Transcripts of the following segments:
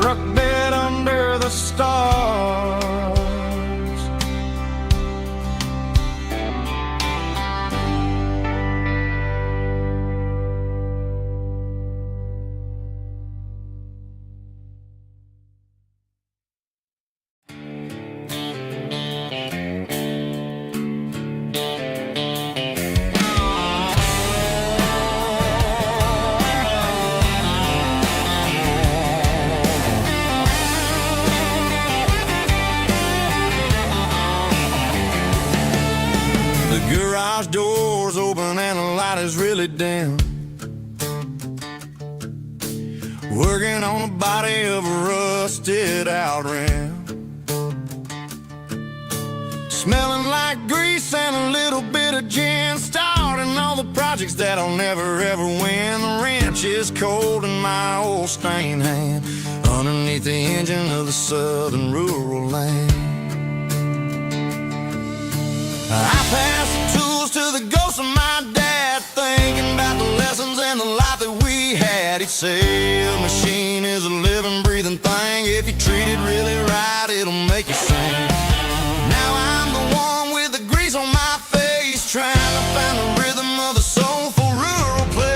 truck bed under the stars. Garage doors open and the light is really dim. Working on the body of a rusted out rim. Smelling like grease and a little bit of gin. Starting all the projects that I'll never ever win. The wrench is cold in my old stained hand underneath the engine of the southern rural land. I pass the tools to the ghost of my dad, thinking about the lessons and the life that we had. He'd say a machine is a living, breathing thing. If you treat it really right, it'll make you sing. Now I'm the one with the grease on my face, trying to find the rhythm of the soulful rural place.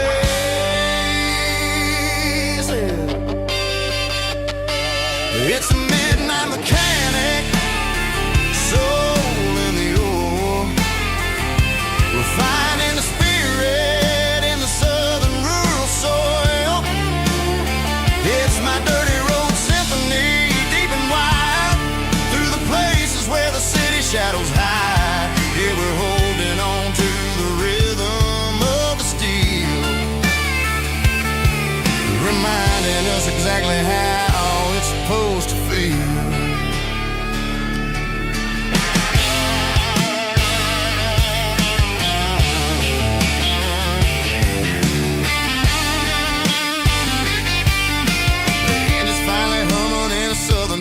It's a midnight mechanic, finding the spirit in the southern rural soil. It's my dirty road symphony, deep and wide, through the places where the city shadows hide. Yeah, we're holding on to the rhythm of the steel, reminding us exactly how it's supposed to feel.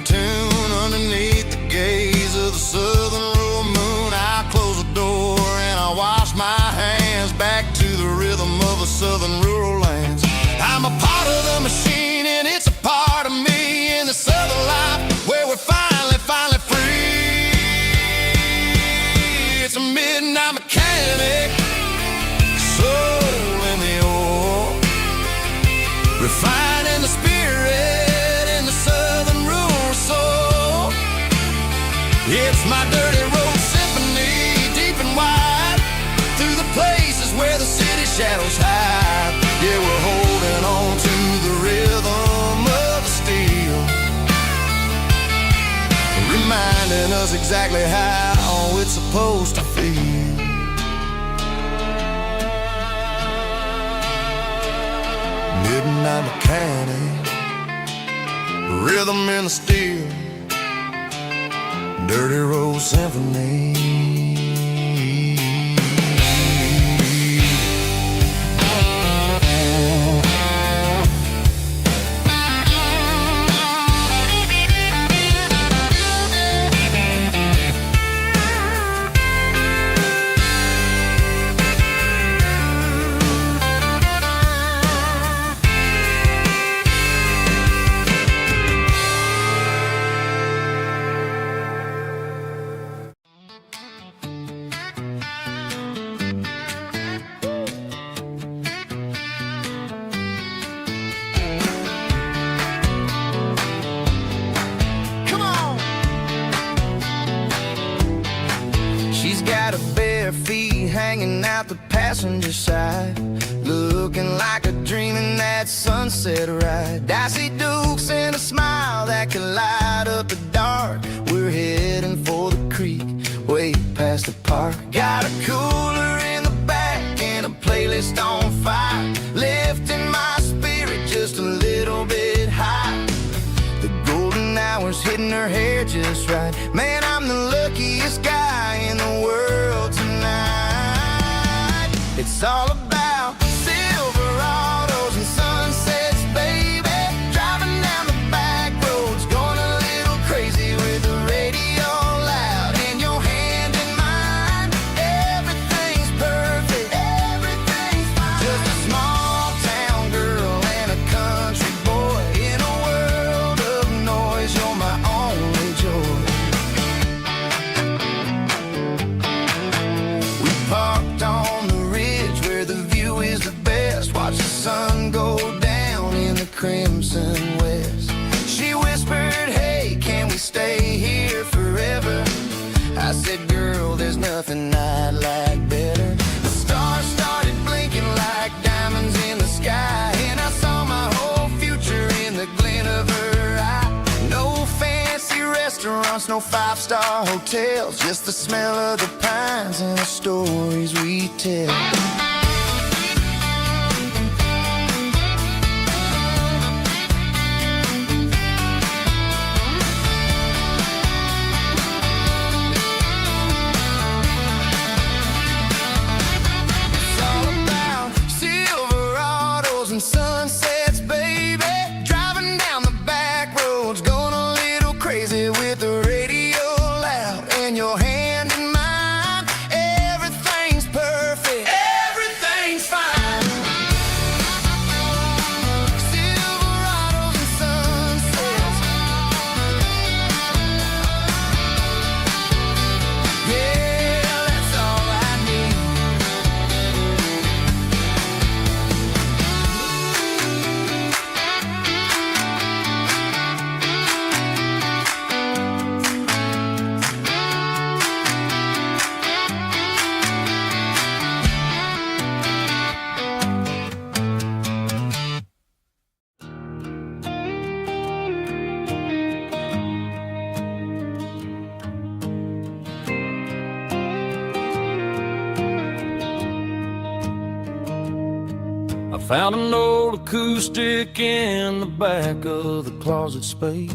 Tune underneath the gaze of the southern rural moon. I close the door and I wash my hands back to the rhythm of the southern rural lands. I'm a part of the machine and it's a part of me in the southern life where we're finally free. It's a midnight mechanic, soul in the ore, refining the spirit in the southern rural soul. It's my dirty road symphony, deep and wide, through the places where the city shadows hide. Yeah, we're holding on to the rhythm of the steel, reminding us exactly how it's supposed to feel. Midnight mechanic, rhythm in the steel, dirty road symphony. Hanging out the passenger side, looking like a dream in that sunset ride. Dicey dukes and a smile that can light up the dark. We're heading for the creek, way past the park. Got a cooler in the back and a playlist on fire, lifting my spirit just a little bit high. The golden hour's hitting her hair just right. Man, I'm the luckiest guy in the world tonight. It's all about Silverados and sunsets, baby. Driving down the back roads, going a little crazy with the radio loud and your hand in mine. Everything's perfect, everything's fine. Just a small town girl and a country boy in a world of restaurants, no five-star hotels, just the smell of the pines and the stories we tell. Sunsets, baby, driving down the back roads, going a little crazy with the radio loud and your hand in mine. Everything's perfect, everything's fine. Silverados and sunsets, yeah, that's all I need. I found an old acoustic in the back of the closet space.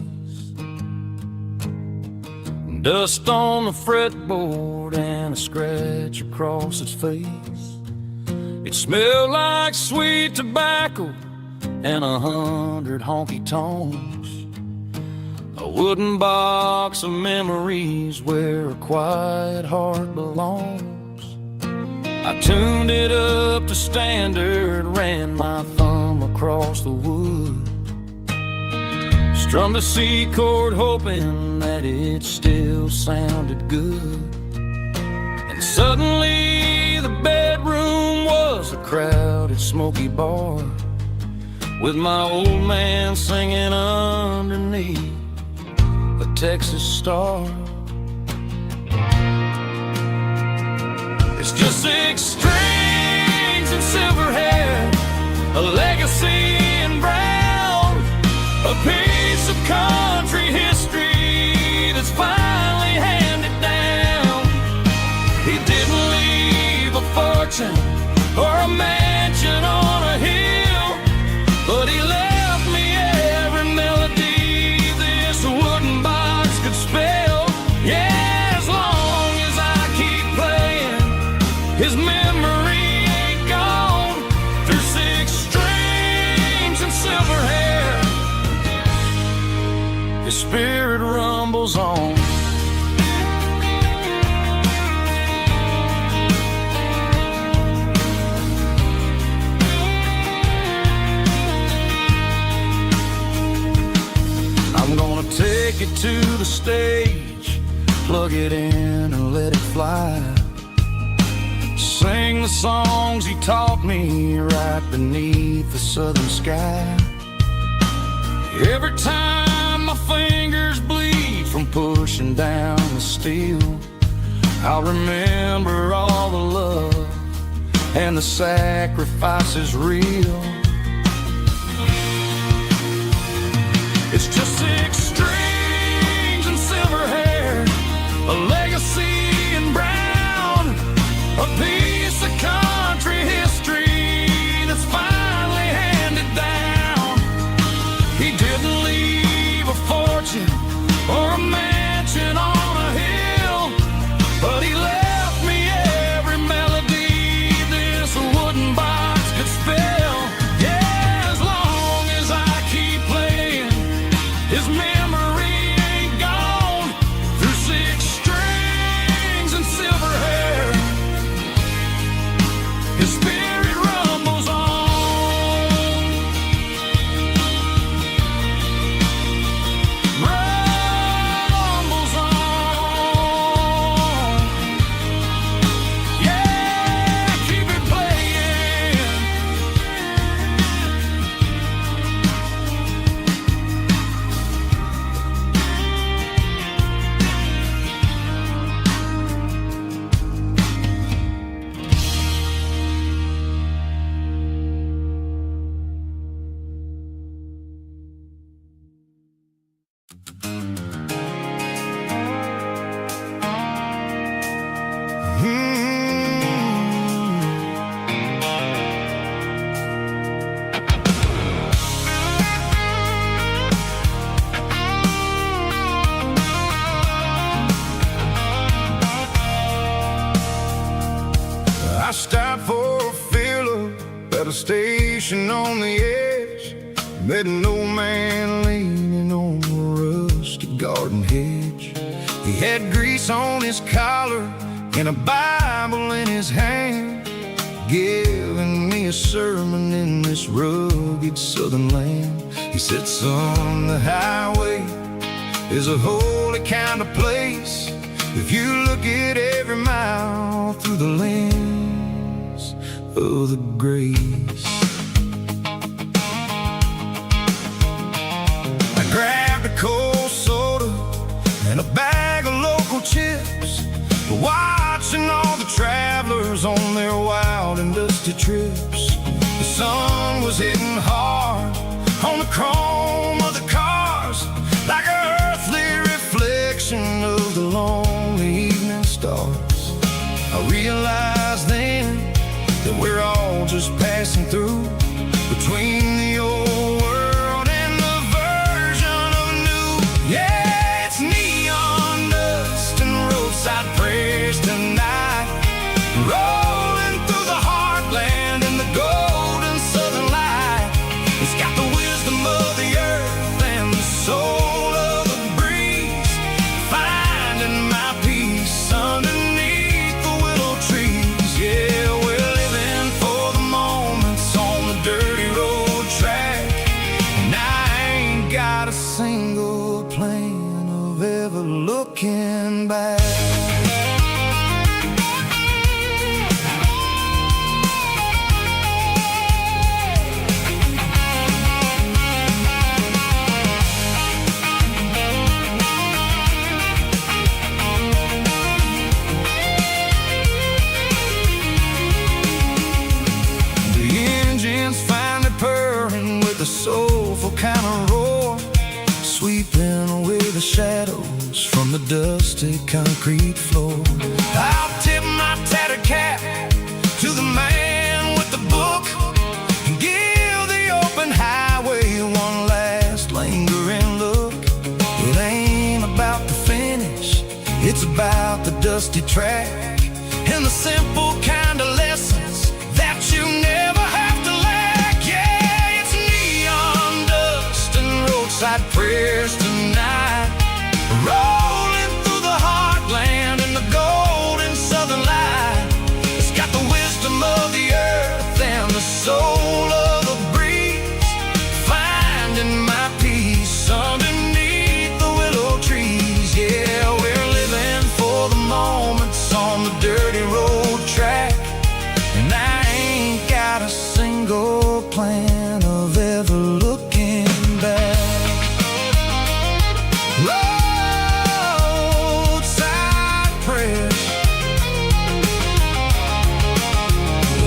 Dust on the fretboard and a scratch across its face. It smelled like sweet tobacco and 100 honky-tonks. A wooden box of memories where a quiet heart belongs. I tuned it up to standard, ran my thumb across the wood, strummed a C chord hoping that it still sounded good. And suddenly the bedroom was a crowded smoky bar, with my old man singing underneath a Texas star. It's just 6 strings and silver hair, a legacy in brown, a piece of country history that's finally handed down. He didn't leave a fortune or a mansion on a hill, but he left me every melody this wooden box could spell. Yeah, as long as I keep playing, his memory ain't gone. Through 6 strings and silver hair, his spirit rumbles on. I'm gonna take it to the stage, plug it in and let it fly. Sing the songs he taught me right beneath the southern sky. Every time my fingers bleed from pushing down the steel, I'll remember all the love and the sacrifices real. It's just 6 strings and silver hair, a legacy in brown, a piece of country history that's finally handed down. He didn't leave a fortune or a mansion on a hill, but he left me every melody this wooden box could spell. Yeah, as long as I keep playing, his memory ain't gone. Through 6 strings and silver hair, his spirit rumbles on. Met an old man leaning on a rusty garden hedge. He had grease on his collar and a Bible in his hand, giving me a sermon in this rugged southern land. He said, son, the highway is a holy kind of place if you look at every mile through the lens of the grace. I grabbed a cold soda and a bag of local chips, watching all the travelers on their wild and dusty trips. The sun was hitting hard on the chrome of the cars, like an earthly reflection of the lonely evening stars. I realized then that we're all just passing through between the old world and the version of new. Yeah, it's neon dust and roadside prayers tonight, rolling through the heartland in the golden southern light. It's got the wisdom of the earth and the soul of the breeze, finding my peace underneath the willow trees. Yeah, we're living for the moments on the dirty road track, and I ain't got a single plan of ever looking back. Soulful kind of roar, sweeping away the shadows from the dusty concrete floor. I'll tip my tattered cap to the man with the book and give the open highway one last lingering look. It ain't about the finish, it's about the dusty track and the simple kind of lessons that you never have to lack. Yeah, it's neon dust and roadside prayers tonight, rolling through the heartland in the golden southern light. It's got the wisdom of the earth and the soul of the breeze, finding my peace underneath the willow trees. Yeah, we're living for the moments on the dirty road track, and I ain't got a single plan of ever looking back. Roadside prayers,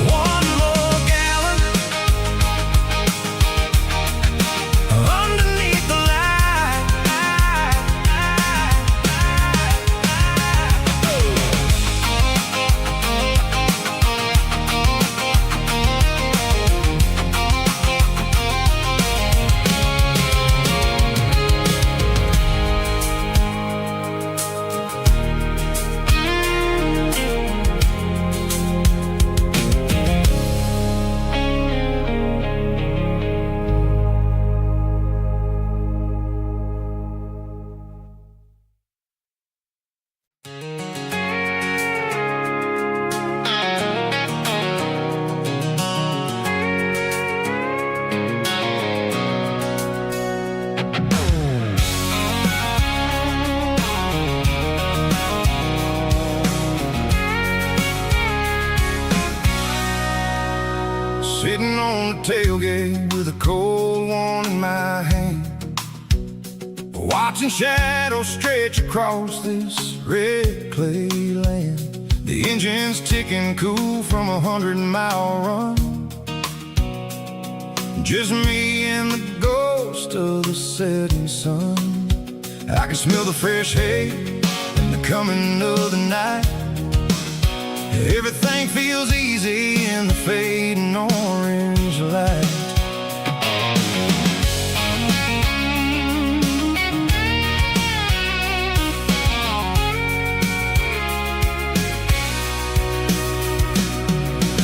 one more gallon underneath the light. Sitting on the tailgate with a cold one in my hand, watching shadows stretch across this red clay land. The engine's ticking cool from 100-mile run, just me and the ghost of the setting sun. I can smell the fresh hay and the coming of the night. Everything feels easy in the fading orange light.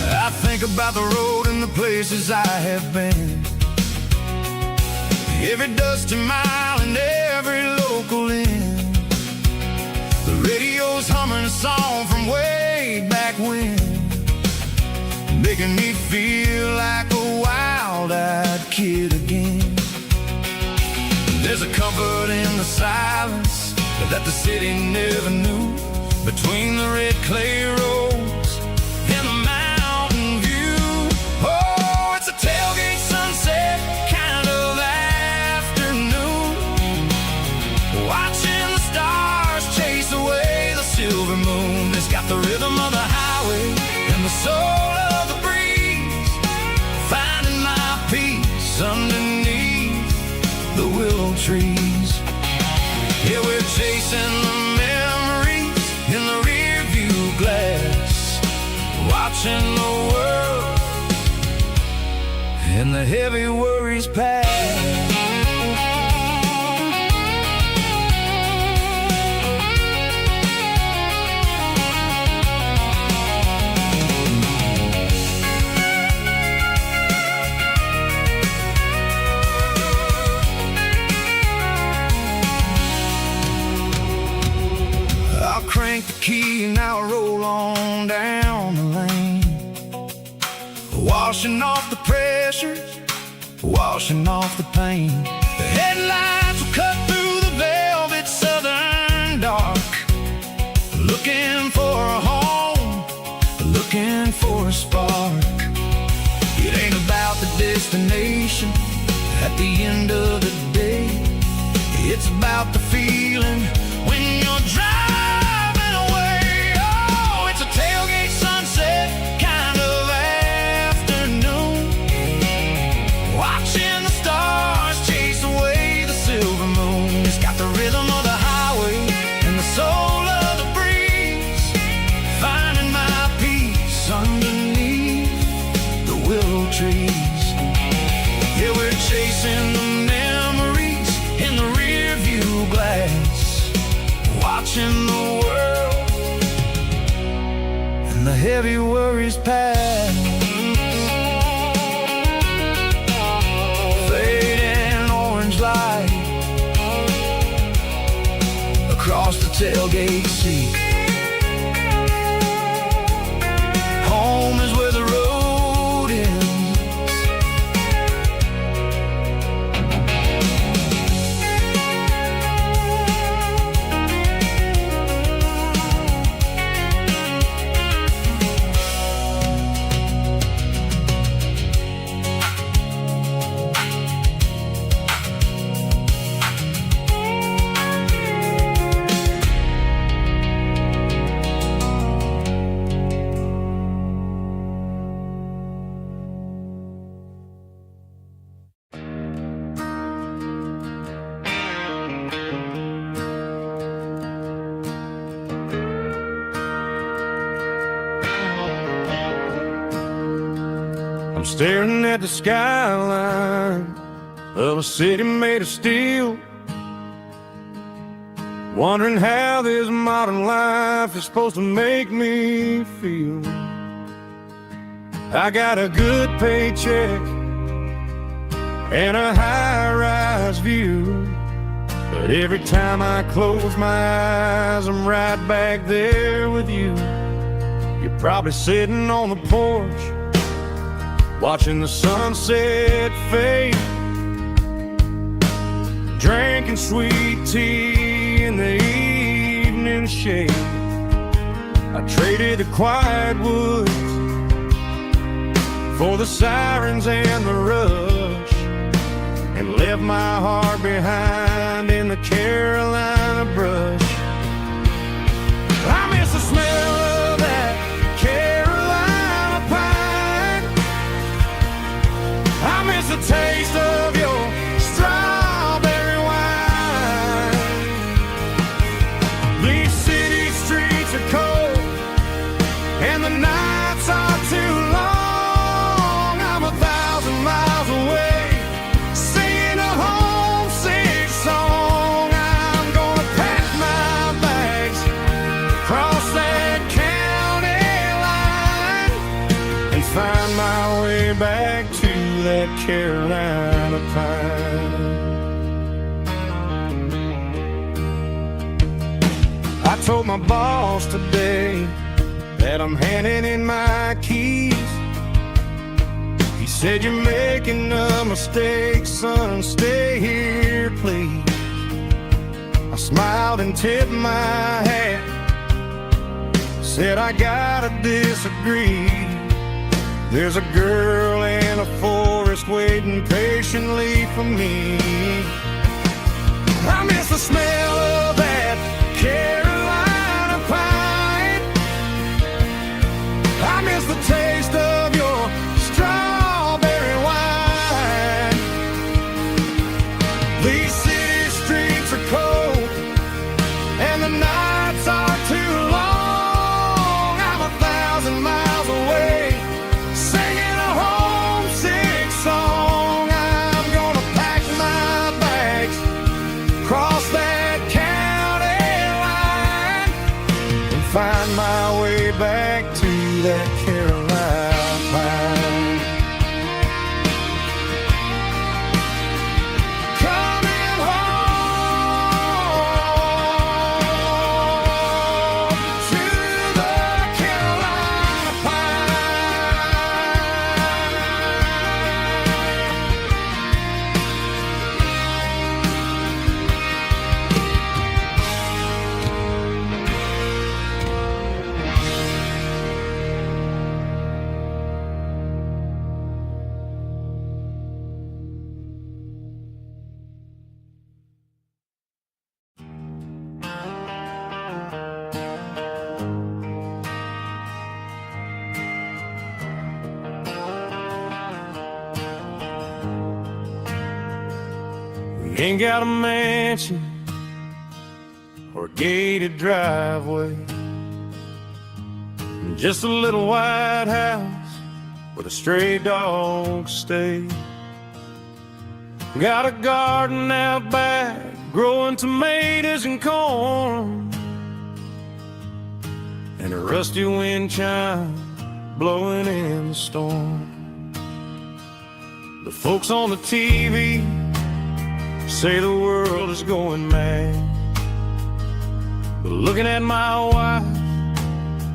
I think about the road and the places I have been, every dusty mile and every local inn. The radio's humming a song from way back when, making me feel like a wild-eyed kid again. There's a comfort in the silence that the city never knew, between the red clay roads and the mountain view. Oh, it's a tailgate sunset kind of afternoon, watching the stars chase away the silver moon. It's got the rhythm of the highway and the soul of the breeze, finding my peace underneath the willow trees. Yeah, we're chasing the memories in the rear view glass, watching the world and the heavy worries pass. Crank the key and I'll roll on down the lane, washing off the pressure, washing off the pain. The headlights will cut through the velvet southern dark, looking for a home, looking for a spark. It ain't about the destination at the end of the day, it's about the feeling when you're driving. Tailgate sunset kind of afternoon, watching the stars chase away the silver moon. It's got the rhythm of the highway and the soul of the breeze, finding my peace underneath the willow trees. Yeah, we're chasing the memories in the rear view glass, watching the world the heavy worries pass. Fading orange light across the tailgate seat. Home is where the road ends. Staring at the skyline of a city made of steel, wondering how this modern life is supposed to make me feel. I got a good paycheck and a high-rise view, but every time I close my eyes, I'm right back there with you. You're probably sitting on the porch, watching the sunset fade, drinking sweet tea in the evening shade. I traded the quiet woods for the sirens and the rush, and left my heart behind in the Carolina brush. I miss the smell of that Carolina pine, I miss the taste of your strawberry wine. These city streets are cold and the nights are too long. I'm 1,000 miles away, singing a homesick song. I'm gonna pack my bags, cross that county line, and find my way back to that Carolina pine. told my boss today that I'm handing in my keys. He said, "You're making a mistake, son, stay here, please." I smiled and tipped my hat, said, "I gotta disagree. There's a girl in a forest waiting patiently for me. I miss the smell of that Carolina pine. I miss the taste of your strawberry wine. These city streets are cold and the nights are too long. I'm 1,000 miles away, singing a homesick song. I'm gonna pack my bags, cross that county line, and find my way back to that Carolina pine. Coming home to the Carolina Ain't got a mansion or a gated driveway, just a little white house where the stray dogs stay. Got a garden out back growing tomatoes and corn, and a rusty wind chime blowing in the storm. The folks on the TV say the world is going mad, but looking at my wife,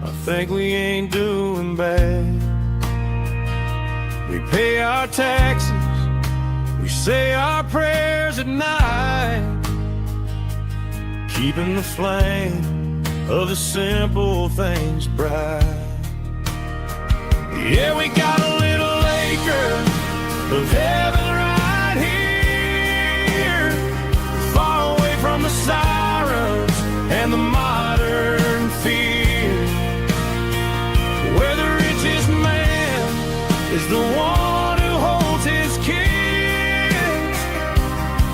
I think we ain't doing bad. We pay our taxes, we say our prayers at night, keeping the flame of the simple things bright. Yeah, we got a little acre of heaven right here, far away from the sirens and the modern fear, where the richest man is the one who holds his kids,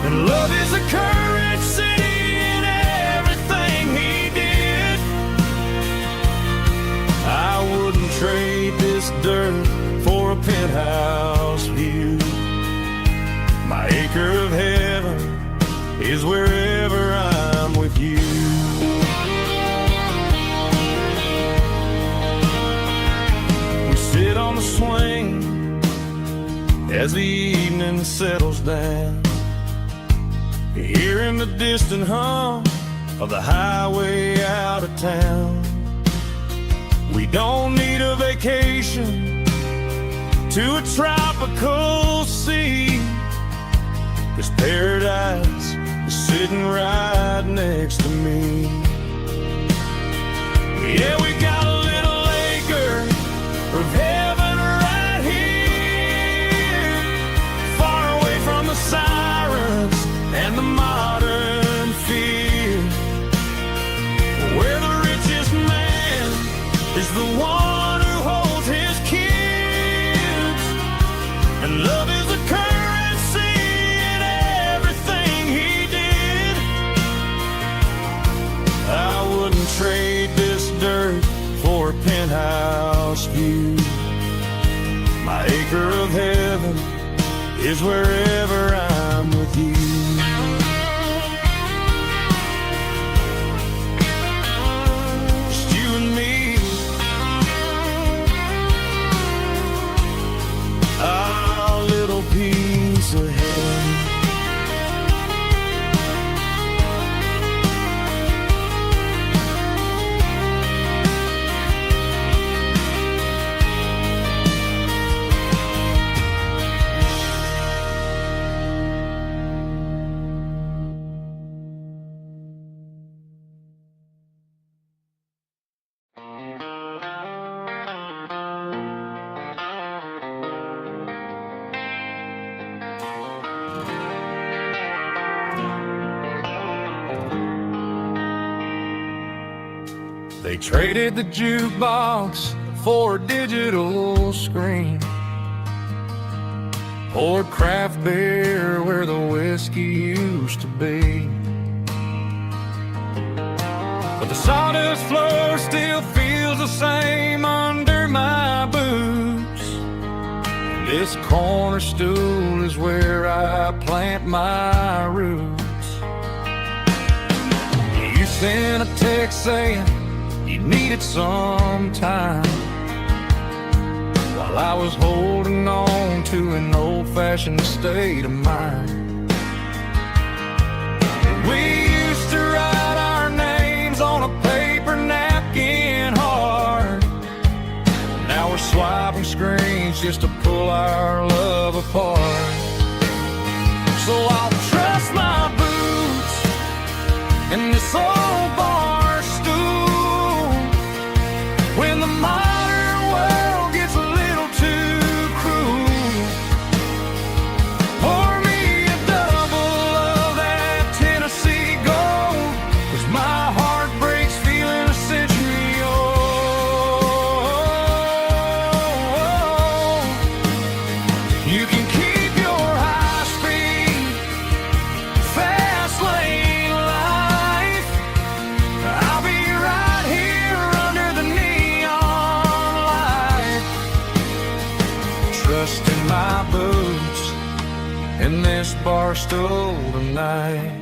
and love is a currency in everything he did. I wouldn't trade this dirt for a penthouse view. My acre of heaven is wherever I'm with you. We sit on the swing as the evening settles down, hearing the distant hum of the highway out of town. We don't need a vacation to a tropical sea, 'cause paradise is sitting right next to me. Yeah, we got a little acre of heaven right here, far away from the sirens and the modern fear, where the richest man is the one who holds his kids, and love is a currency in everything he did. I wouldn't trade this dirt for a penthouse view. My acre of heaven is wherever I'm with you. Just you and me, our little piece of heaven. They traded the jukebox for a digital screen, poured craft beer where the whiskey used to be. But the sawdust floor still feels the same under my boots. This corner stool is where I plant my roots. You sent a text saying you needed some time, while I was holding on to an old-fashioned state of mind. We used to write our names on a paper napkin hard. Now we're swiping screens just to pull our love apart. So I'll trust my boots in this old bar stool when the modern world gets a little too cruel. Pour me a double of that Tennessee Gold, 'cause my heart breaks feeling a century old. You can keep your high-speed, fast lane life. I'll be right here under the neon light, trusting my boots in this bar stool tonight.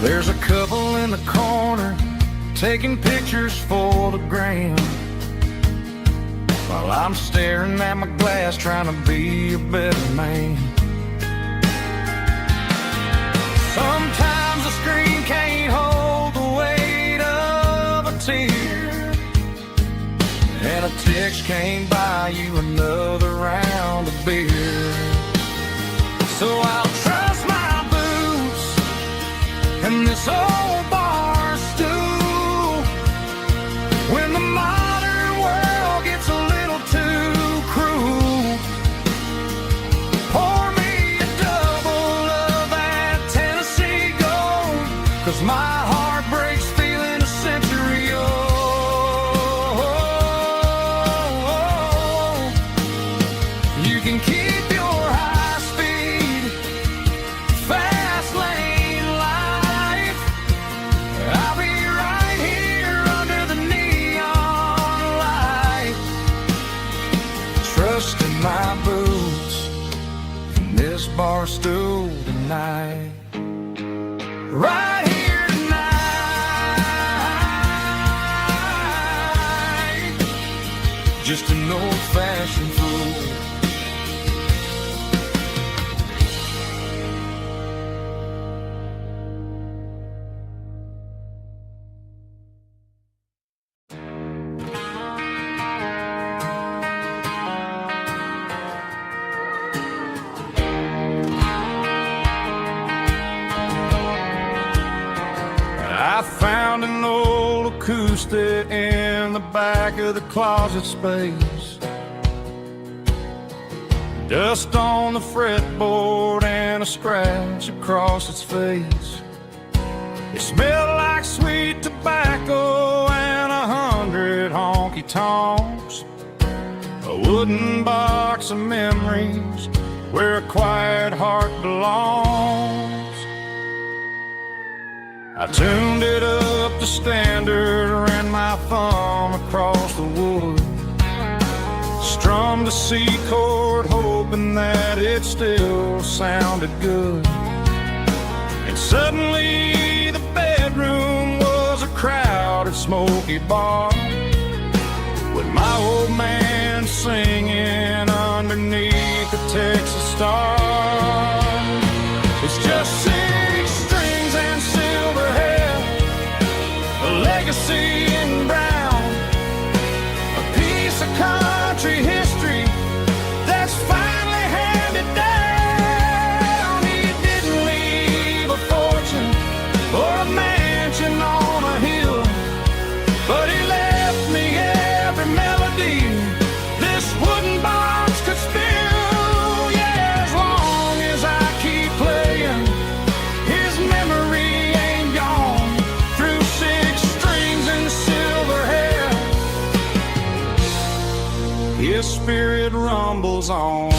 There's a couple in the corner taking pictures for the gram, while I'm staring at my glass trying to be a better man. Sometimes the screen can't hold the weight of a tear, and a text can't buy you another round of beer. So I'll trust my boots and this old bar stool when the modern world gets a little too cruel. Pour me a double of that Tennessee Gold, 'cause my heart breaks feeling a century old. You can keep your high speed, fast lane life. I'll be right here under the neon light, trusting my boots in this bar stool tonight. Right here tonight, just an old-fashioned fool. I found an old acoustic in the back of the closet space. Dust on the fretboard and a scratch across its face. It smelled like sweet tobacco and 100 honky-tonks. A wooden box of memories where a quiet heart belongs. I tuned it up to standard, ran my thumb across the wood, strummed a C chord hoping that it still sounded good. And suddenly the bedroom was a crowded smoky bar, with my old man singing underneath the Texas star. It's just 6 strings and silver hair, a legacy in brown, a piece of country history that's finally handed down. He didn't leave a fortune or a mansion on a hill, but he spirit rumbles on.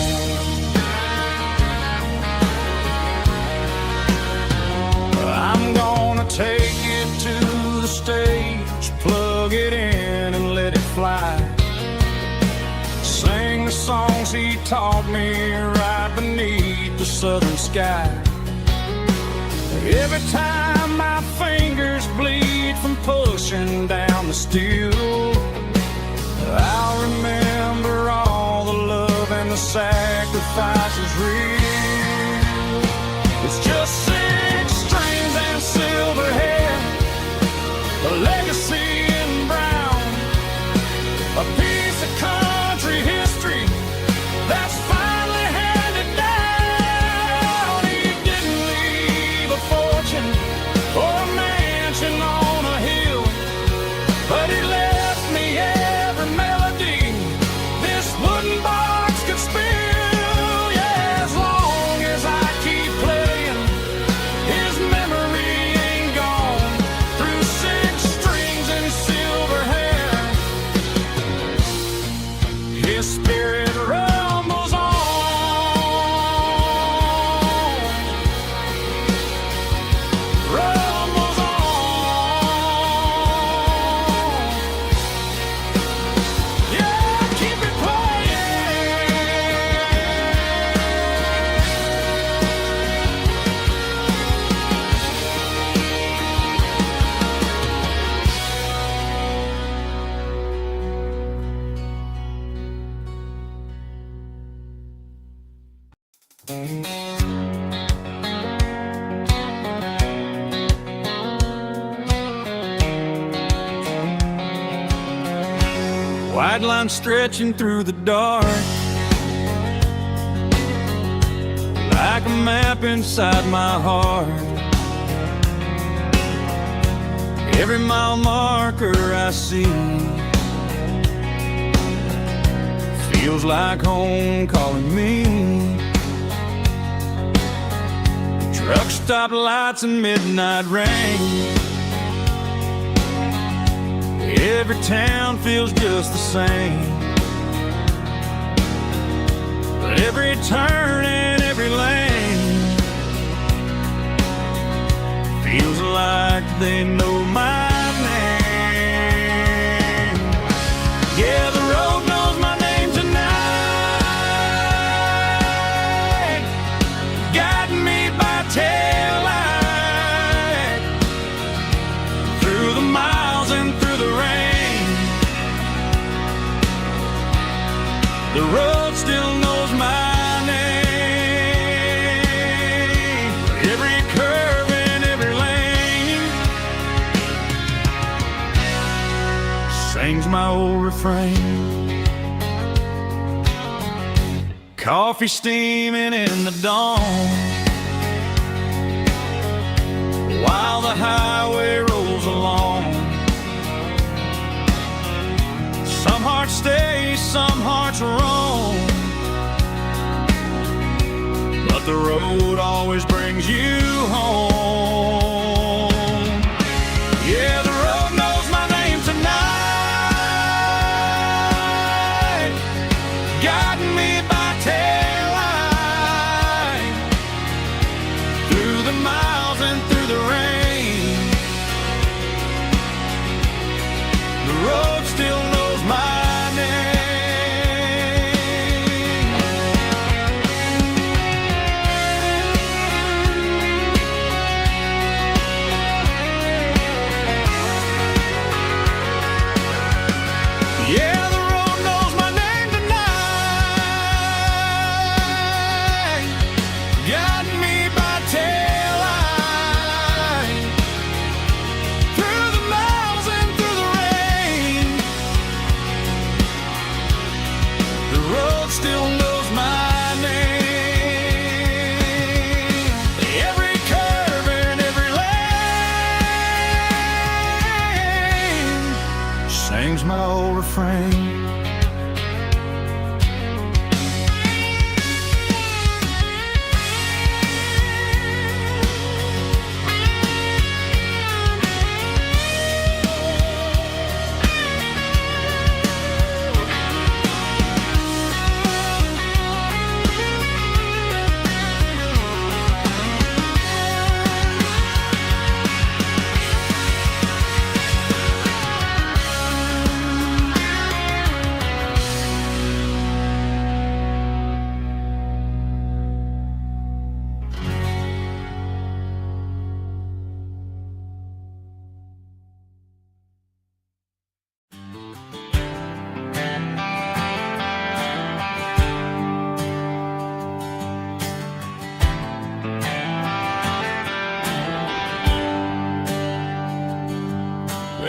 I'm gonna take it to the stage, plug it in and let it fly. Sing the songs he taught me right beneath the southern sky. Every time my fingers bleed from pushing down the steel, I'll remember all the love and the sacrifices real. It's just 6 strings and silver hair, a legacy in brown, a piece of country history that's finally handed down. He didn't leave a fortune or a mansion on a hill, but he left me every melody this wooden box could spill. Yeah, as long as I keep playing, his memory ain't gone. Through 6 strings and silver hair, his spirit rumbles on. Rumbles on. Yeah, keep it playing. White line stretching through the dark, like a map inside my heart. Every mile marker I see feels like home calling me. Truck stop lights and midnight rain, every town feels just the same. But every turn and every lane feels like they know my name. Yeah, the road knows my name tonight, guiding me by taillight through the miles and through the rain. The road still knows my name. Every curve and every lane sings my old refrain. Coffee steaming in the dawn, while the highway rolls along. Some hearts stay, some hearts roam, but the road always brings you home. Yeah, the road knows my name tonight, guiding me by taillight through the miles and through the rain. The road still knows my name.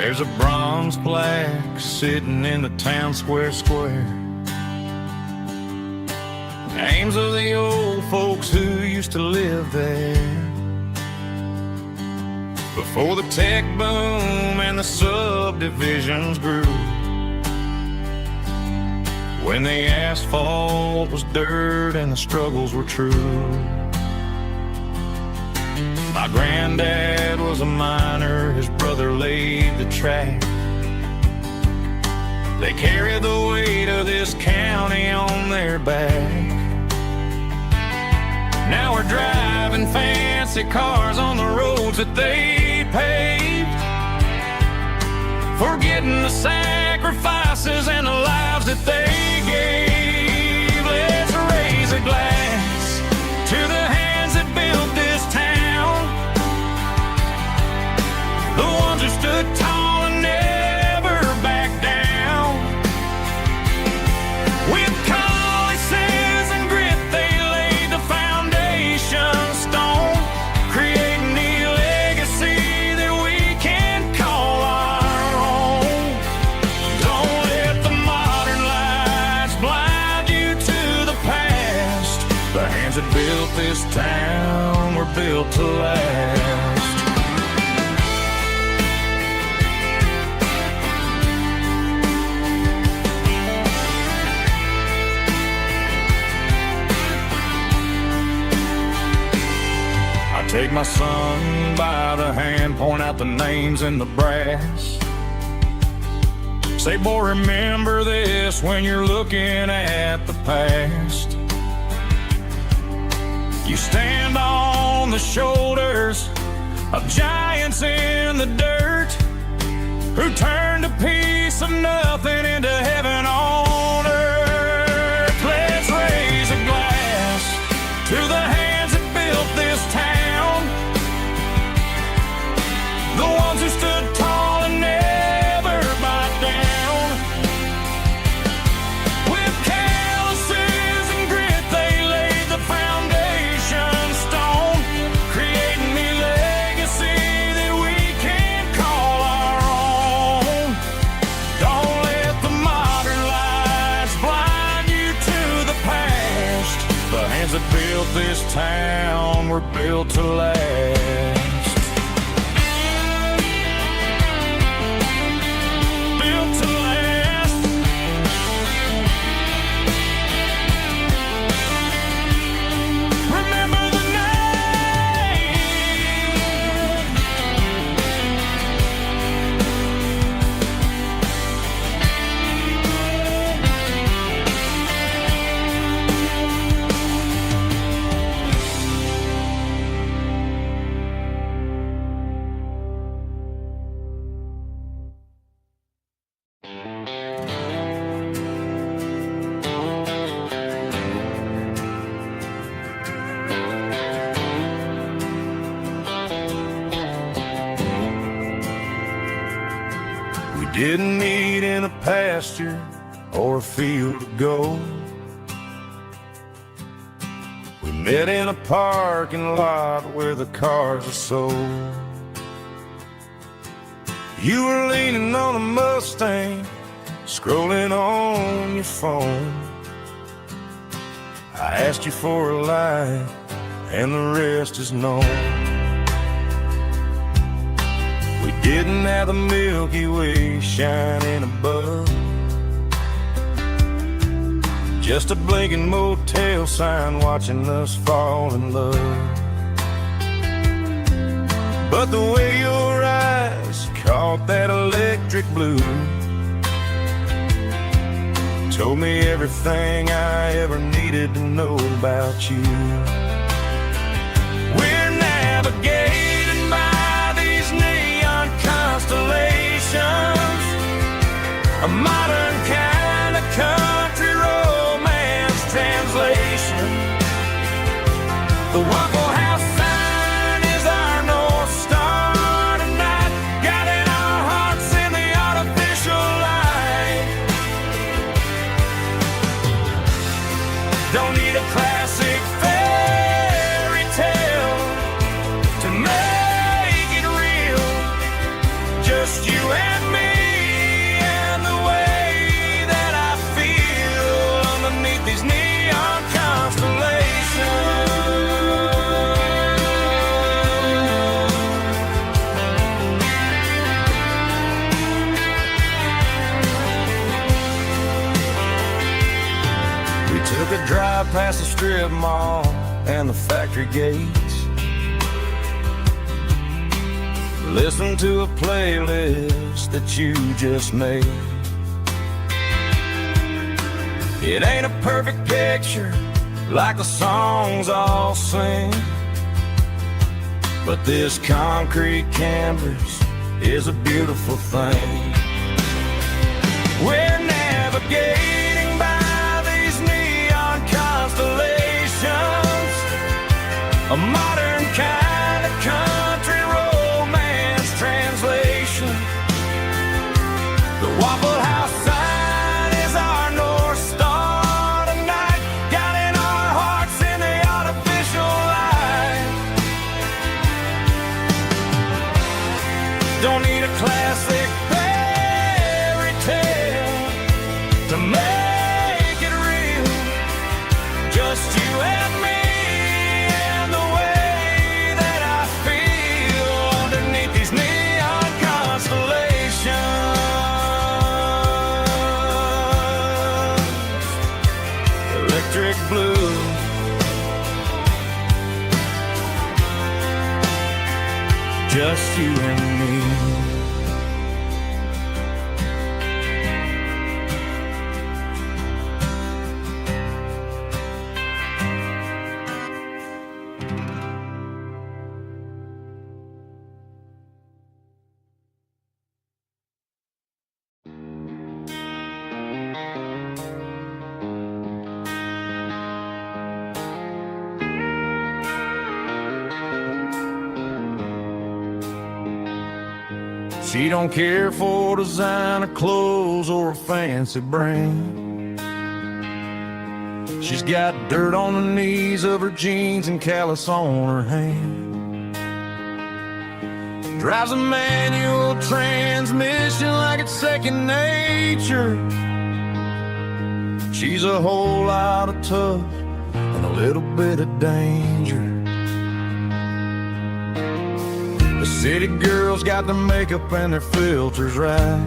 There's a bronze plaque sitting in the town square. Names of the old folks who used to live there before the tech boom and the subdivisions grew. When the asphalt was dirt and the struggles were true. My granddad was a miner, his brother laid the track. They carried the weight of this county on their back. Now we're driving fancy cars on the roads that they paved, forgetting the sacrifices and the lives that they gave. Let's raise a glass to the hands that built this town, the ones who stood tall and never backed down. With calluses and grit they laid the foundation stone, creating the legacy that we can call our own. Don't let the modern lights blind you to the past. The hands that built this town were built to last. Take my son by the hand, point out the names in the brass. Say, boy, remember this when you're looking at the past. You stand on the shoulders of giants in the dirt, who turned a piece of nothing into heaven on earth. Let's raise a glass to the hands that built this town, the ones who stood tall and never backed down. With calluses and grit they laid the foundation stone, creating the legacy that we can call our own. Don't let the modern lights blind you to the past. The hands that built this town were built to last. Didn't meet in a pasture or a field of gold. We met in a parking lot where the cars are sold. You were leaning on a Mustang, scrolling on your phone. I asked you for a light, and the rest is known. We didn't have the Milky Way shining above, just a blinking motel sign watching us fall in love. But the way your eyes caught that electric blue told me everything I ever needed to know about you. We're navigating by these neon constellations, a modern kind of country romance translation. The Waffle House sign is our North Star tonight, guiding our hearts in the artificial light. Don't need a classic fairy tale to make it real, just you and me. past the strip mall and the factory gates. Listen to a playlist that you just made. It ain't a perfect picture like the songs all sing, but this concrete canvas is a beautiful thing. We're navigating by these neon constellations, a modern kind of country romance translation. The Waffle House sign is our North Star tonight, guiding our hearts in the artificial light. Don't need a classic fairy tale to make it real, just you and me and the way that I feel underneath these neon constellations. Electric blue, just you and me. She don't care for designer clothes or a fancy brand. She's got dirt on the knees of her jeans and callus on her hand. Drives a manual transmission like it's second nature. She's a whole lot of tough and a little bit of danger. The city girls got their makeup and their filters right,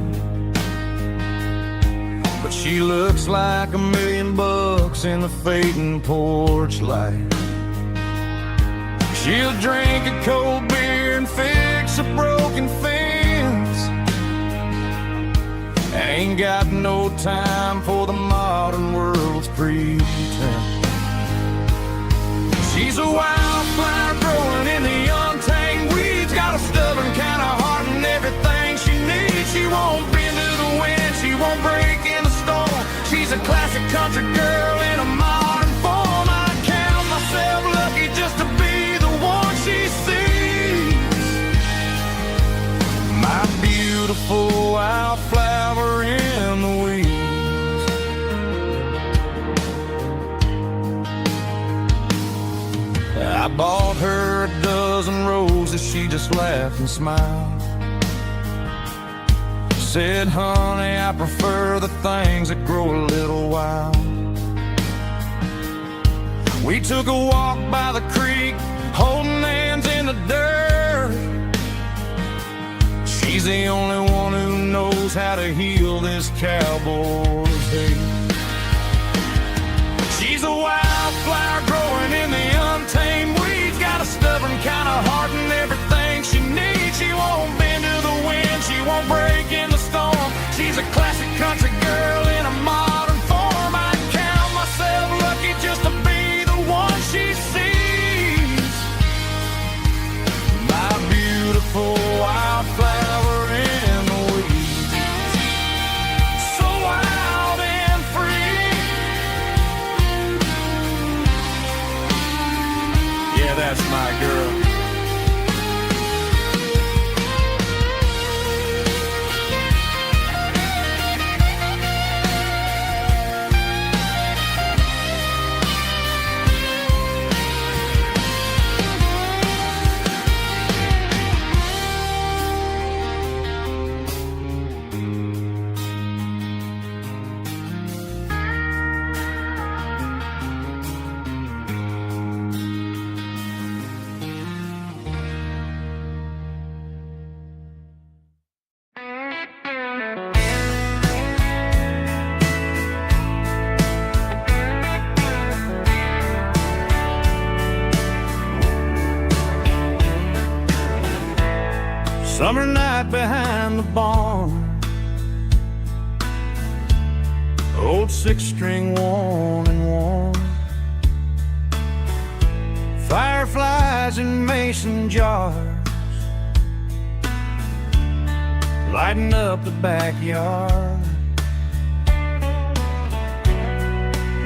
but she looks like $1,000,000 in the fading porch light. She'll drink a cold beer and fix a broken fence. Ain't got no time for the modern world's pretense. She's a wildflower growing in the untamed weeds, got a stubborn kind of heart and everything she needs. She won't bend to the wind, she won't break in the storm. She's a classic country girl in a modern form. I count myself lucky just to be the one she sees. My beautiful wildflower in the weeds. I bought her a dozen roses, she just laughed and smiled. Said, honey, I prefer the things that grow a little wild. We took a walk by the creek, holding hands in the dirt. She's the only one who knows how to heal this cowboy's hate. She's a wildflower growing in the untamed weeds, got a stubborn kind of heart and everything she needs. She won't bend to the wind, she won't break in the storm. She's a classic country girl in a modern form. I count myself lucky just to be the one she sees. My beautiful wildflower in the weeds, so wild and free. Yeah, that's my girl. Summer night behind the barn, old 6-string worn and worn. Fireflies in mason jars, lighting up the backyard.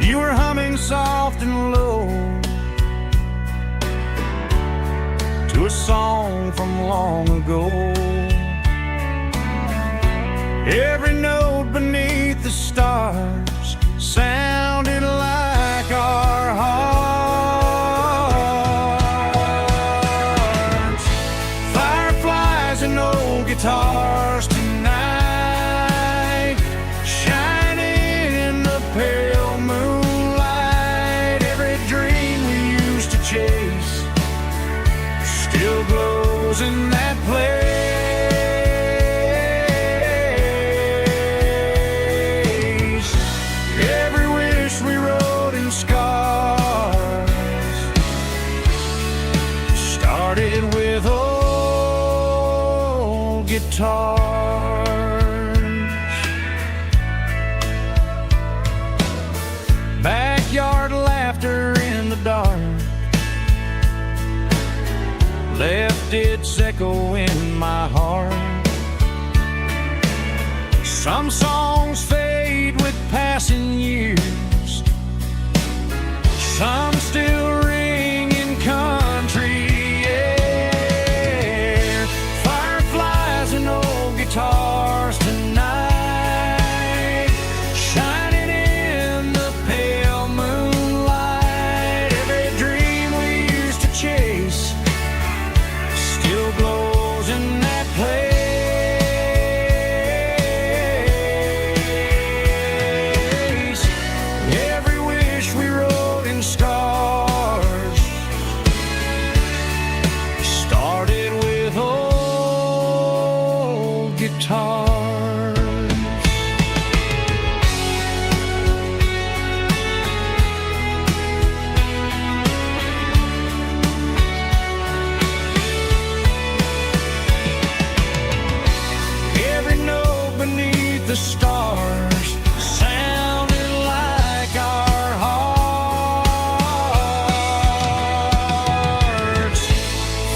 You were humming soft and low to a song from long ago. Every note beneath the stars sounded like our hearts. Fireflies and old guitars tonight, shining in the pale moonlight. Every dream we used to chase still glows in that place. Every wish we wrote in scars started with old guitars. Backyard laughter in the dark left its echo in my heart. Some songs fade with passing years, some still ring in country air. Fireflies and old guitars tonight, shining in the pale moonlight. Every dream we used to chase still glows in that place. Every wish we wrote in stars started with old guitars. Every note beneath the stars sounded like our hearts.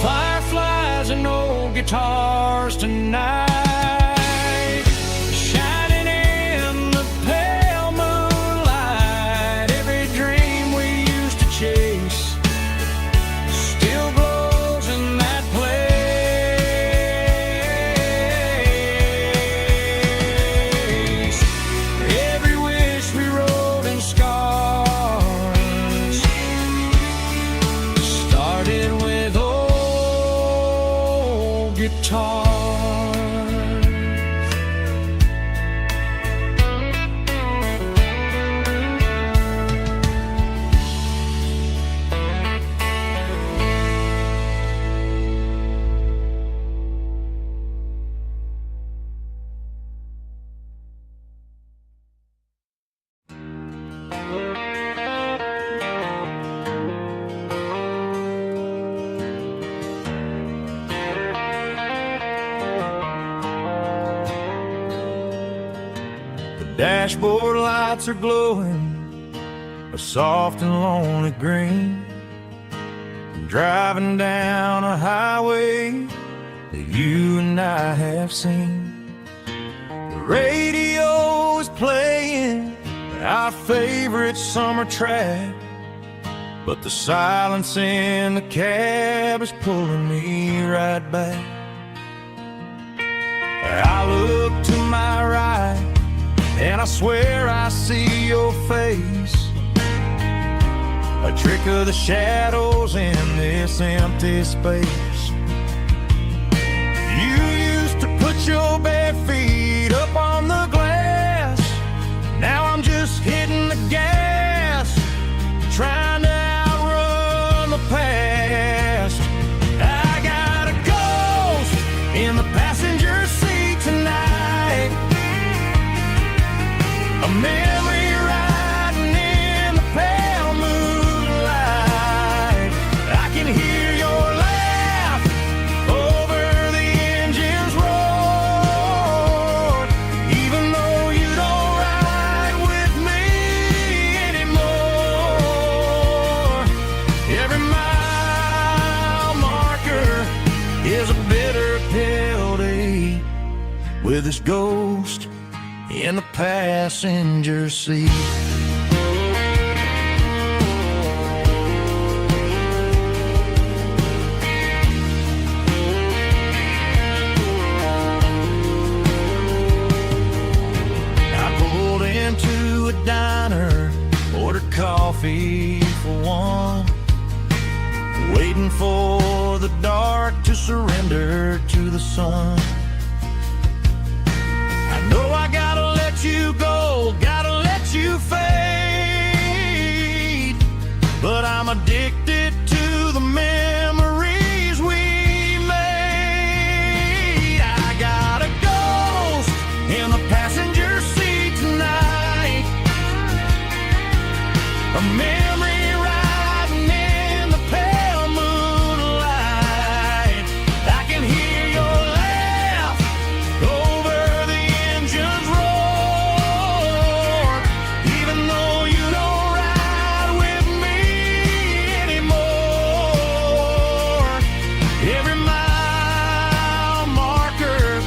Fireflies and old guitars tonight, shining in the pale moonlight. Every dream we used to chase still glows in that place. Every wish we wrote in scars started with old guitars. Dashboard lights are glowing a soft and lonely green. Driving down a highway that you and I have seen. The radio is playing our favorite summer track, but the silence in the cab is pulling me right back. I look to my right and I swear I see your face, a trick of the shadows in this empty space. You used to put your bare feet up on the glass. Now I'm just hitting the gas, trying to outrun the past. I got a ghost in the passenger seat tonight, a memory riding in the pale moonlight. I can hear your laugh over the engine is a bitter pill to eat, with this ghost in the passenger seat. Into a diner, ordered coffee for one, waiting for the dark to surrender to the sun. I know I gotta let you go, gotta let you fade, but I'm addicted to the memories we made. I got a ghost in the passenger seat tonight, a memory riding in the pale moonlight. I can hear your laugh over the engine's roar, even though you don't ride with me anymore. Every mile marker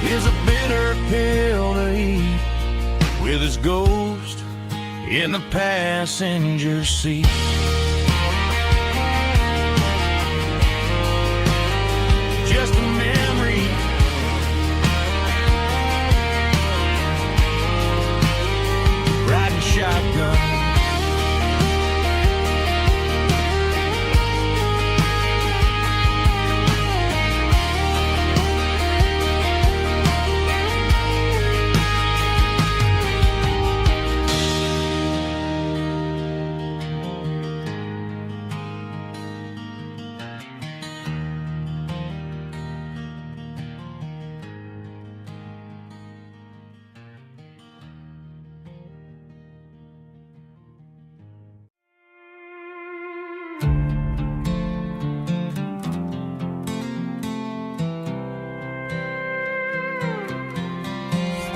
is a bitter pill to eat, with his ghost in the passenger seat. Just a memory, riding shotgun.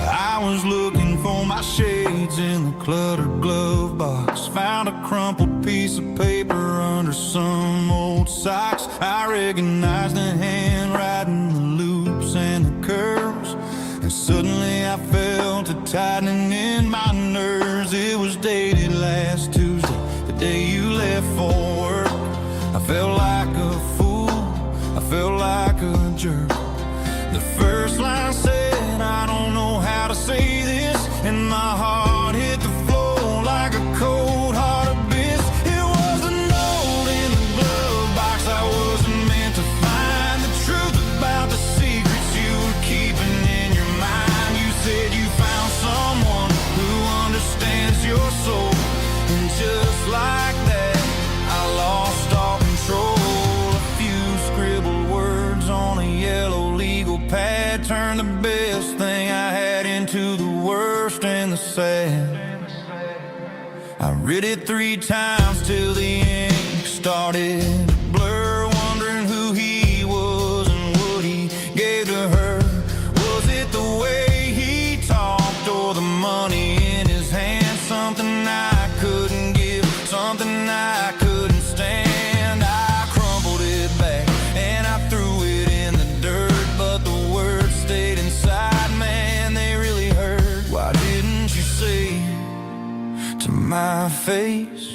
I was looking for my shades in the cluttered glove box, found a crumpled piece of paper under some old socks. I recognized the handwriting, the loops and the curves, and suddenly I felt a tightening in my nerves. It was dated last Tuesday, the day you left for work. I felt like a fool, I felt like a jerk. The first line said, I don't know how to say this, and my heart hit the floor like a cold heart abyss. It was a note in the glove box I wasn't meant to find, the truth about the secrets you were keeping in your mind. You said you found someone who understands your soul, and just like that I lost all control. A few scribbled words on a yellow legal pad turned the best thing I had into the worst and the sad. I read it 3 times till the ink started to blur, wondering who he was and what he gave to her. Was it the way he talked or the money in his hand? Something I couldn't give, something I couldn't stand. I crumpled it back and I threw it in the dirt, but the words stayed inside, man, they really hurt. Why didn't you say to my face,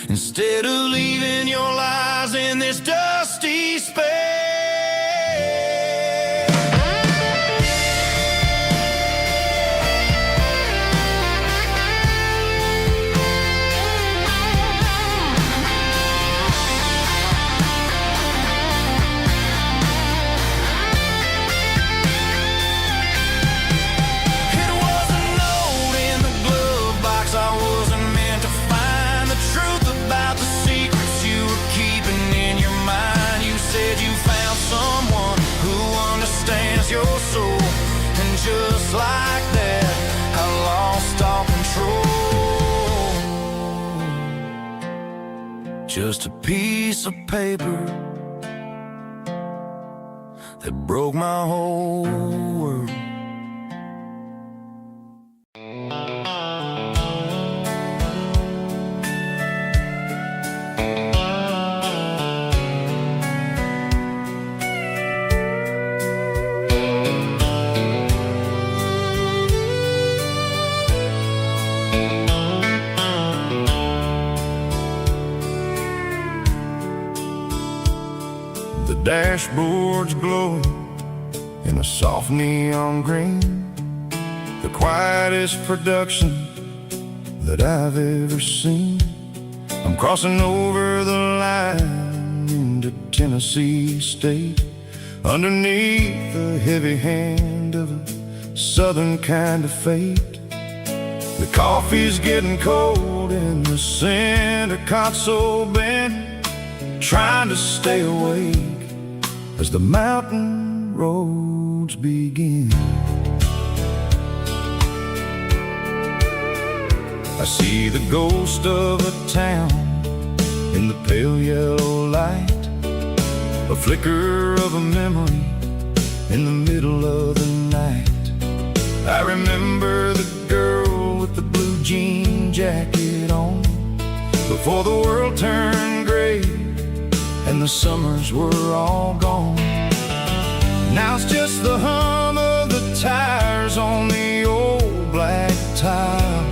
instead of leaving your lies in this dusty space? It was a note in the glove box I wasn't meant to find, the truth about the secrets you were keeping in your mind. You said you found someone who understands your soul, and just like that I lost all control. Just a piece of paper that broke my whole world. dashboard's glowing in a soft neon green, the quietest production that I've ever seen. I'm crossing over the line into Tennessee State, underneath the heavy hand of a southern kind of fate. The coffee's getting cold in the center console bin, trying to stay awake as the mountain roads begin. I see the ghost of a town in the pale yellow light, a flicker of a memory in the middle of the night. I remember the girl with the blue jean jacket on, before the world turned gray and the summers were all gone. Now it's just the hum of the tires on the old black tile,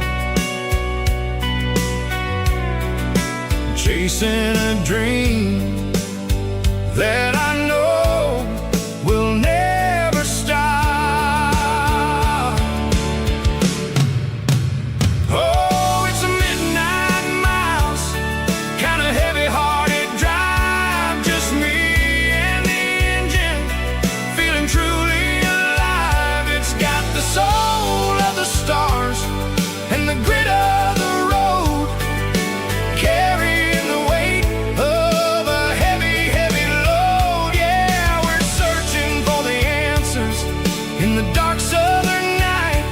chasing a dream that I know will never stop. Oh, it's a midnight miles, kind of heavy-hearted drive, just me and the engine, feeling truly alive. It's got the soul of the stars and the grit of the road, carrying the weight of a heavy, heavy load. Yeah, we're searching for the answers in the dark southern night,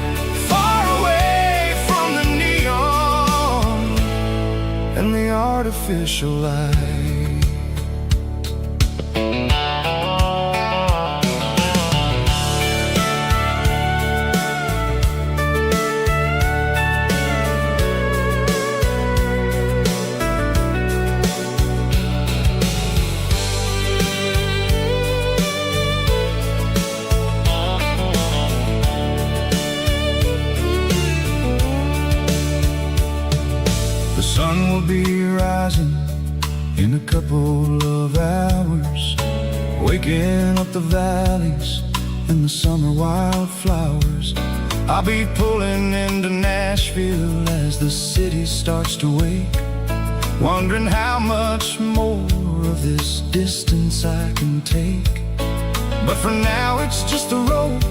far away from the neon and the artificial light. The sun will be rising in a couple of hours, waking up the valleys and the summer wildflowers. I'll be pulling into Nashville as the city starts to wake, wondering how much more of this distance I can take. But for now it's just the road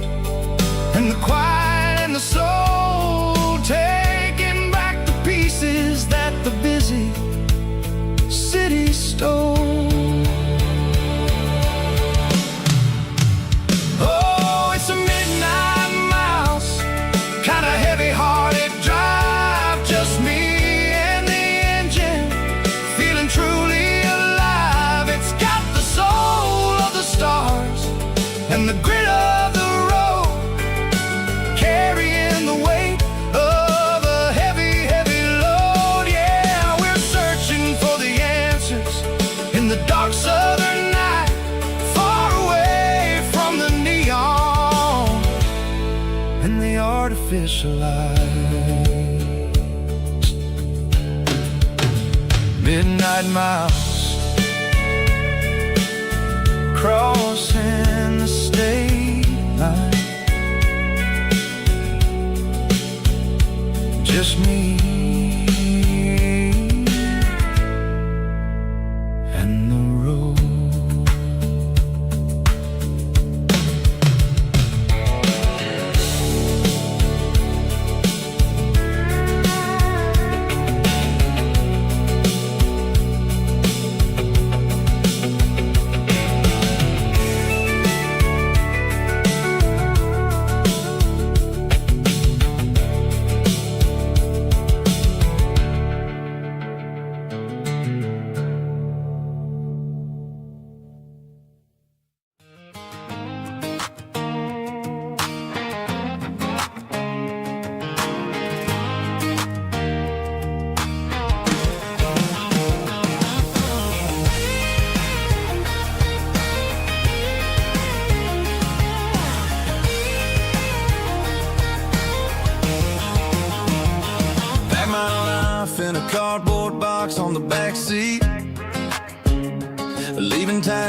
and the quiet and the soul, taking back the pieces that the busy city stole. Oh, it's a midnight miles, kind of heavy-hearted drive, just me and the engine, feeling truly alive. It's got the soul of the stars and the grit of the road, carrying the weight of a heavy, heavy load. Yeah, we're searching for the answers in the dark southern night, far away from the neon and the artificial lights. Midnight miles, crossing the state line, just me and the road.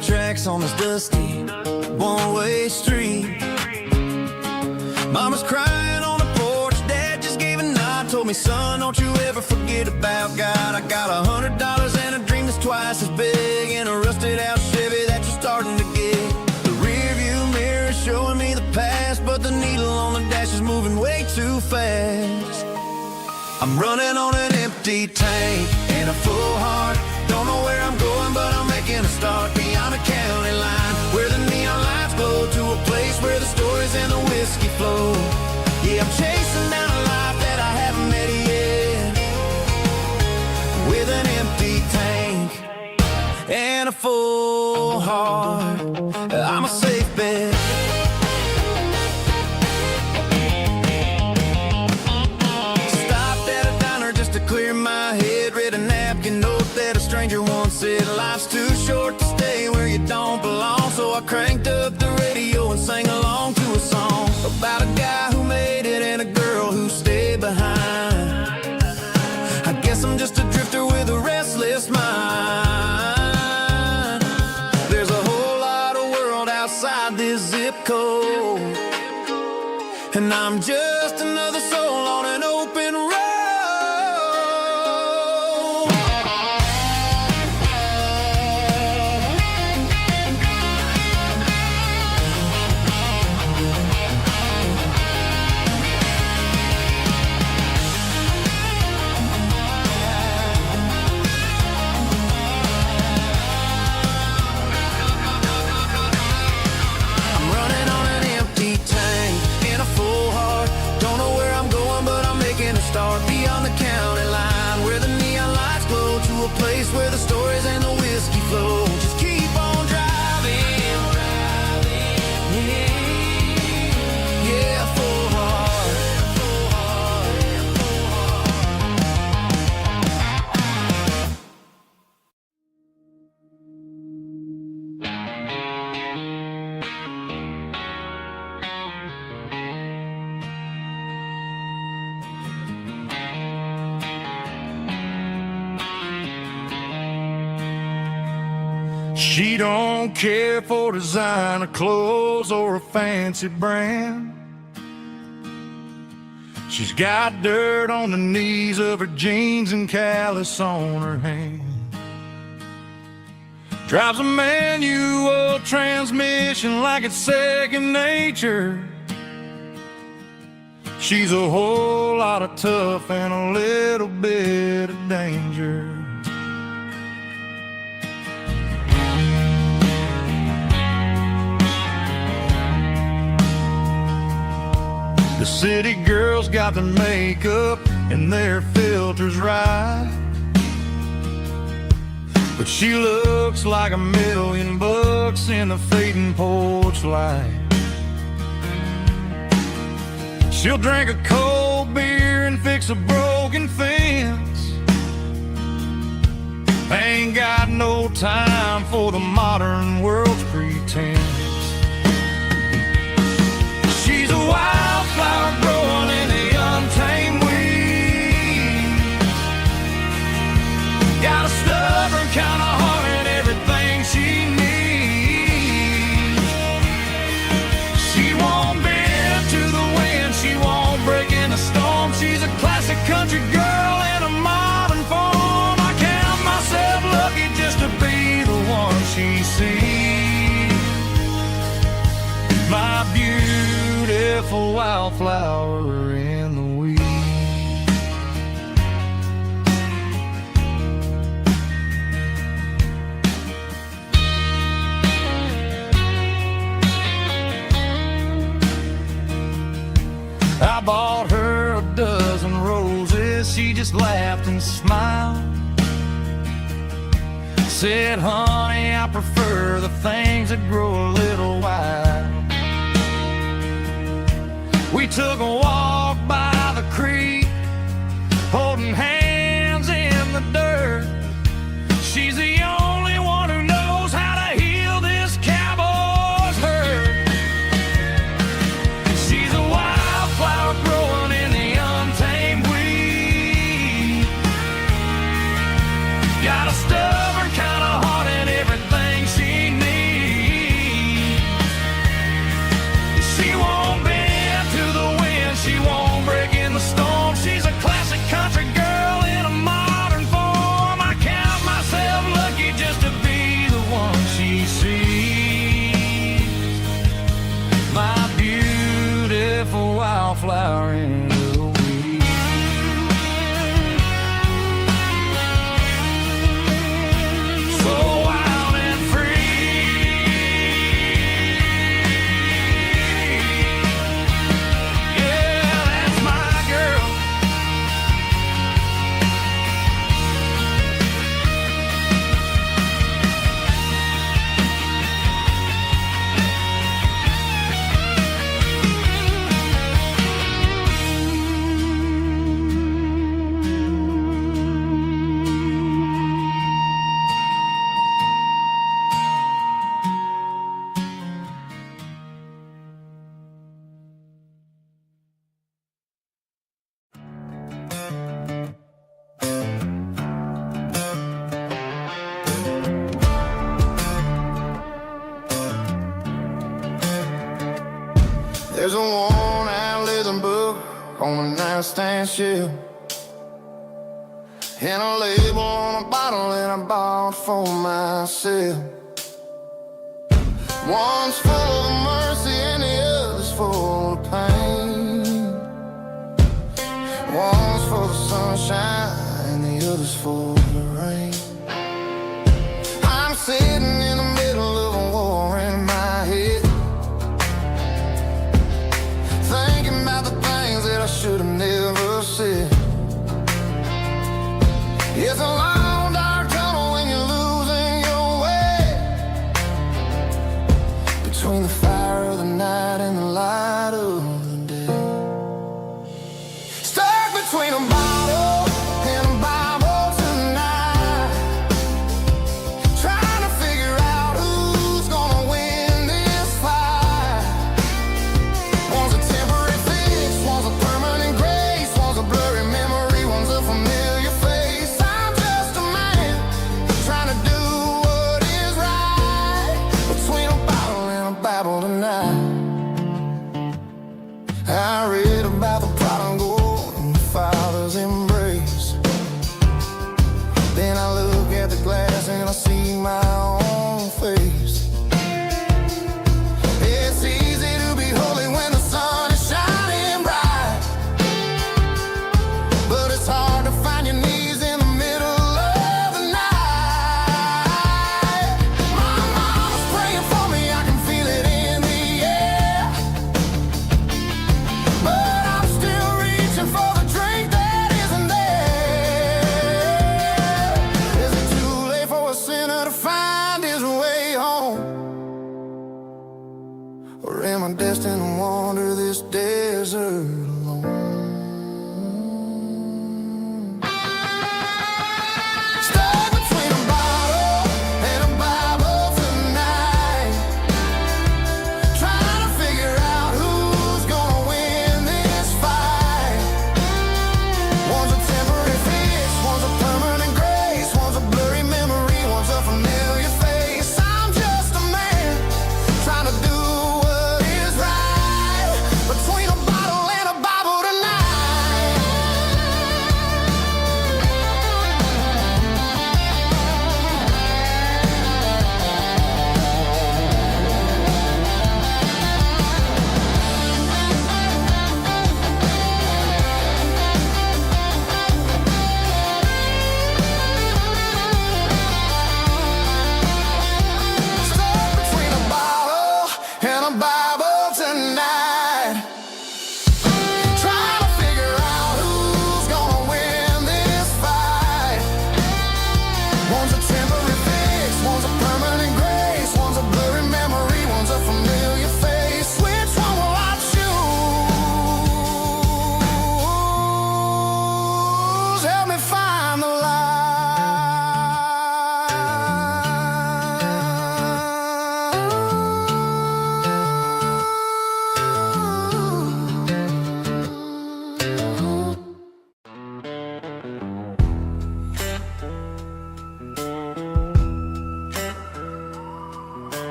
my tracks on this dusty one-way street. Mama's crying on the porch, Dad just gave a nod, told me, son, don't you ever forget about God. I got $100 and a dream that's twice as big, and a rusted out Chevy that you're starting to get. The rear view mirror is showing me the past, but the needle on the dash is moving way too fast. I'm running on an empty tank and a full heart. Don't know where I'm going, but I'm making a start beyond the county line, where the neon lights glow, to a place where the stories and the whiskey flow. Yeah, I'm chasing down a life that I haven't met yet, with an empty tank and a full heart. I'm a safe bet. Clear my head, read a napkin note that a stranger once said, life's too short to stay where you don't belong. So I cranked up the radio and sang along to a song about a guy who made it and a girl who stayed behind. I guess I'm just a drifter with a restless mind. There's a whole lot of world outside this zip code, and I'm just another soul on an open road. Start beyond the county line, where the neon lights glow, to a place where the stories and the whiskey flow. Just keep on driving, yeah, full heart, full heart, full She don't care for designer clothes or a fancy brand. She's got dirt on the knees of her jeans and callus on her hand. Drives a manual transmission like it's second nature. She's a whole lot of tough and a little bit of danger. The city girls got their makeup and their filters right, but she looks like $1,000,000 in the fading porch light. She'll drink a cold beer and fix a broken fence. Ain't got no time for the modern world's pretense. She's a wildflower growing in the untamed weeds. Got a stubborn kind of heart and everything she needs. She won't bend to the wind, she won't break in a storm. She's a classic country girl in a modern form. I count myself lucky just to be the one she sees. My beautiful wildflower in the weeds. I bought her a dozen roses, she just laughed and smiled. Said, honey, I prefer the things that grow a little wild. We took a walk by the creek, holding hands in the dirt. She's the only one who knows how to heal this cowboy's hurt. She's a wildflower growing in the untamed weed. Got a stubborn kind of heart and everything she needs. There's a worn-out living book on the nightstand shelf, and a label on a bottle that I bought for myself. One's full of mercy and the other's full of pain. One's full of sunshine and the other's full of rain. I'm sitting in the middle of a war in my head, thinking about the things that I should have never said. It's a long dark tunnel when you're losing your way, between the fire of the night and the light of the day. Stuck between a bottle and a Bible tonight, trying to figure out who's gonna win this fight. One's a temporary fix, one's a permanent grace, one's a blurry memory, one's a familiar face. I'm just a man trying to do what is right, between a bottle and a Bible tonight. I read about the prodigal and the father's embrace. Then I look at the glass and I see my own face. It's easy to be holy when the sun is shining bright, but it's hard to find your knees in the middle of the night. My mama's praying for me, I can feel it in the air, but I'm still reaching for the drink that isn't there. Is it too late for a sinner to find his way home? Or am I destined to wander this desert alone? Stuck between a bottle and a Bible tonight, trying to figure out who's gonna win this fight. One's a temporary fix, one's a permanent grace, one's a blurry memory, one's a familiar face. I'm just a man trying to do what is right, between a bottle and a Bible tonight. Stuck between a bottle and a Bible tonight, trying to figure out who's gonna win this fight. One's a temporary fix, one's a permanent grace, one's a blurry memory, one's a familiar face. Which one will I choose? Help me find the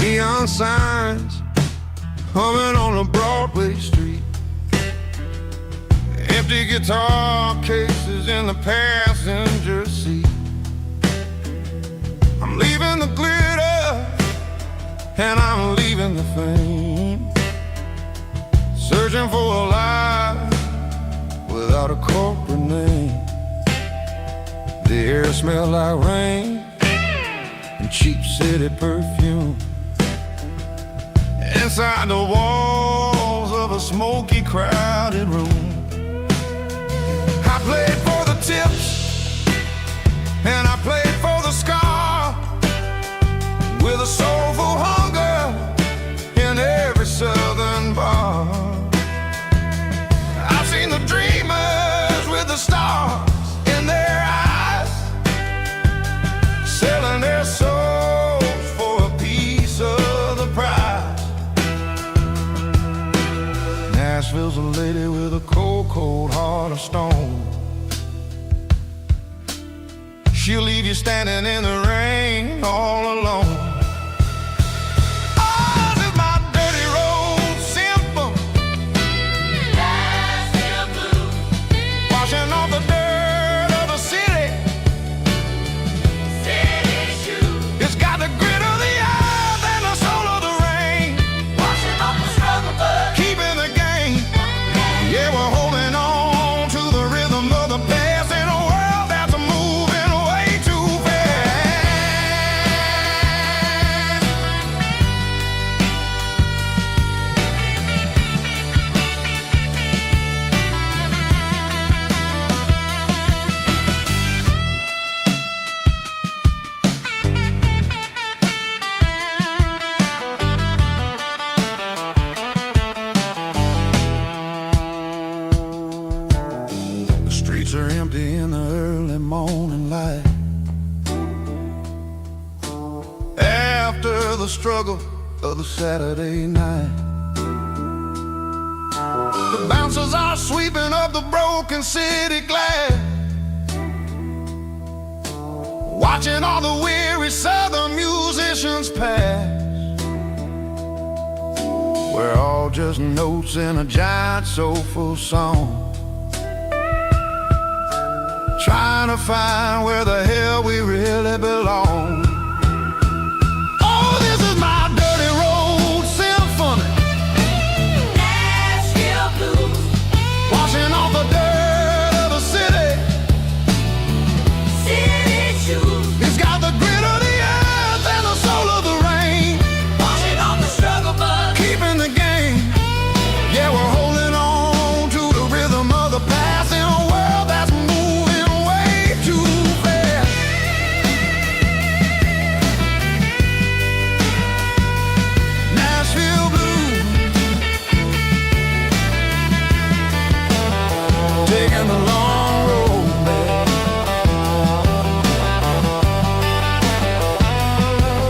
neon signs humming on a Broadway street, empty guitar cases in the passenger seat. I'm leaving the glitter and I'm leaving the fame, searching for a life without a corporate name. The air smelled like rain and cheap city perfume. Inside the walls of a smoky, crowded room, I played for the tips and I played for the scar, with a soulful hunger in every southern bar. I've seen the dreamers with the stars in their eyes, selling their souls for a piece of you standing in the rain all alone. Oh, this is my dirty road symphony. Nashville blues. Washing off the dirt of the city. City shoes. It's got the grit of the earth and the soul of the rain. Washing off the struggle, but keeping the game. Yeah, we're holding on to the rhythm of the past in a world that's moving way too fast. The streets are empty in the early morning light. After the struggle of the Saturday night, the bouncers are sweeping up the broken city glass, watching all the weary southern musicians pass. We're all just notes in a giant soulful song, trying to find where the hell we really belong. Oh, this is my dirty road symphony. Nashville blues. Washing off the dirt of the city. City shoes. It's got the grit of the earth and the soul of the rain. Washing off the struggle, but keeping the game. Yeah, we're holding on to the rhythm of the past in a world that's moving way too fast. Nashville blues, taking the long road back.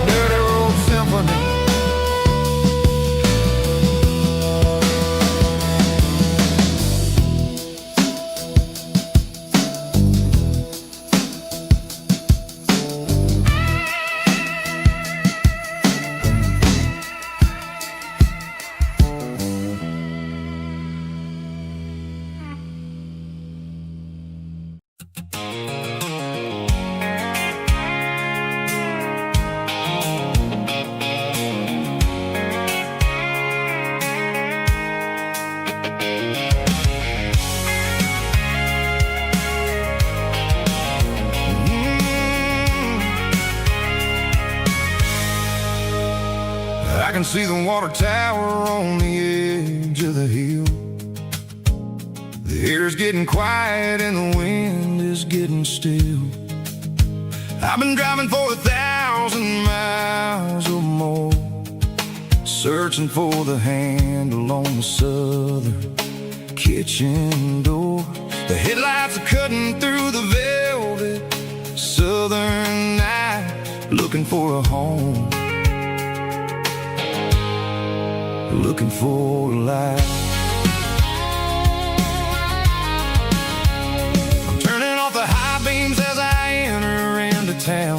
Dirty road symphony. I can see the water tower on the edge of the hill. The air's getting quiet and the wind is getting still. I've been driving for 1,000 miles or more, searching for the handle on the southern kitchen door. The headlights are cutting through the velvet southern night, looking for a home, looking for a life. I'm turning off the high beams as I enter into town,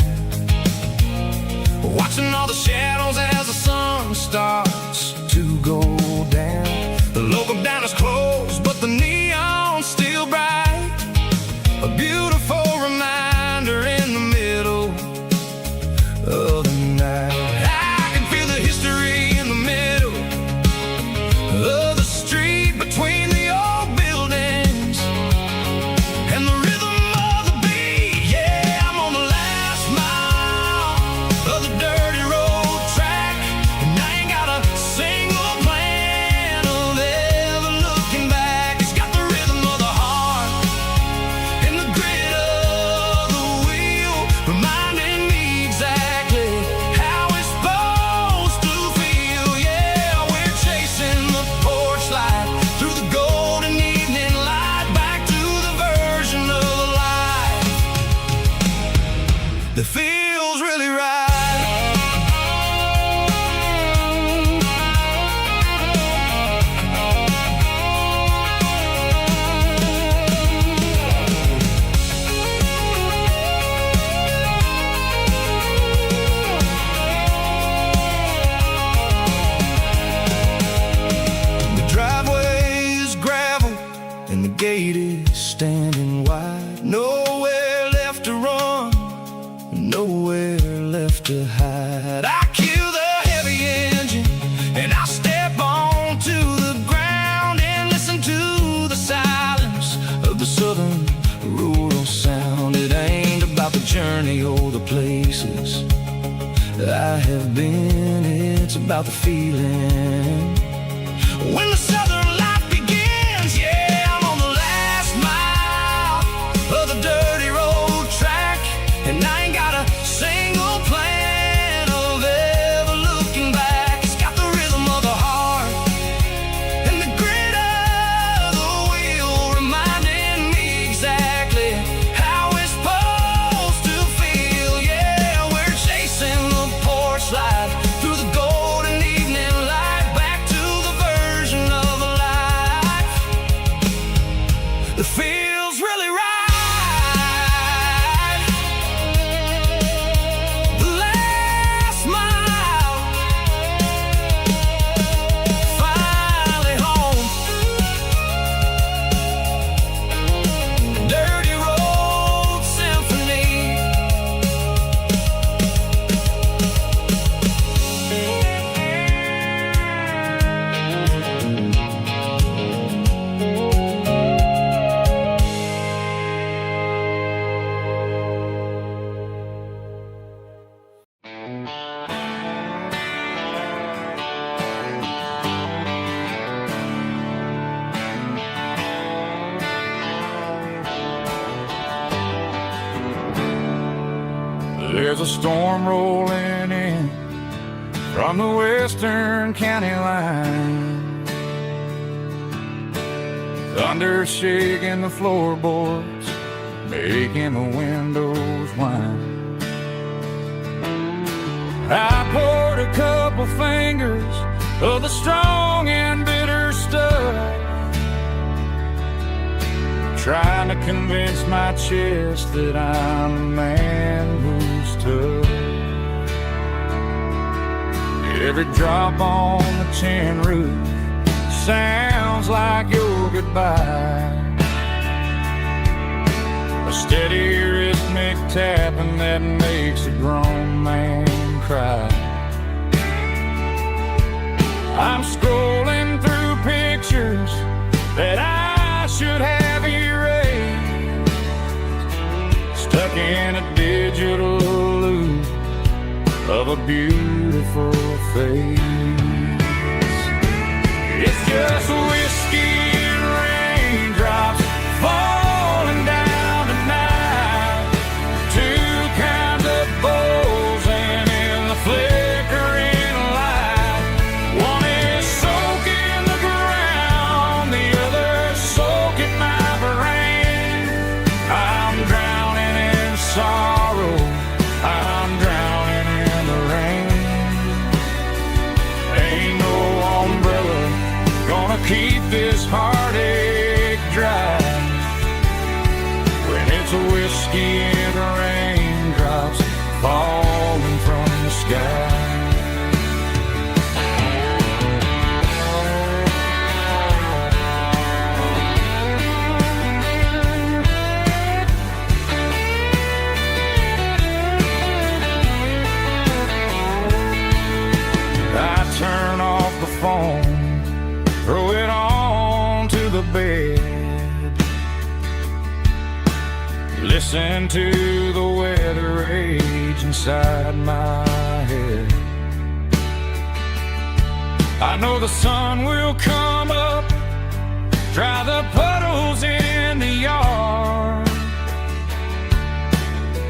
watching all the shadows as the sun starts to go down. The local dine is closed, but the neon's still bright, a beautiful reminder in the middle of the night. I can feel the history in the middle of the street between the old buildings and the rhythm of the beat. Yeah, I'm on the last mile of the dirty road track, and I ain't got a single plan of ever looking back. It's got the rhythm of the heart and the grit of to hide. I kill the heavy engine and I step onto the ground and listen to the silence of the southern rural sound. It ain't about the journey or the places I have been, it's about the feeling. When the southern life begins, yeah, I'm on the last mile of the dirty road track, and I ain't got a single plan of ever looking back. It's got the rhythm of the heart and the grit of the wheel, reminding me exactly how it's supposed to feel. Yeah, we're chasing the porch light through the golden evening light, back to the version of a life that feels really right. The last mile, finally home. Dirty road symphony. There's a storm rolling in from the western county line. Thunder shaking the floorboards, making the windows whine. I poured a couple fingers of the strong and bitter stuff, trying to convince my chest that I'm a man who's tough. Every drop on the tin roof sounds like your goodbye, a steady rhythmic tapping that makes a grown man cry. I'm scrolling through pictures that I should have erased, stuck in a digital loop of a beautiful face. It's just whiskey and raindrops falling down tonight, two kinds of bowls and in the flickering light. One is soaking the ground, the other soaking my brain. I'm drowning in sorrow, I'm drowning in the rain. Ain't no umbrella gonna keep this heartache dry when it's a whiskey and raindrops falling from the sky. I turn off the phone, throw it on to the bed, listen to the weather rage inside my head. I know the sun will come up, dry the puddles in the yard,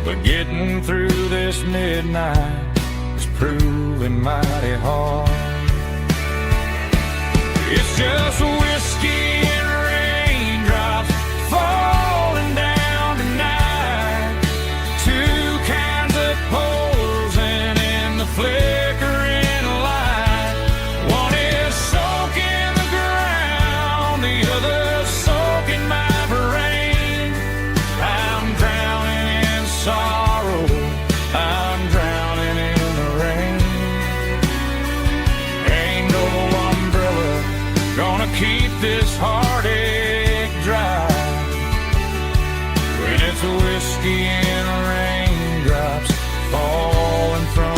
but getting through this midnight is proving mighty hard. It's just whiskey and raindrops falling down tonight, two kinds of poles and in the flickering light. One is soaking the ground, the other soaking my brain. I'm drowning in sorrow, I'm drowning in the rain. Ain't no umbrella gonna keep this heartache dry when it's a whiskey and raindrops falling from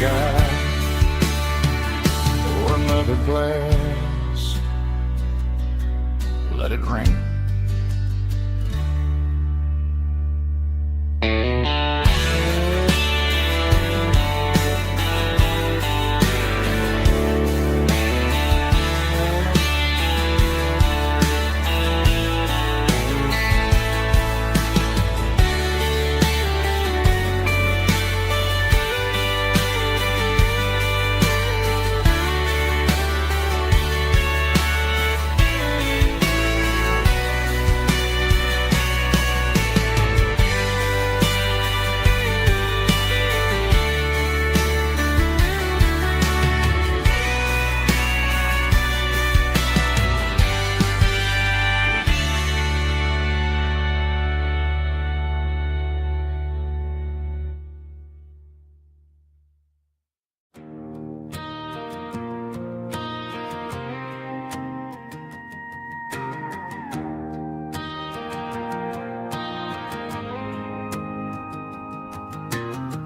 sky or another glass. Let it rain.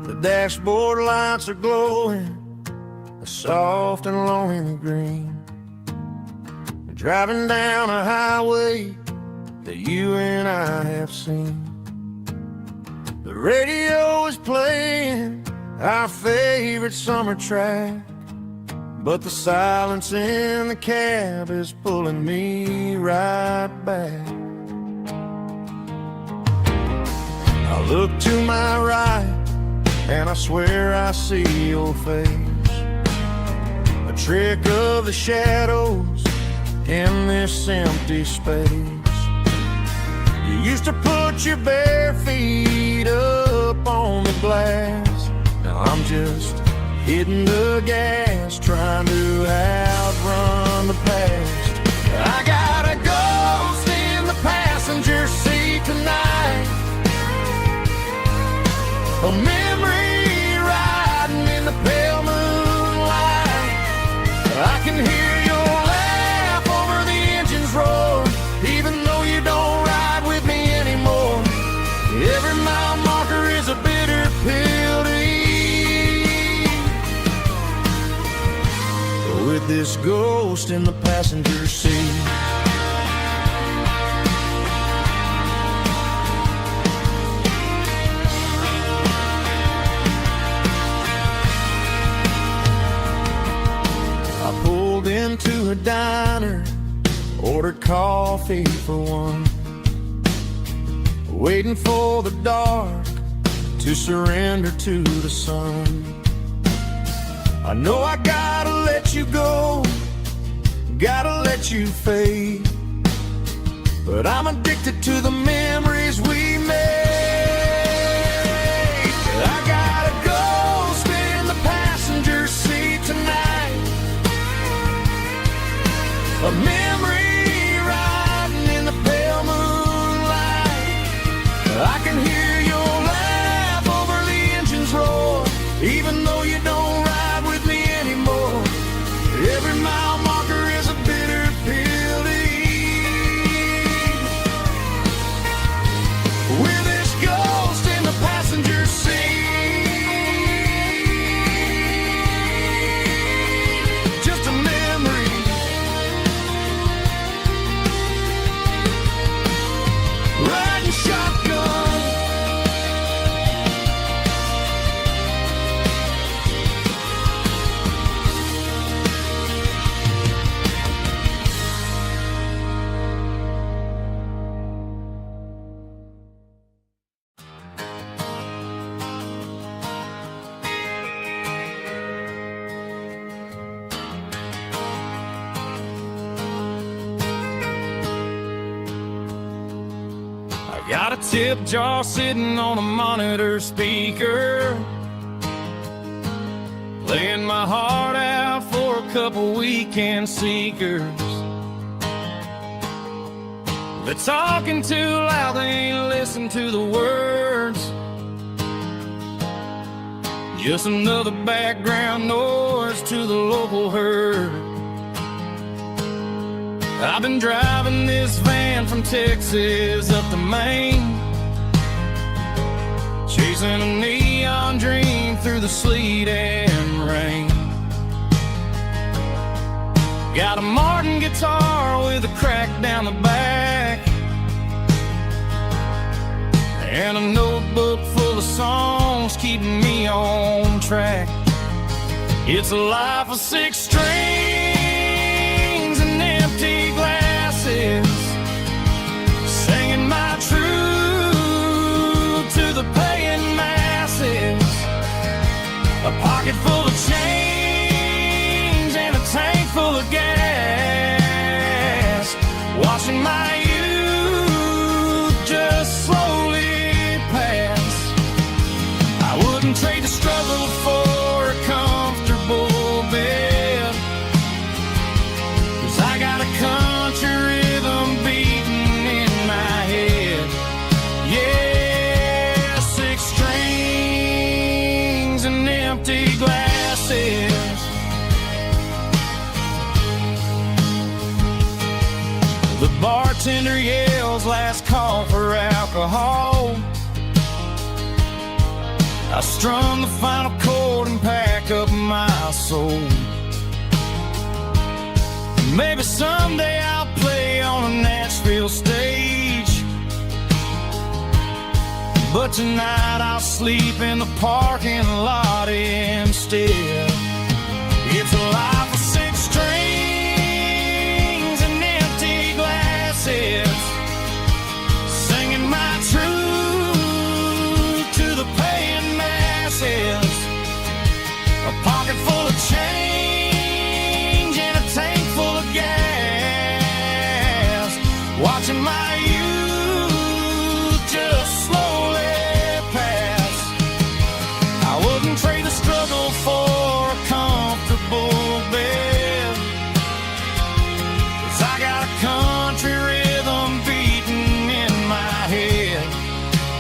The dashboard lights are glowing, a soft and lonely green. You're driving down a highway that you and I have seen. The radio is playing our favorite summer track, but the silence in the cab is pulling me right back. I look to my right and I swear I see your face, a trick of the shadows in this empty space. You used to put your bare feet up on the glass. Now I'm just hitting the gas, trying to outrun the past. I got a ghost in the passenger seat tonight, a memory riding in the pale moonlight. I can hear your laugh over the engine's roar, even though you don't ride with me anymore. Every mile marker is a bitter pill to eat, with this ghost in the passenger seat. Into a diner, ordered coffee for one, waiting for the dark to surrender to the sun. I know I gotta let you go, gotta let you fade, but I'm addicted to the memories we made. I got a ghost in the passenger seat tonight, a memory riding in the pale moonlight. I can hear your laugh over the engine's roar, even though you don't ride with me anymore. Every mile marker is a bitter pill to eat, with this ghost in the passenger seat. Just a memory, riding shotgun. Got a tip jar sitting on a monitor speaker, laying my heart out for a couple weekend seekers. They're talking too loud, they ain't listen to the words. Just another background noise to the local herd. I've been driving this van from Texas up to Maine, chasing a neon dream through the sleet and rain. Got a Martin guitar with a crack down the back, and a notebook full of songs keeping me on track. It's a life of 6 strings and empty glasses, singing my truth to the paying masses. A pocket full of change and a tank full of gas, watching my youth just slowly pass. I wouldn't trade the struggle for a comfortable bed, 'cause I got a country rhythm beating in my head. Yeah, 6 strings and empty glasses. The bartender yells last call for alcohol. I strum the final chord and pack up my soul. Maybe someday I'll play on a Nashville stage, but tonight I'll sleep in the parking lot instead. It's a life of 6 strings and empty glasses, singing my truth to the paying masses. A pocket full of change and a tank full of gas, watching my youth just slowly pass. I wouldn't trade the struggle for a comfortable bed, 'cause I got a country rhythm beating in my head.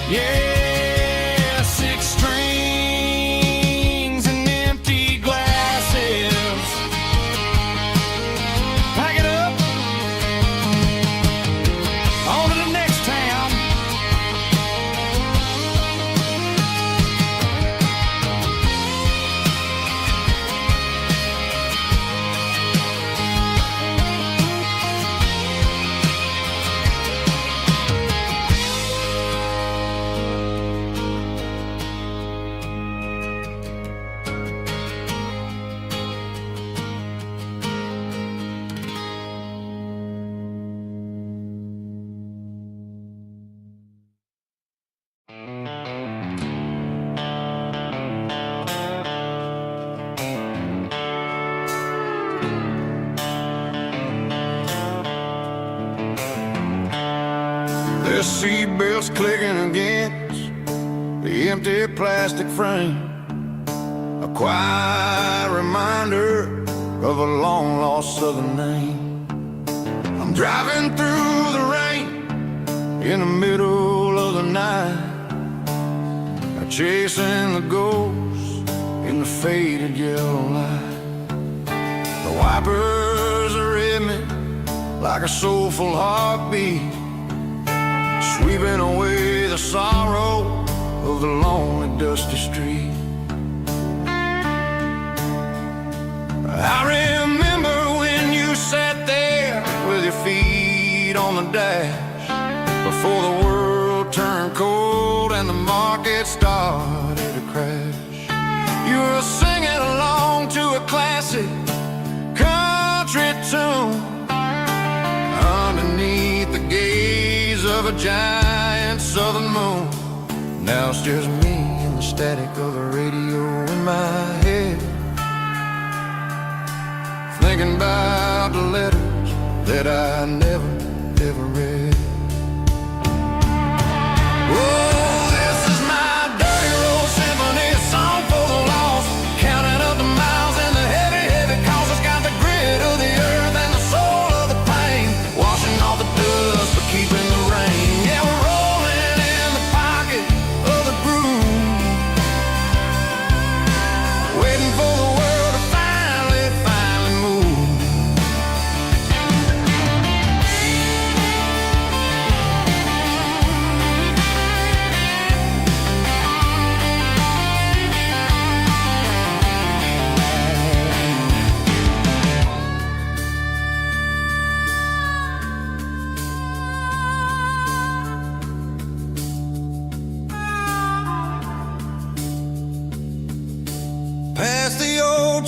Yeah, 6 strings and empty glasses. Pack it up, on to the next town. The seatbelts clicking against the empty plastic frame, a quiet reminder of a long-lost southern name. I'm driving through the rain in the middle of the night, chasing the ghosts in the faded yellow light. The wipers are in me like a soulful heartbeat, sweeping away the sorrow of the lonely, dusty street. I remember when you sat there with your feet on the dash, before the world turned cold and the market started to crash. You were singing along to a classic country tune underneath the gaze of a giant southern moon. Now it's just me and the static of the radio in my head, thinking about the letters that I never, ever read. Oh, this is my dirty road symphony, a song for the lost, counting up the miles and the heavy, heavy cost. It's got the grit of the earth and the soul of the pain, washing off the dust but keeping the rain. Yeah, we're rolling in the pocket of the groove, waiting for the world to finally move.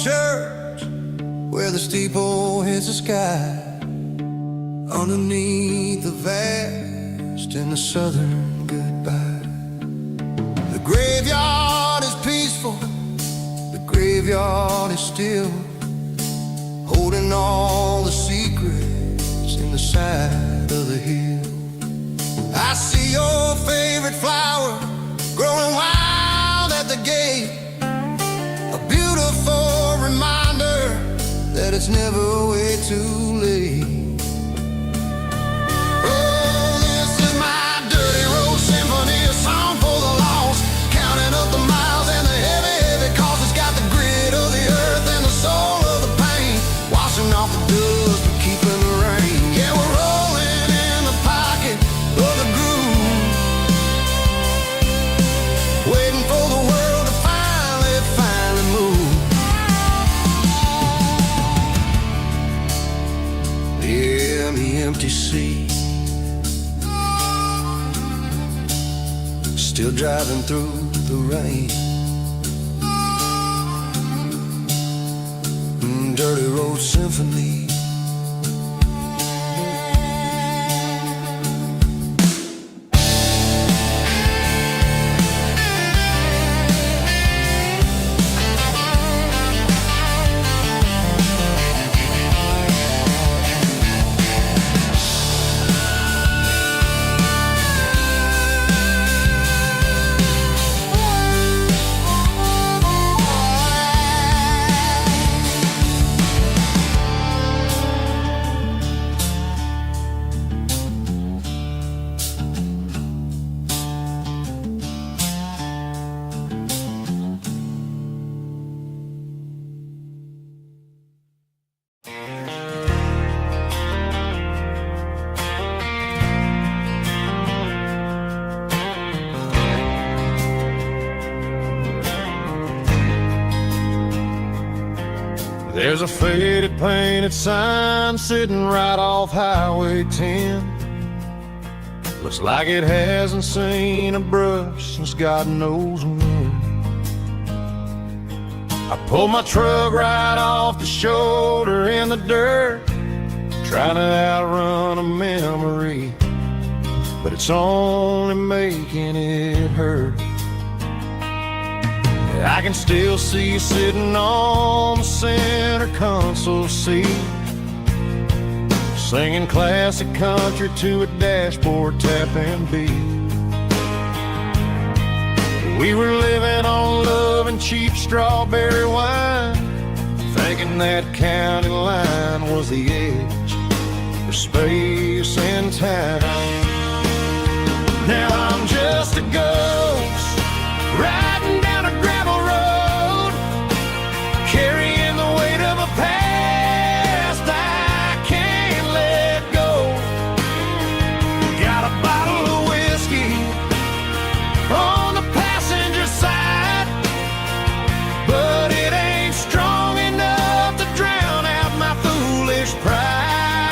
church where the steeple hits the sky, underneath the vast in the southern goodbye. The graveyard is peaceful, the graveyard is still, holding all the secrets in the side of the hill. I see your favorite flower growing wild at the gate, a beautiful reminder that it's never way too late. Oh, this is my dirty road symphony, a song for the lost, counting up the miles and the heavy, heavy cost. It's got the grit of the earth and the soul of the pain, washing off the dust but keeping the rain. Yeah, we're rolling in the pocket of the groove, waiting for the world to finally move. Yeah, the empty sea, still driving through the rain. Dirty road symphony. There's a faded painted sign sitting right off Highway 10. Looks like it hasn't seen a brush since God knows when. I pulled my truck right off the shoulder in the dirt, trying to outrun a memory, but it's only making it hurt. I can still see you sitting on the center console seat, singing classic country to a dashboard tapping beat. We were living on love and cheap strawberry wine, thinking that county line was the edge of space and time. Now I'm just a ghost riding down a gravel road, carrying the weight of a past I can't let go. Got a bottle of whiskey on the passenger side, but it ain't strong enough to drown out my foolish pride.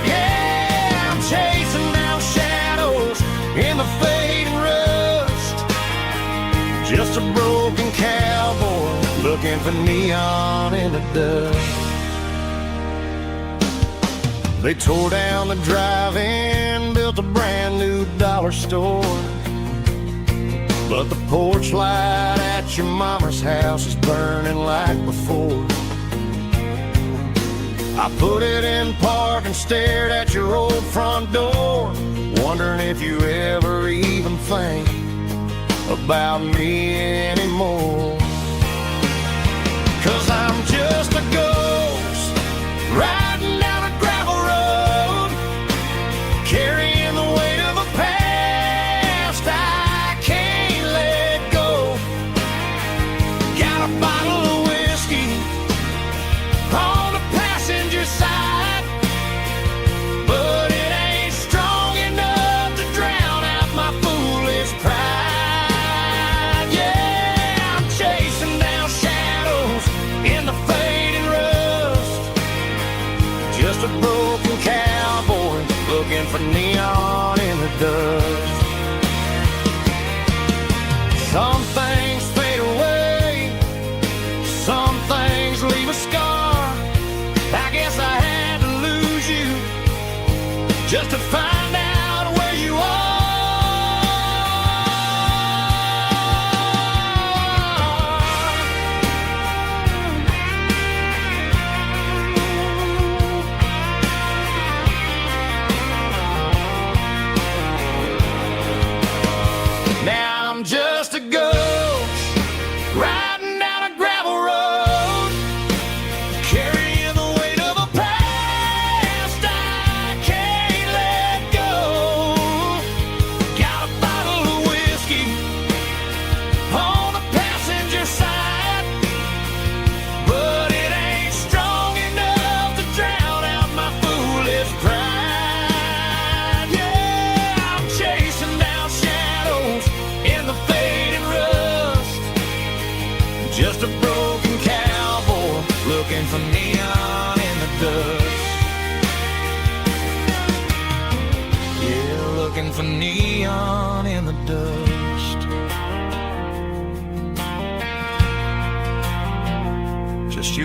Yeah, I'm chasing down shadows in the fading rust, just a broken cowboy looking for neon in the dust. They tore down the drive-in, built a brand new dollar store, but the porch light at your mama's house is burning like before. I put it in park and stared at your old front door, wondering if you ever even think about me anymore. 'Cause I'm just a ghost riding down a gravel road, carrying the weight of a past I can't let go. Got a bottle of whiskey on the passenger side, but it ain't strong enough to drown out my foolish pride. Yeah, I'm chasing down shadows in the fading rust, just a broken cowboy looking for neon in the dust. Some things fade away, some things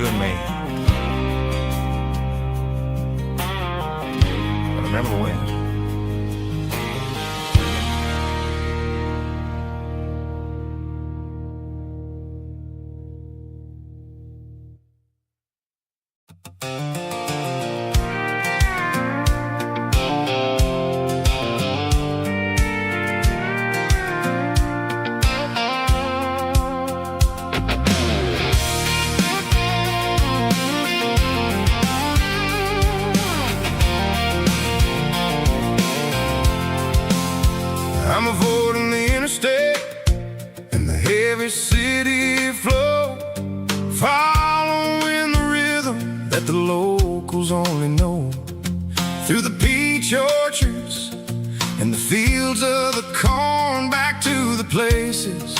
you and me. But remember when? I'm avoiding the interstate and the heavy city flow, following the rhythm that the locals only know. Through the peach orchards and the fields of the corn, back to the places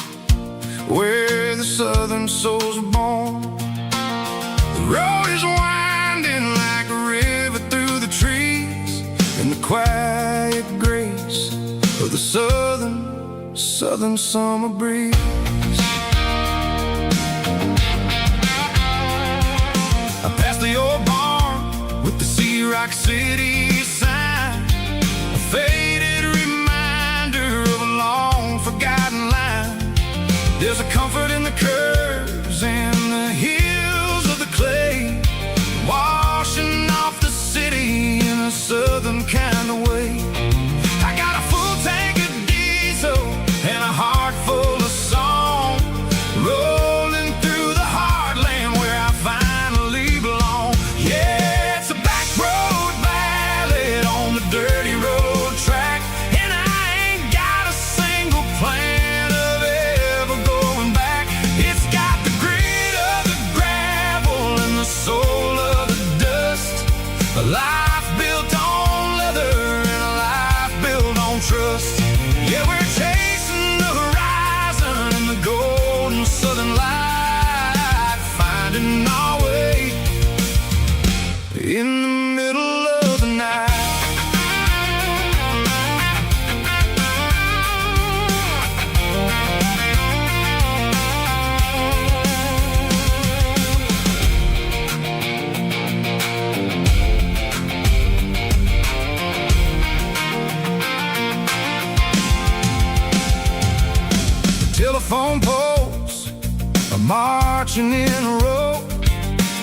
where the southern souls are born. The road is winding like a river through the trees, in the quiet grace of the southern summer breeze. I passed the old barn with the Sea Rock City sign, a faded reminder of a long forgotten line. There's a comfort in the curves and the hills of the clay, washing off the city in a southern kind of way. I got a full tank of diesel and a heart full of song, rolling through the heartland where I finally belong. Yeah, it's a back road ballad on the dirty road track, and I ain't got a single plan of ever going back. It's got the grit of the gravel and the soul of the dust, a life built on leather and a life built on trust. Yeah, we're chasing the horizon and the golden southern light, finding our way in the middle of the night. Telephone poles are marching in a row,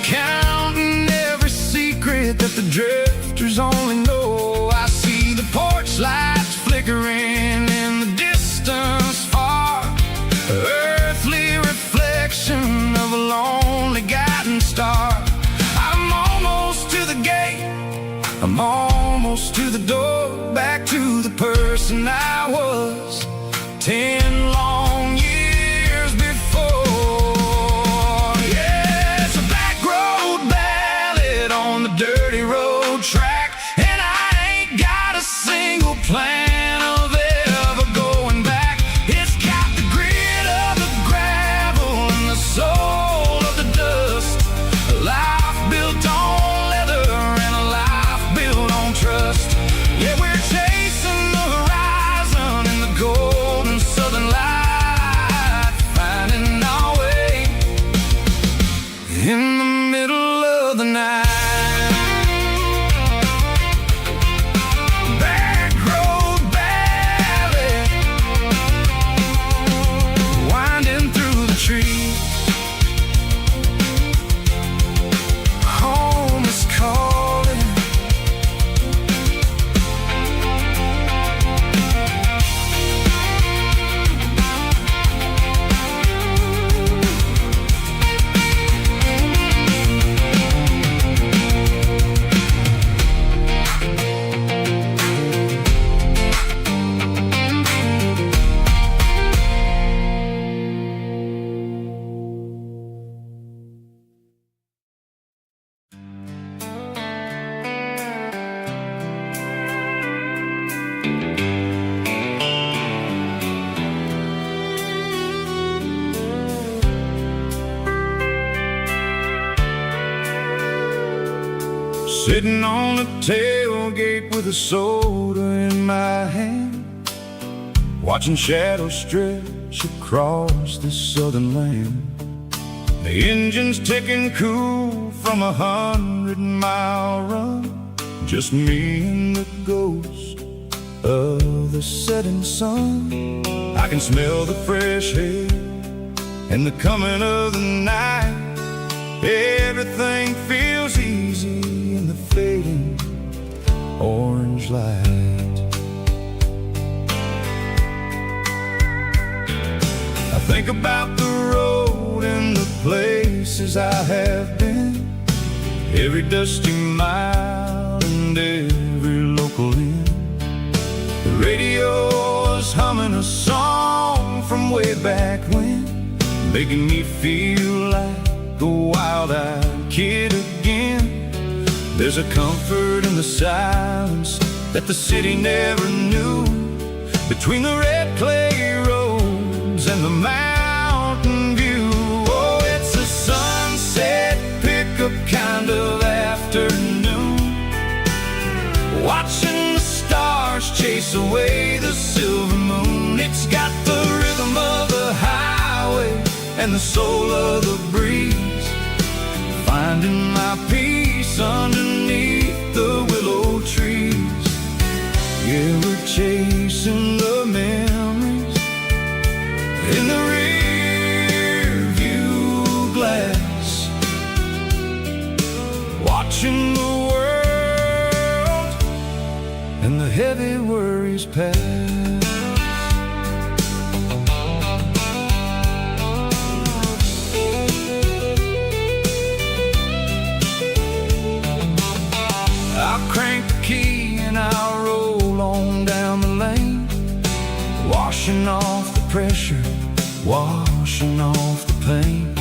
counting every secret that the drifters only know. I see the porch lights flickering in the distance far, earthly reflection of a lonely guiding star. I'm almost to the gate, I'm almost to the door, back to the person I was 10 long years before. Yeah, it's a back road ballad on the dirty road track, and I ain't got a single plan of ever going back. It's got the grit of the gravel and the soul of the dust, a life built on leather and a life built on trust. Yeah, we're chasing the horizon and the golden southern light, finding our way in the middle of the night. Back road ballad, winding through the trees. Home is calling. Sitting on the tailgate with a soda in my hand, watching shadows stretch across this southern land. The engine's ticking cool from 100-mile run. Just me and the ghost of the setting sun. I can smell the fresh air and the coming of the night. Everything feels easy in the fading orange light. I think about the road and the places I have been, every dusty mile and every local inn. The radio is humming a song from way back when, making me feel like a wild-eyed kid again. There's a comfort in the silence that the city never knew, between the red clay roads and the mountain view. Oh, it's a sunset pickup kind of afternoon, watching the stars chase away the silver moon. It's got the rhythm of the highway and the soul of the breeze, finding my peace underneath the willow trees. Yeah, we're chasing the memories in the rear view glass, watching the world and the heavy worries pass. I'll crank the key and I'll roll on down the lane, washing off the pressure, washing off the pain.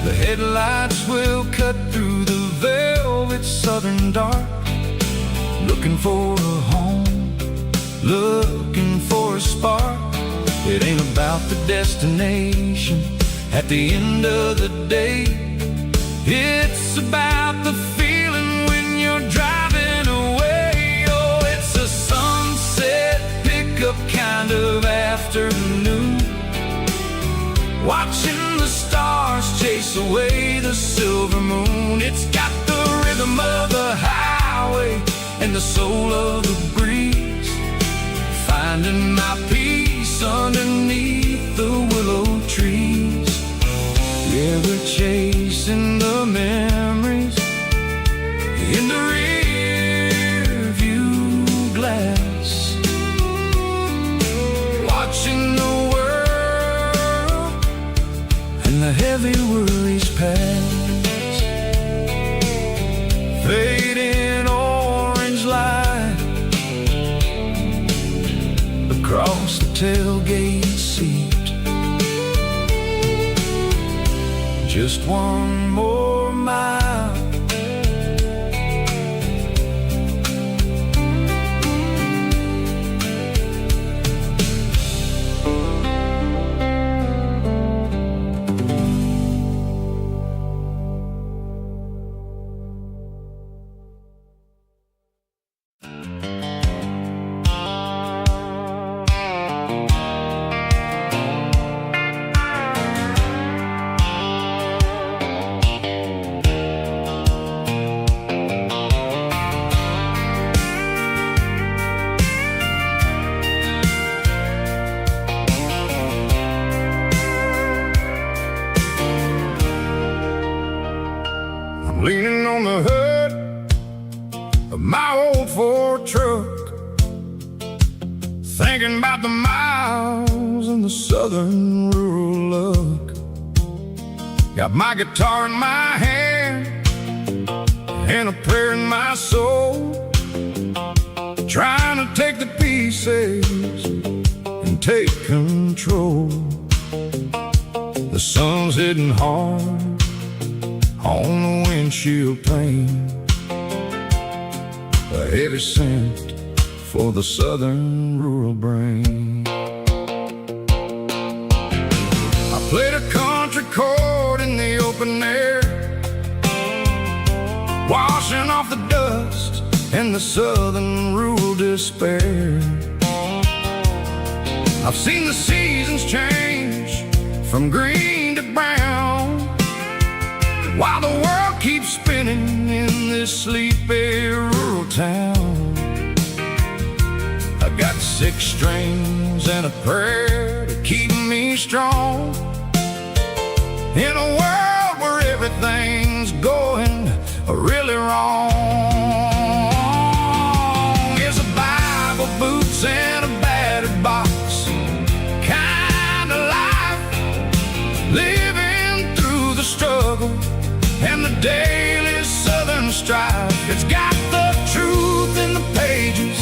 The headlights will cut through the velvet southern dark, looking for a home, looking for a spark. It ain't about the destination at the end of the day, it's about the feeling when you're driving away. Oh, it's a sunset pickup kind of afternoon, watching the stars chase away the silver moon. It's got the rhythm of the highway and the soul of the breeze, finding my peace underneath the willow trees. Yeah, we're chasing the memories in the rear view glass, watching the world and the heavy worries pass. Fading orange light across the tailgate seat, just one more mile. Leaning on the hood of my old Ford truck, thinking about the miles and the southern rural look. Got my guitar in my hand and a prayer in my soul, trying to take the pieces and take control. The sun's hitting hard on the windshield pane, a heavy scent for the southern rural brain. I played a country chord in the open air, washing off the dust and the southern rural despair. I've seen the seasons change from green to brown, while the world keeps spinning in this sleepy rural town. I got 6 strings and a prayer to keep me strong. In a world where everything's going really wrong, is a Bible, boots, and a battered box kind of life, living through the struggle and the daily southern strife. It's got the truth in the pages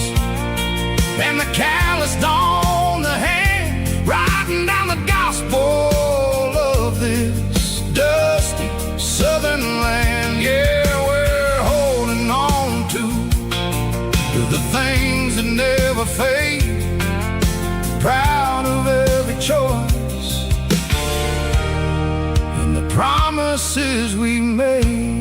and the calloused on the hand, writing down the gospel of this dusty southern land. Yeah, we're holding on to the things that never fade, proud of every choice and the promises we made.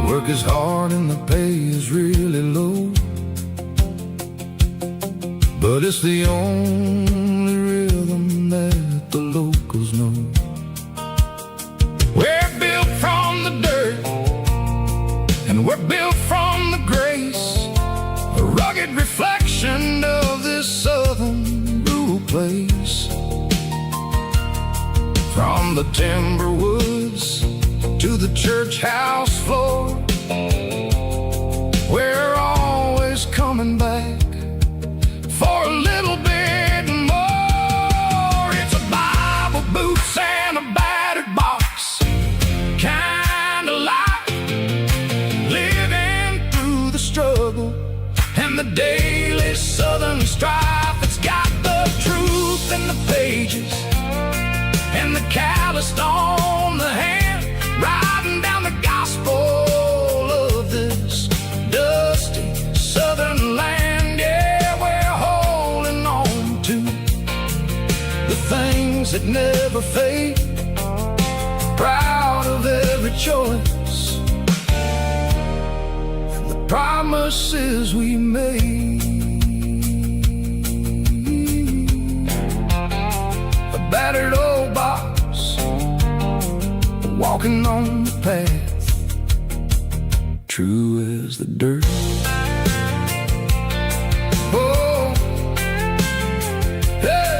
Work is hard and the pay is really low, but it's the only rhythm that the locals know. We're built from the dirt and we're built from the grace, a rugged reflection of this southern rural place. From the timber woods to the church house floor, we're always coming back for a little bit more. It's a Bible, boots, and a battered box kind of life, living through the struggle and the daily southern strife. It's got the truth in the pages and the calloused on the hand, writing down the gospel of this dusty southern land. Yeah, we're holding on to the things that never fade, proud of every choice and the promises we made. A battered old box, walking on the path, true as the dirt. Oh, hey.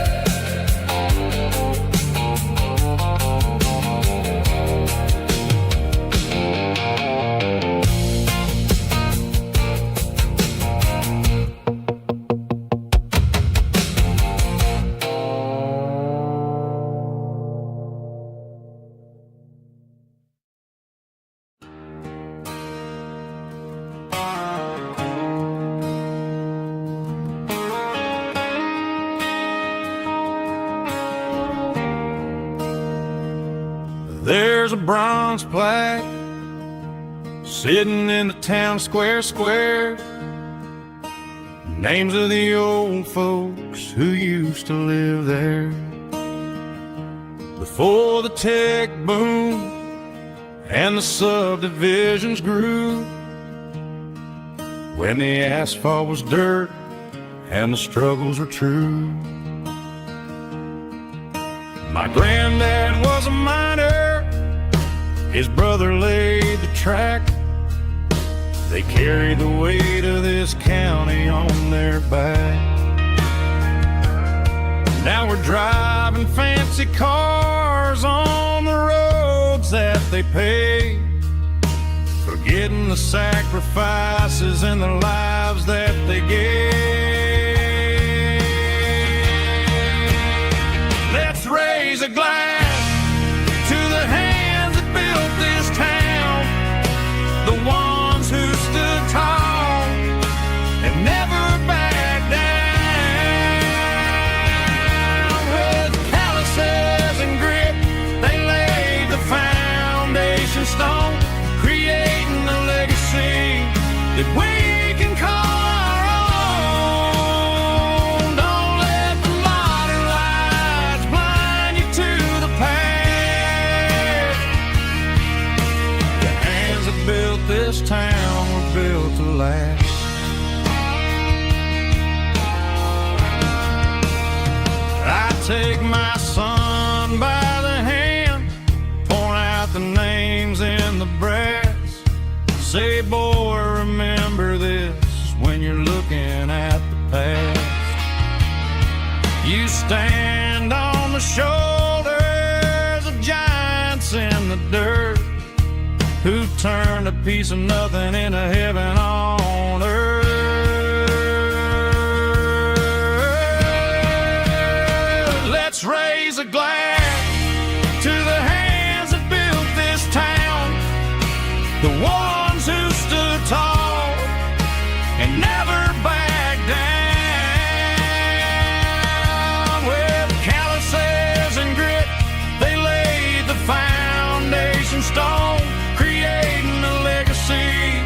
There's a bronze plaque sitting in the town square. Names of the old folks who used to live there before the tech boom and the subdivisions grew, when the asphalt was dirt and the struggles were true. My granddad was a miner, his brother laid the track. They carried the weight of this county on their back. Now we're driving fancy cars on the roads that they paved, forgetting the sacrifices and the lives that they gave. Let's raise a glass to the hands that built this town, the ones who stood tall and never backed down. With calluses and grit, they laid the foundation stone, creating a legacy that we can call our own. last. I take my son by the hand, point out the names in the brass, say, boy, remember this when you're looking at the past. You stand on the shoulders of giants in the dirt, who turned a piece of nothing into heaven on earth. Let's raise a glass to the hands that built this town, the ones who stood tall and never backed down. With calluses and grit, they laid the foundation stone, creating a legacy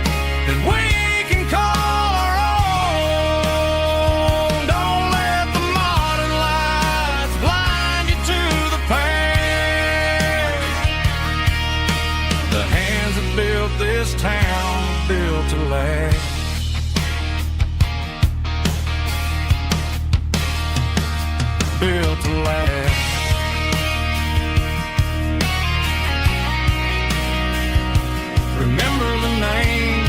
that we can call our own. Don't let the modern lights blind you to the past. The hands that built this town, built to last. Built to last. Remember the names.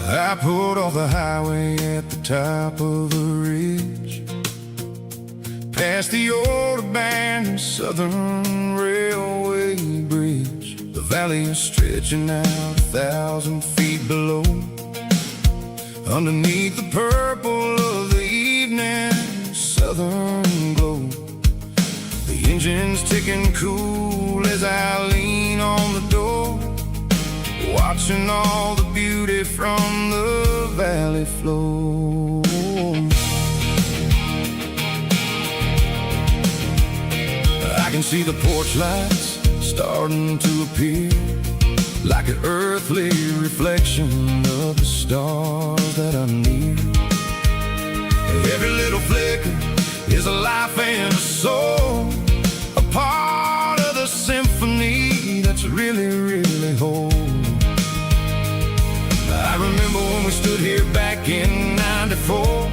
I pulled off the highway at the top of a ridge, past the old abandoned Southern Railway bridge. The valley is stretching out 1,000 feet below, underneath the purple of the evening southern glow. The engine's ticking cool as I lean on the door, watching all the beauty from the valley flow. I can see the porch lights starting to appear, like an earthly reflection of the stars that are near. Every little flicker is a life and a soul, a part of the symphony that's really, really whole. I remember when we stood here back in '94,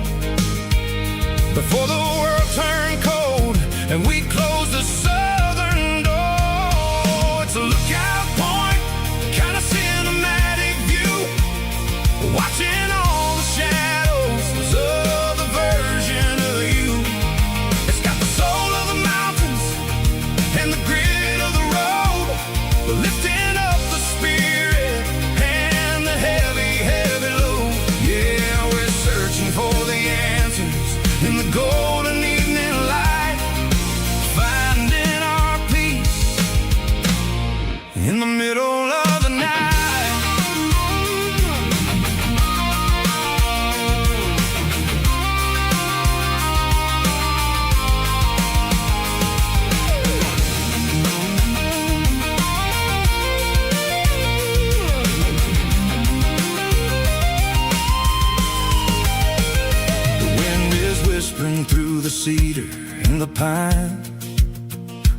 before the world turned cold and we closed the southern door. It's a lookout point, kind of cinematic view, watching all the shadows of the version of you. It's got the soul of the mountains and the grit of the road, lifting up the spirit and the heavy, heavy load. Yeah, we're searching for the answers in the golden evening light, finding our peace in the middle of the night. Whispering through the cedar and the pine,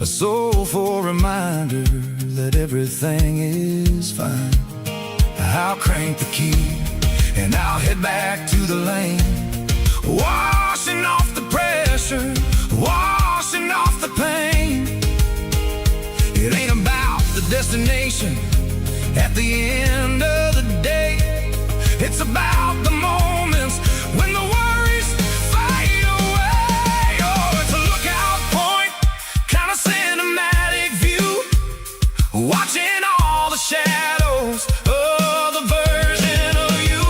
a soulful reminder that everything is fine. I'll crank the key and I'll head back to the lane, washing off the pressure, washing off the pain. It ain't about the destination at the end of the day. It's about the moments when the worries fade away. Oh, it's a lookout point, kind of cinematic view, watching all the shadows of the version of you.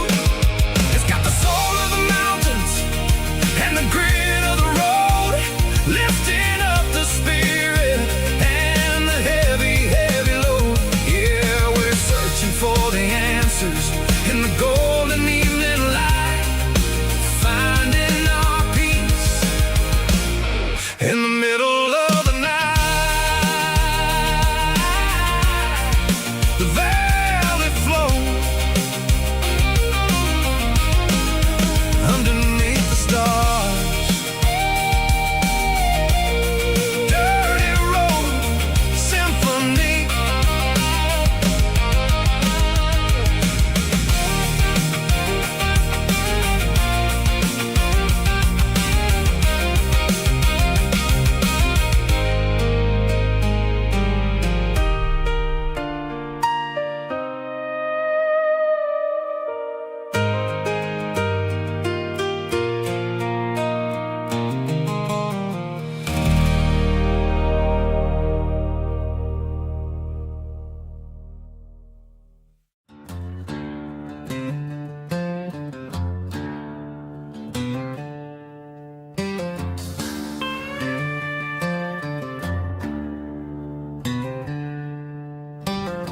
It's got the soul of the mountains and the grit of the road, lifting up the spirit and the heavy, heavy load. Yeah, we're searching for the answers in the golden evening light, finding our peace in the middle of the night. The valley flows underneath the stars. Dirty road symphony.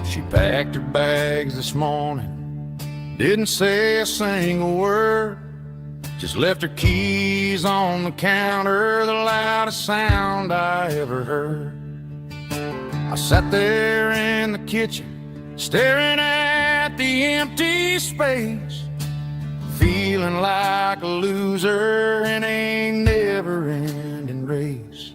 She packed her bags this morning, didn't say a single word, just left her keys on the counter, the loudest sound I ever heard. I sat there in the kitchen, staring at the empty space, feeling like a loser in a never-ending race.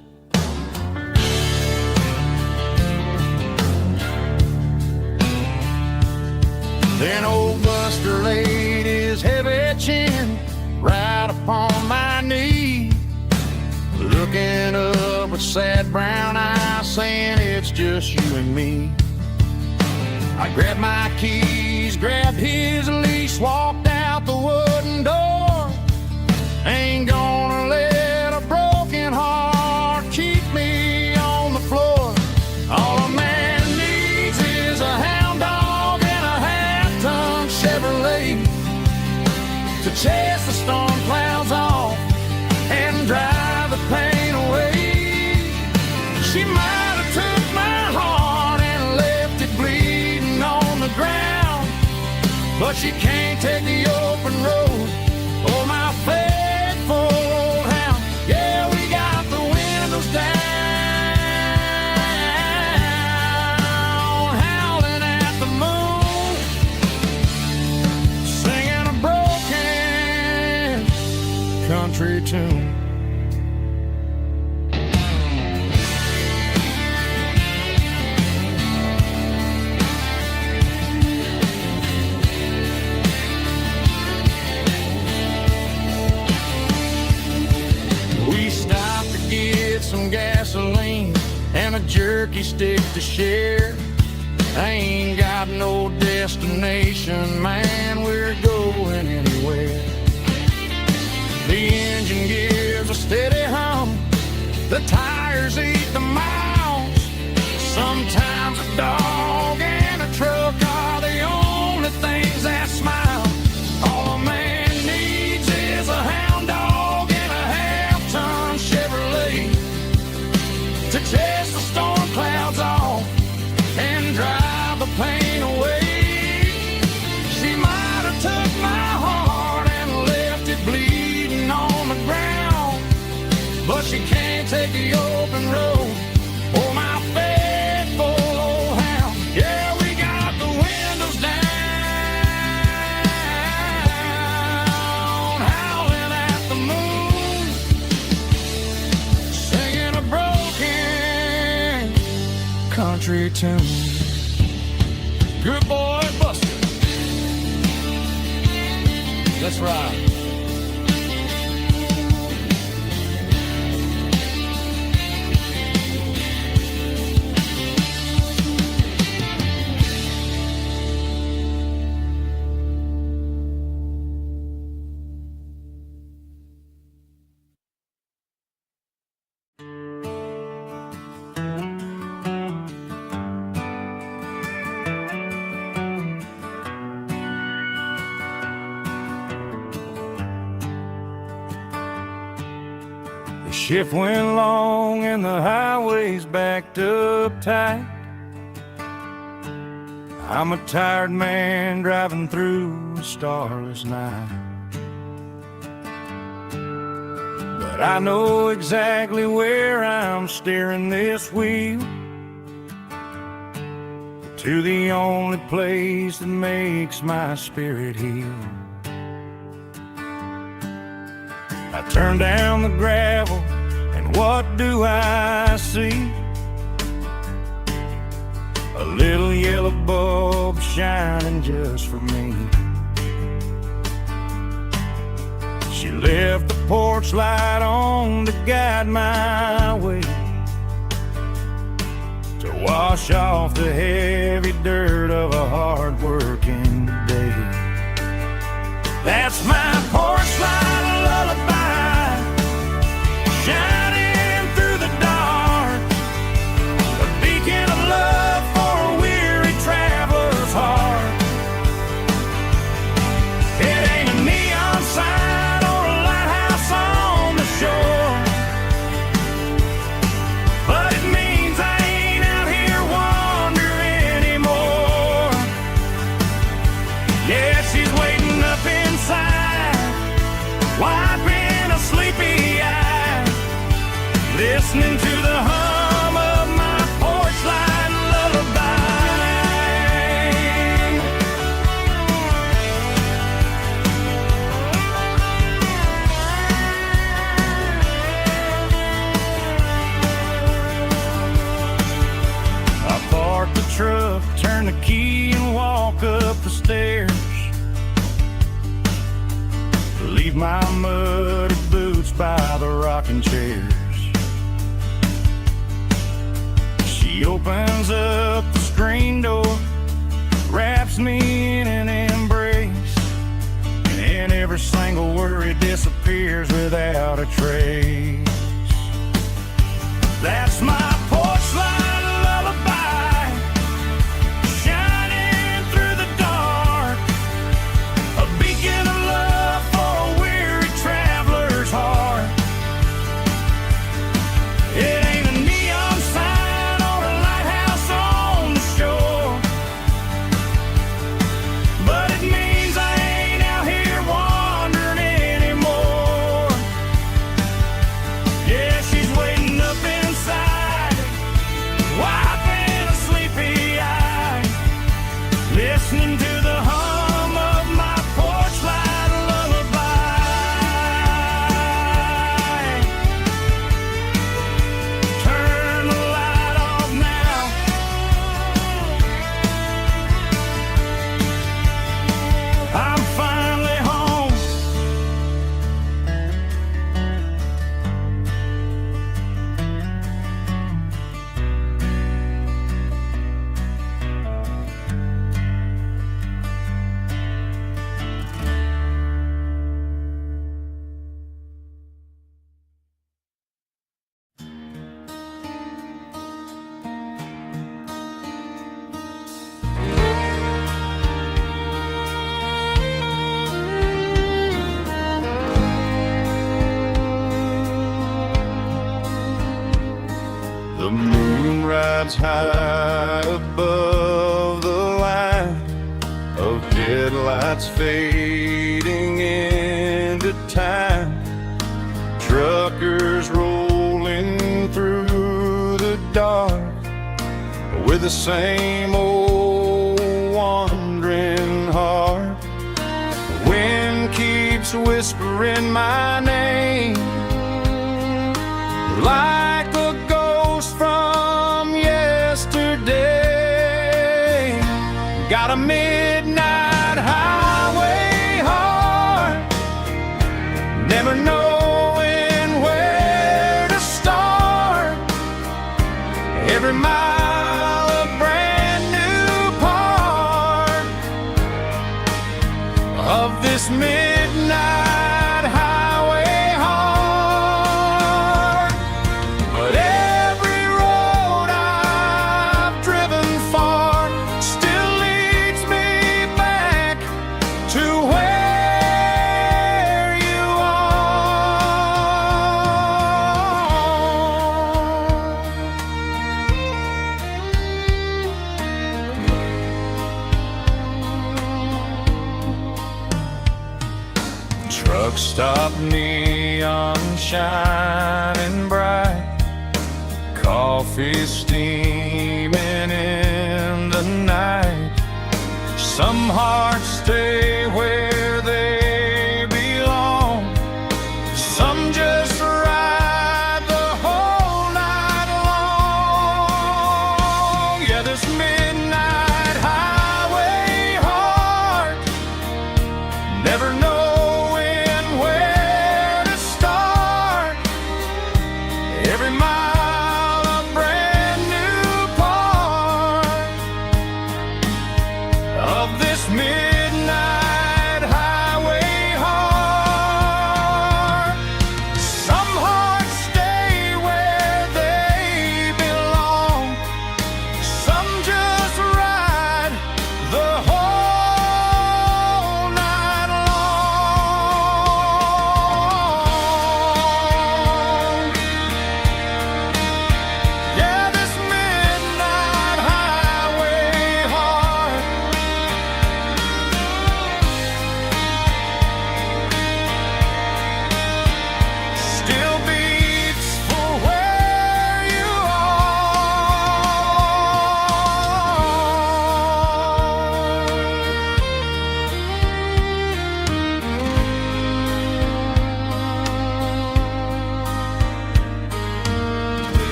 Then old Buster laid his heavy chin right upon my knee, looking up with sad brown eyes, saying it's just you and me. I grabbed my keys, grabbed his leash, walked out the wooden door. Ain't gonna let a broken heart keep me on the floor. All a man needs is a hound dog and a half-ton Chevrolet to chase the storm clouds off and drive the pain away. She might have took my heart and left it bleeding on the ground, but she can't take the open road. Oh, my faithful old hound. Yeah, we got the windows down, howling at the moon, singing a broken country tune. We stopped to get some gasoline and a jerky stick to share. I ain't got no destination, man, we're going anywhere. The engine gives a steady hum, the tires eat the miles. Sometimes a dog and a truck are the only things that smile. All a man needs is a hound dog and a half-ton Chevrolet to chase the storm clouds off and drive the pain away. She might have took my heart and left it bleeding on the ground, but she can't take the open road. Oh, my faithful old hound. Yeah, we got the windows down, howling at the moon, singing a broken country tune. Good boy, Buster. Let's ride. The shift went long and the highway's backed up tight. I'm a tired man driving through a starless night. But I know exactly where I'm steering this wheel, to the only place that makes my spirit heal. I turn down the gravel, and what do I see? A little yellow bulb shining just for me. She left the porch light on to guide my way, to wash off the heavy dirt of a hard-working day. That's my porch light lullaby, shining through the dark, a beacon of love for a weary traveler's heart. It ain't a neon sign or a lighthouse on the shore, but it means I ain't out here wandering anymore. Yeah, she's waiting up inside, wiping a sleepy eye, listening to the hum of my porch light lullaby. I park the truck, turn the key and walk up the stairs, leave my muddy boots by the rocking chairs. She opens up the screen door, wraps me in an embrace, and every single worry disappears without a trace. That's my porch light lullaby, shining through the dark, a beacon of love for a weary traveler's heart. It ain't a neon sign or a lighthouse on the shore, but it means I ain't out here wandering anymore. Yeah, she's waiting up inside, wiping a sleepy eye, listening to the hum of my porch light lullaby. Turn the light off now, I'm finally home. The moon rides high above the line of headlights fading into time. Truckers rolling through the dark with the same old wandering heart. The wind keeps whispering my name like a ghost from yesterday. Got a midnight highway heart every mile a brand new part of this midnight highway heart. But every road I've driven far still leads me back to where you are. Truck stop, neon shining bright, coffee steaming in the night. Some hearts stay where they belong, some just ride the whole night long. Yeah, this midnight highway heart, never knowing where to start. Every mile a brand new part of this midnight highway heart. Some hearts stay where they belong, some just ride the whole night long. Yeah, this midnight highway heart still beats for where you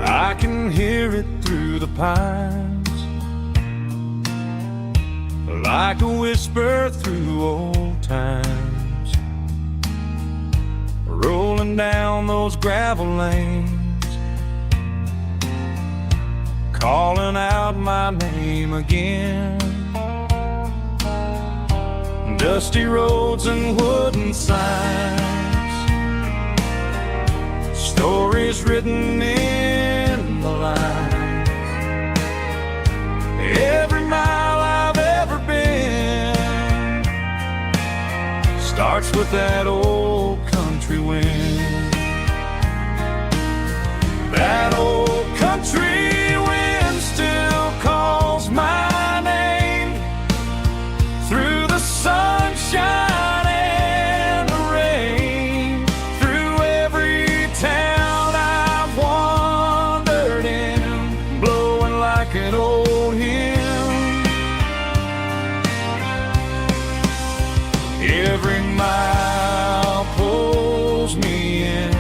I can hear it through the pines, like a whisper through old times, rolling down those gravel lanes, calling out my name again. Dusty roads and wooden signs, stories written in the lines. Every mile I've ever been starts with that old country wind. That old country wind still calls my name through the sunshine and the rain, through every town I've wandered in, blowing like an old hymn. Every mile pulls me in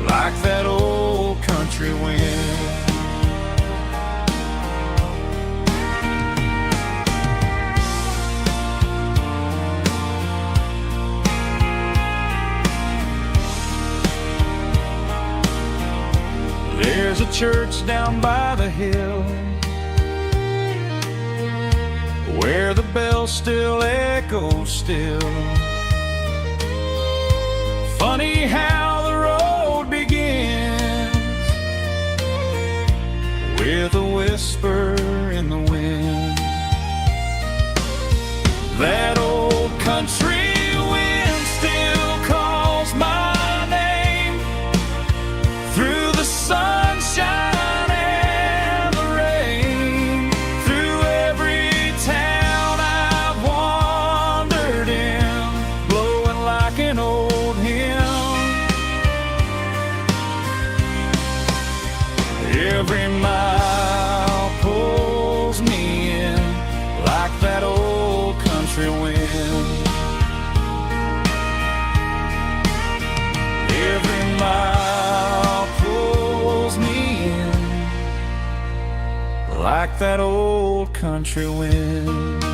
like that old country wind. There's a church down by the hill where the bell still echoes still. Funny how the road begins with a whisper in the wind. That old country wind still calls my name through the sunshine and the rain, through every town I've wandered in, blowing like an old hymn. Every mile pulls me in like that old country wind. like that old country wind.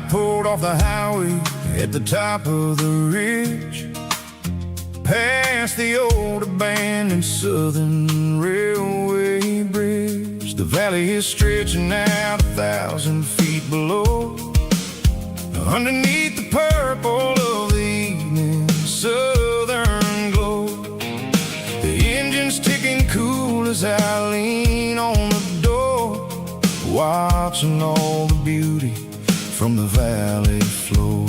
Pulled off the highway at the top of the ridge, past the old abandoned Southern Railway bridge. The valley is stretching out 1,000 feet below, underneath the purple of the evening southern glow. The engine's ticking cool as I lean on the door, watching all the beauty from the valley floor.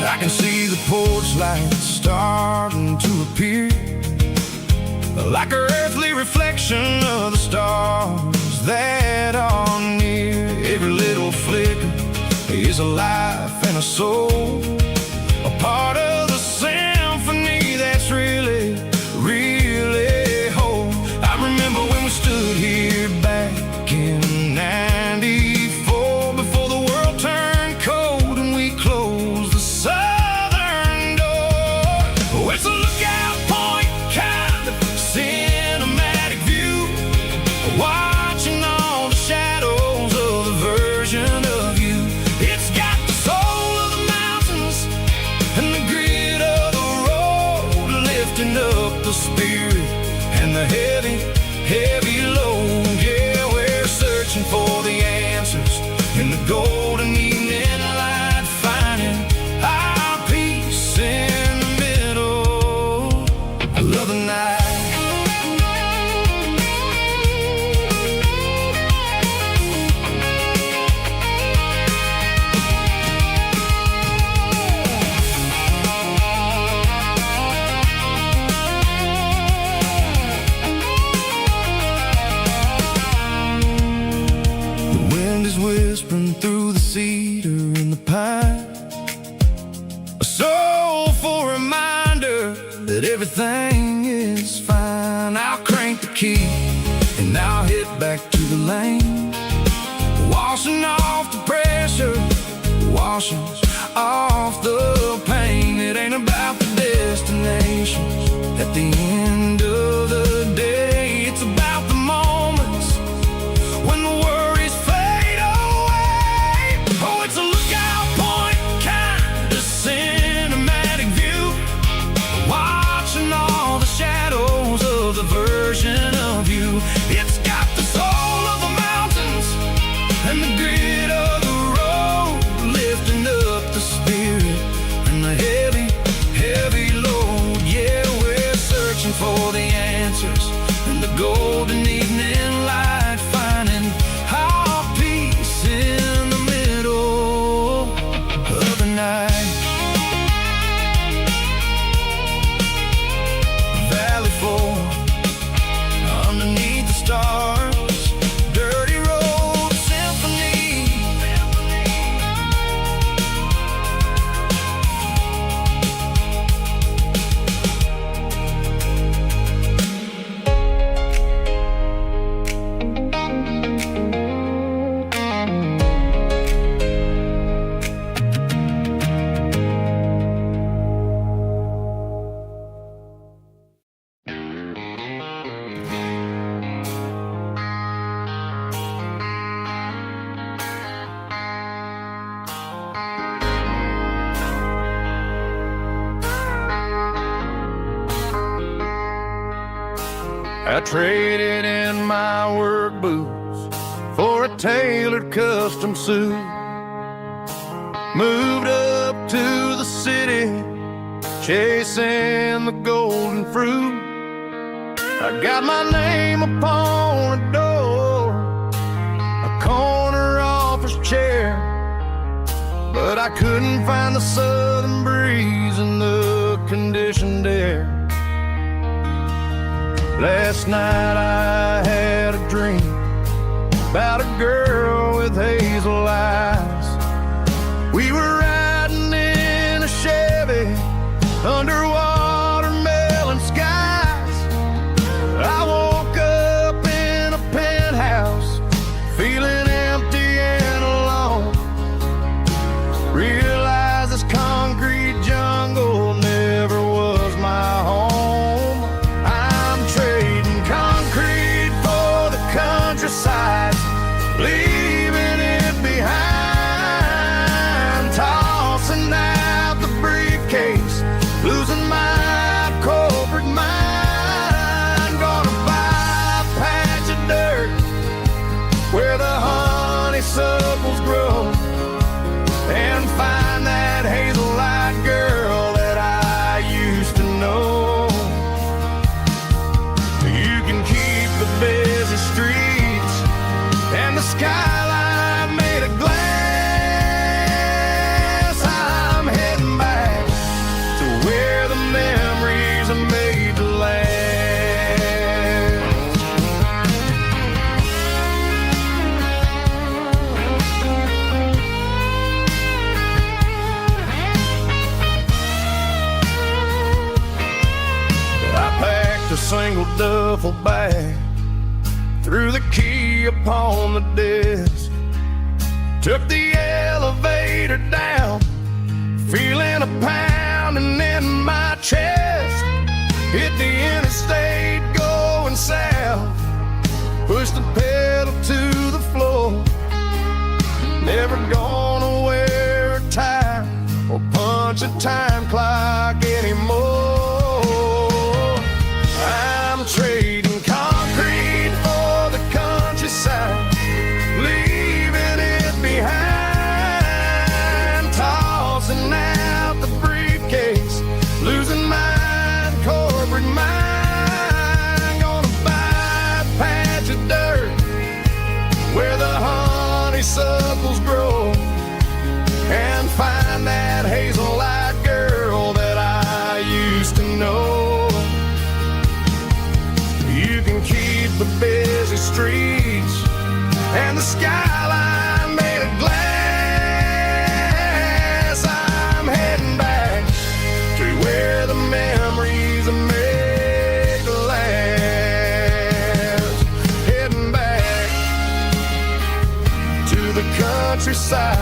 I can see the porch lights starting to appear, like an earthly reflection of the stars that are near. Every little flicker is a life and a soul, a part of the symphony that's really, really whole. I remember when we stood here back in '94, before the world turned cold and we closed the southern door. Oh, it's a lookout point, kind of cinematic view, watching all the shadows of the version of you. It's got the soul of the mountains and the grit of the road, lifting up the spirit and the heavy, heavy load. Yeah, we're searching for the answers in the golden evening light, finding our peace in the middle of the night. Whispering through the cedar and the pine, a soulful reminder that everything is fine. I'll crank the key and I'll head back to the lane, washing off the pressure, washing off the pain. It ain't about the destinations at the end of the day, it's about the moments when the worries fade away. Oh, it's a lookout point, kind of cinematic view, watching all the shadows of the version of you. It's got the soul of the mountains and the grit of the road, lifting up the spirit and the heavy, heavy load. Yeah, we're searching for the answers in the golden evening light, finding our peace in the middle of the night. Valley floor, underneath the stars, dirty road symphony. I traded in my work boots for a tailored custom suit, moved up to the city, chasing the golden fruit. I got my name upon a door, a corner office chair, but I couldn't find the southern breeze in the conditioned air. Last night I had a dream about a girl with hazel eyes. We were riding in a Chevy under watermelon skies. I woke up in a penthouse feeling empty and alone. Realized this concrete jungle never was my home. I'm trading concrete for the countryside, leaving it behind, tossing out the briefcase, losing my corporate mind. Gonna buy a patch of dirt where the honeysuckles grow and find that hazel-eyed girl that I used to know. You can keep the busy streets and the skyline made of glass. I'm heading back to where the memories are made to last. I packed a single duffel bag, threw the key upon the desk, took the elevator down, feeling a pounding in my chest. Hit the interstate going south, pushed the pedal to the floor. Never gonna wear a tie or punch a time clock anymore. I'm trading concrete for the countryside, leaving it behind, tossing out the briefcase, losing my corporate mind. Gonna buy a patch of dirt where the honeysuckles grow and find that hazel-eyed girl that I used to know. You can keep the busy streets and the skyline made of glass. I'm heading back to where the memories are made to last. Heading back to the countryside.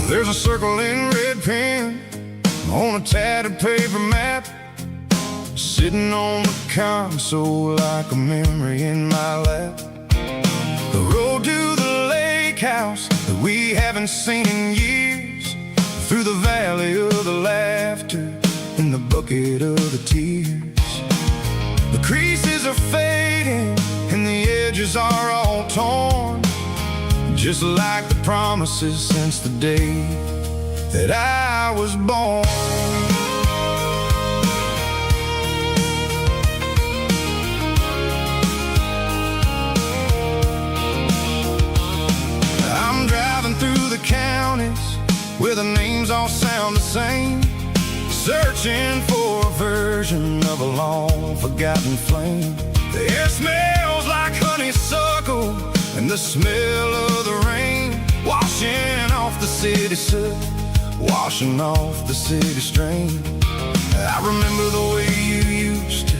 There's a circle in red pen on a tattered paper map, sitting on the console like a memory in my lap. The road to the lake house that we haven't seen in years, through the valley of the laughter and the bucket of the tears. The creases are fading and the edges are all torn, just like the promises since the day that I was born. I'm driving through the counties where the names all sound the same, searching for a version of a long forgotten flame. The air smells like honeysuckle and the smell of the rain, washing off the city soot, washing off the city strain. I remember the way you used to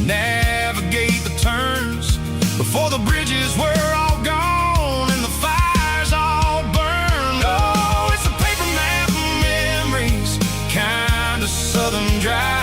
navigate the turns before the bridges were all gone and the fires all burned. Oh, it's a paper map of memories, kind of southern dry.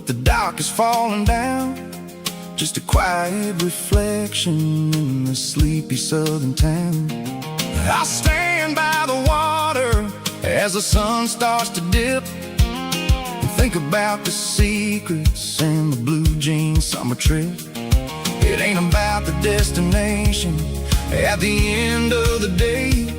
the dock is falling down, just a quiet reflection in the sleepy southern town. I stand by the water as the sun starts to dip, and think about the secrets and the blue jean summer trip. It ain't about the destination at the end of the day.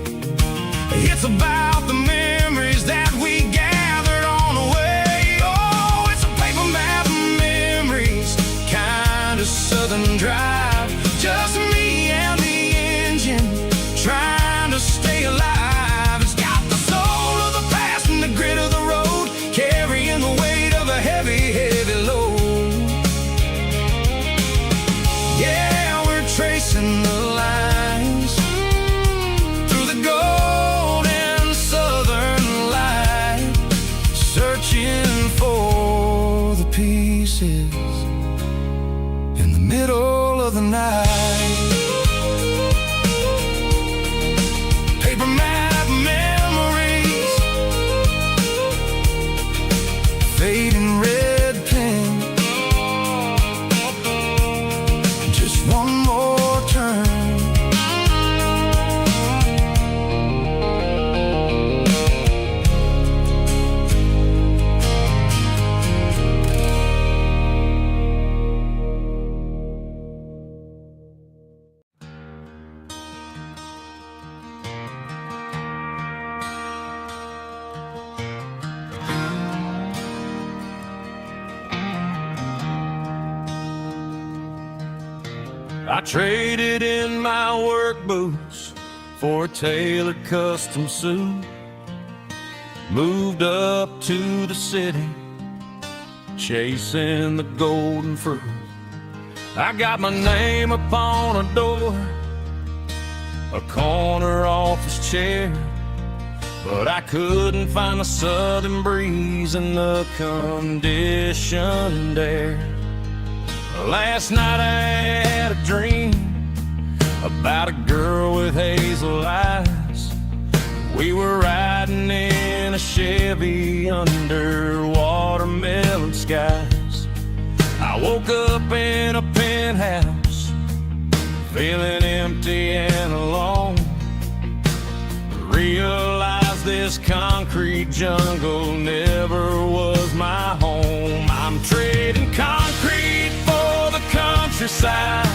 It's about the memories that we gathered on the way. Oh, it's a paper map of memories, kind of southern drive. Just me and the engine, trying to stay alive. It's got the soul of the past and the grit of the road, carrying the weight of a heavy, heavy load. Yeah, we're tracing the lines through the golden southern light, searching for the pieces in the middle of the night. Paper map memories, fading red pen, just one more turn. I traded in my work boots for a tailored custom suit. Moved up to the city, chasing the golden fruit. I got my name upon a door, a corner office chair, but I couldn't find the southern breeze in the conditioned air. Last night I had a dream about a girl with hazel eyes. We were riding in a Chevy under watermelon skies. I woke up in a penthouse, feeling empty and alone. Realized this concrete jungle never was my home. I'm trading concrete for the countryside,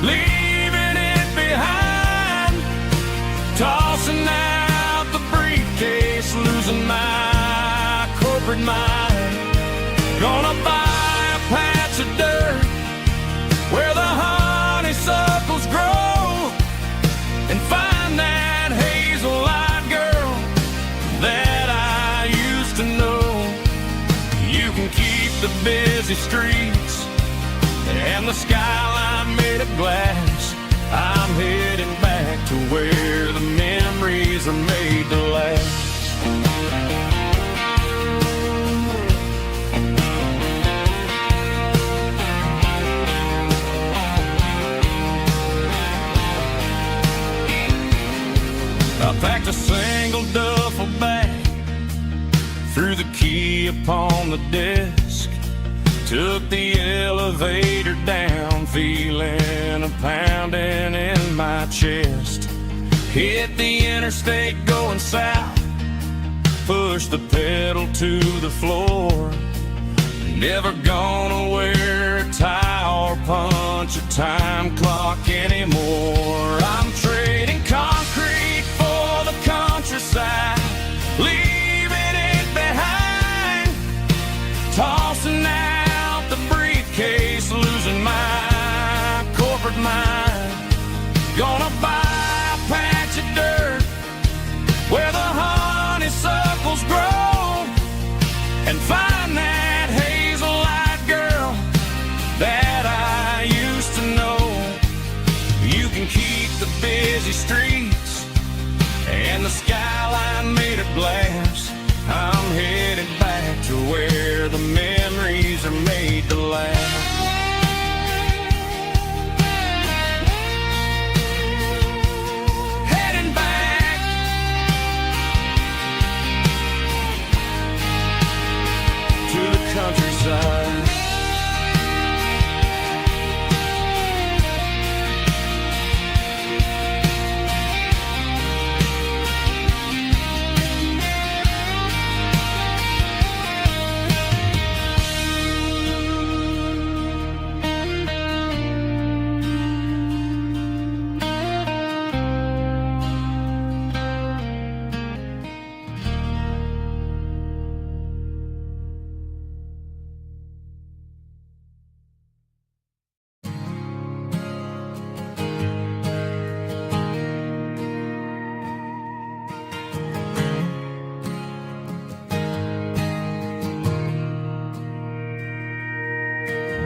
leaving it behind, tossing out the briefcase, losing my corporate mind. Gonna buy a patch of dirt where the honeysuckles grow, and find that hazel-eyed girl that I used to know. You can keep the busy streets and the skyline made of glass. I'm heading back to where the memories are made to last. I packed a single duffel bag, threw the key upon the desk, took the elevator down, feeling a pounding in my chest. Hit the interstate going south, pushed the pedal to the floor. Never gonna wear a tie or punch a time clock anymore. I'm trading concrete for the countryside, leaving it behind, tossing out the briefcase, losing my corporate mind. Gonna buy a patch of dirt where the honeysuckles grow, and find that hazel-eyed girl that I used to know. You can keep the busy streets and the skyline made of glass. I'm headed back to where the memories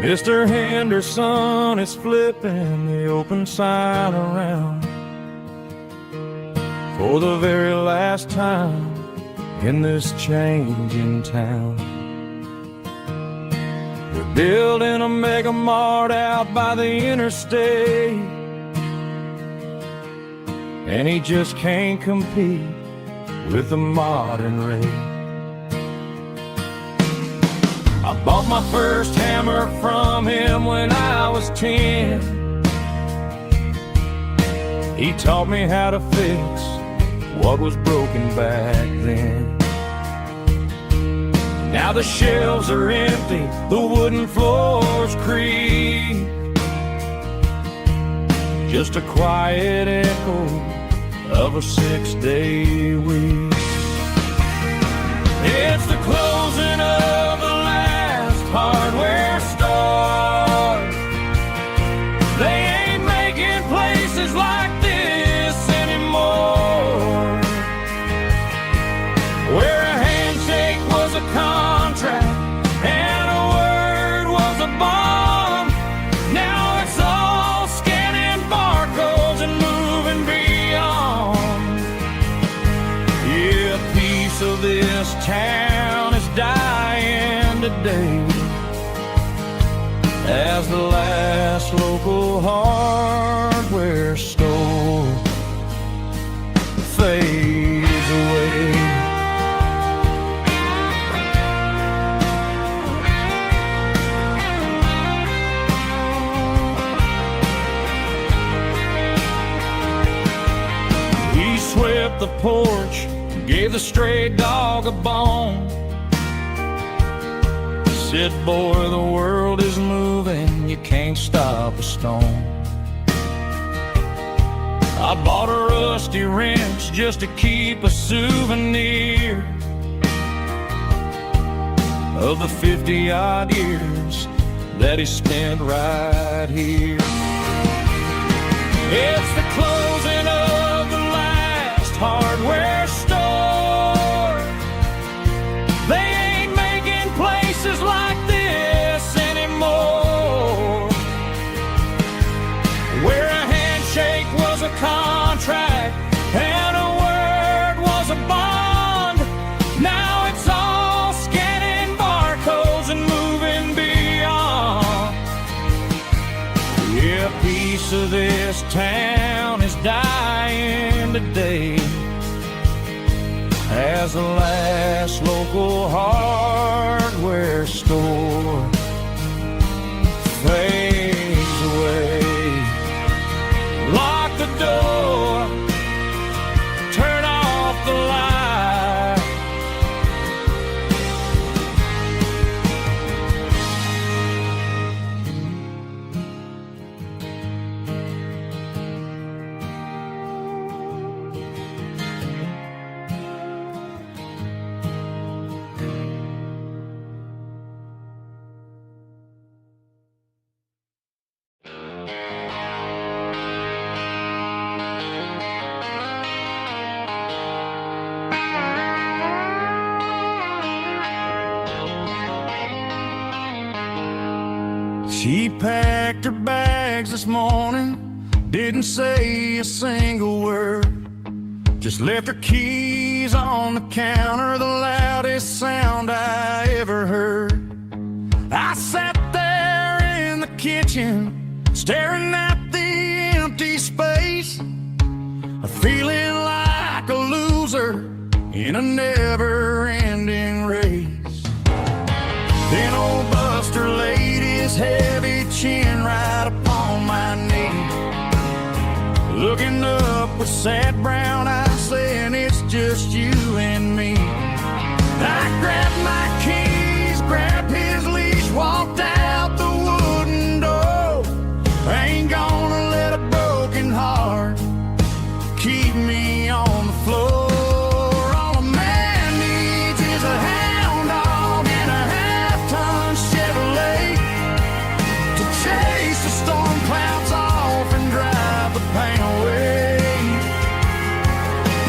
Mr. Henderson is flipping the open sign around for the very last time in this changing town. They're building a mega mart out by the interstate, and he just can't compete with the modern rate. I bought my first hammer from him when I was 10. He taught me how to fix what was broken back then. Now the shelves are empty, the wooden floors creak, just a quiet echo of a 6-day week. It's the closing of the last hardware store. They ain't making places like this anymore, where a handshake was a contract and a word was a bond. Now it's all scanning barcodes and moving beyond. Yeah, a piece of this town is dying today as the last local hardware store fades away. He swept the porch, gave the stray dog a bone, said, boy, the world is moving, you can't stop a stone. I bought a rusty wrench just to keep a souvenir of the 50-odd years that he spent right here. It's the closing of the last hardware store. They ain't making places like this anymore, where a handshake was a contract and a word was a bond. Now it's all scanning barcodes and moving beyond. Yeah, a piece of this town is dying today as the last local hardware store fades away. Lock the door, turn off the light. She packed her bags this morning, didn't say a single word, just left her keys on the counter, the loudest sound I ever heard. I sat there in the kitchen, staring at the empty space, feeling like a loser in a never-ending race. Then old Buster laid his heavy chin right upon my knee, looking up with sad brown eyes, saying it's just you and me. I grabbed my keys, grabbed his leash, walked out the wooden door. I ain't gonna let a broken heart keep me on the floor. All a man needs is a hound dog and a half-ton Chevrolet to chase the storm clouds off and drive the pain away.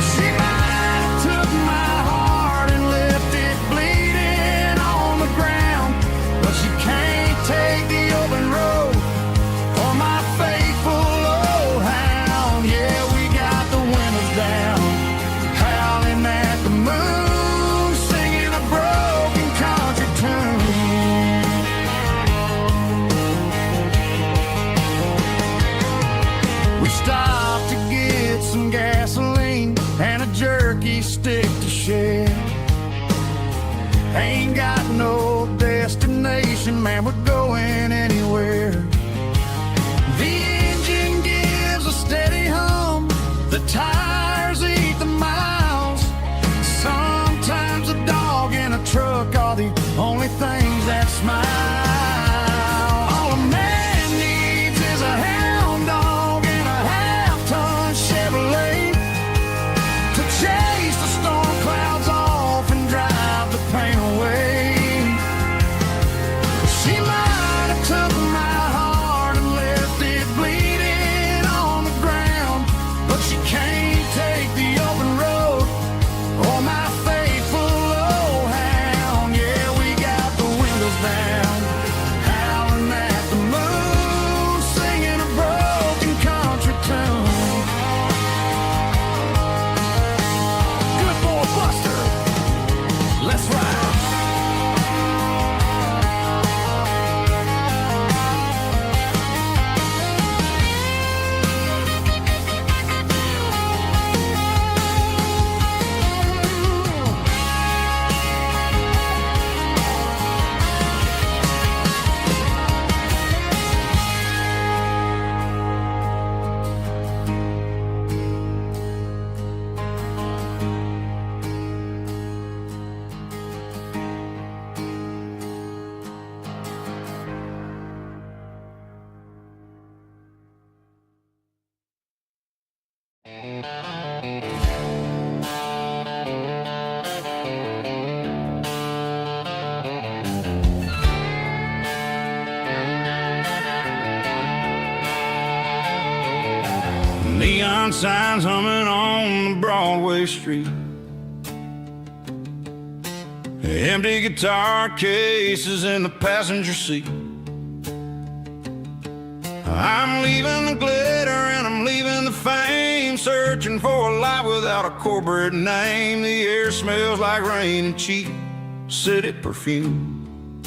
She might have took my heart and left it bleeding some gasoline and a jerky stick to share. Ain't got no destination, man, we're going anywhere. The engine gives a steady hum, the tires eat the miles. Sometimes a dog in a truck are the only things that smile. All a man needs is a hound dog and a half-ton Chevrolet to chase the storm clouds off and drive the pain away. She might have took my heart and left it bleeding on the ground, but she can't take the open road or my faithful old hound. Yeah, we got the windows down, howling at the moon, singing a broken country tune. Good boy Buster, let's ride. Neon signs humming on the Broadway street, empty guitar cases in the passenger seat. I'm leaving the glitter and I'm leaving the fame, searching for a life without a corporate name. The air smells like rain and cheap city perfume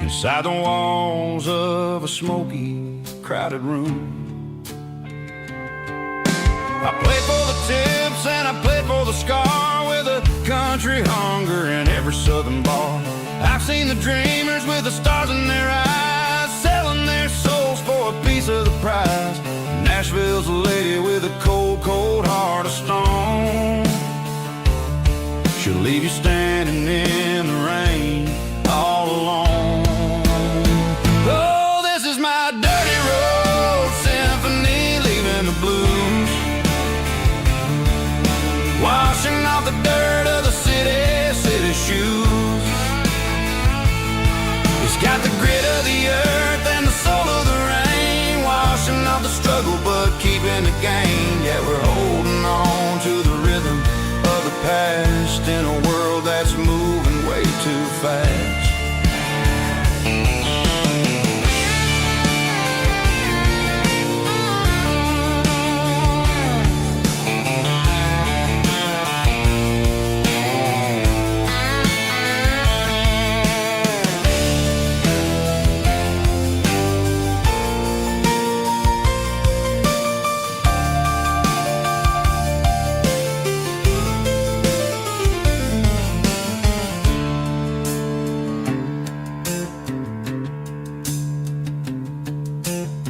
inside the walls of a smoky, crowded room. I played for the tips and I played for the scar, with a country hunger in every southern bar. I've seen the dreamers with the stars in their eyes, selling their souls for a piece of the prize. Nashville's a lady with a cold, cold heart of stone. She'll leave you standing in the rain all alone. Oh, this is my dirty road symphony, leaving the blues, washing off the dirt of the city shoes. It's got the grit of the earth and the soul of the rain, washing off the struggle but keeping the gain. Yeah, we're holding on to the rhythm of the past in a world that's moving way too fast.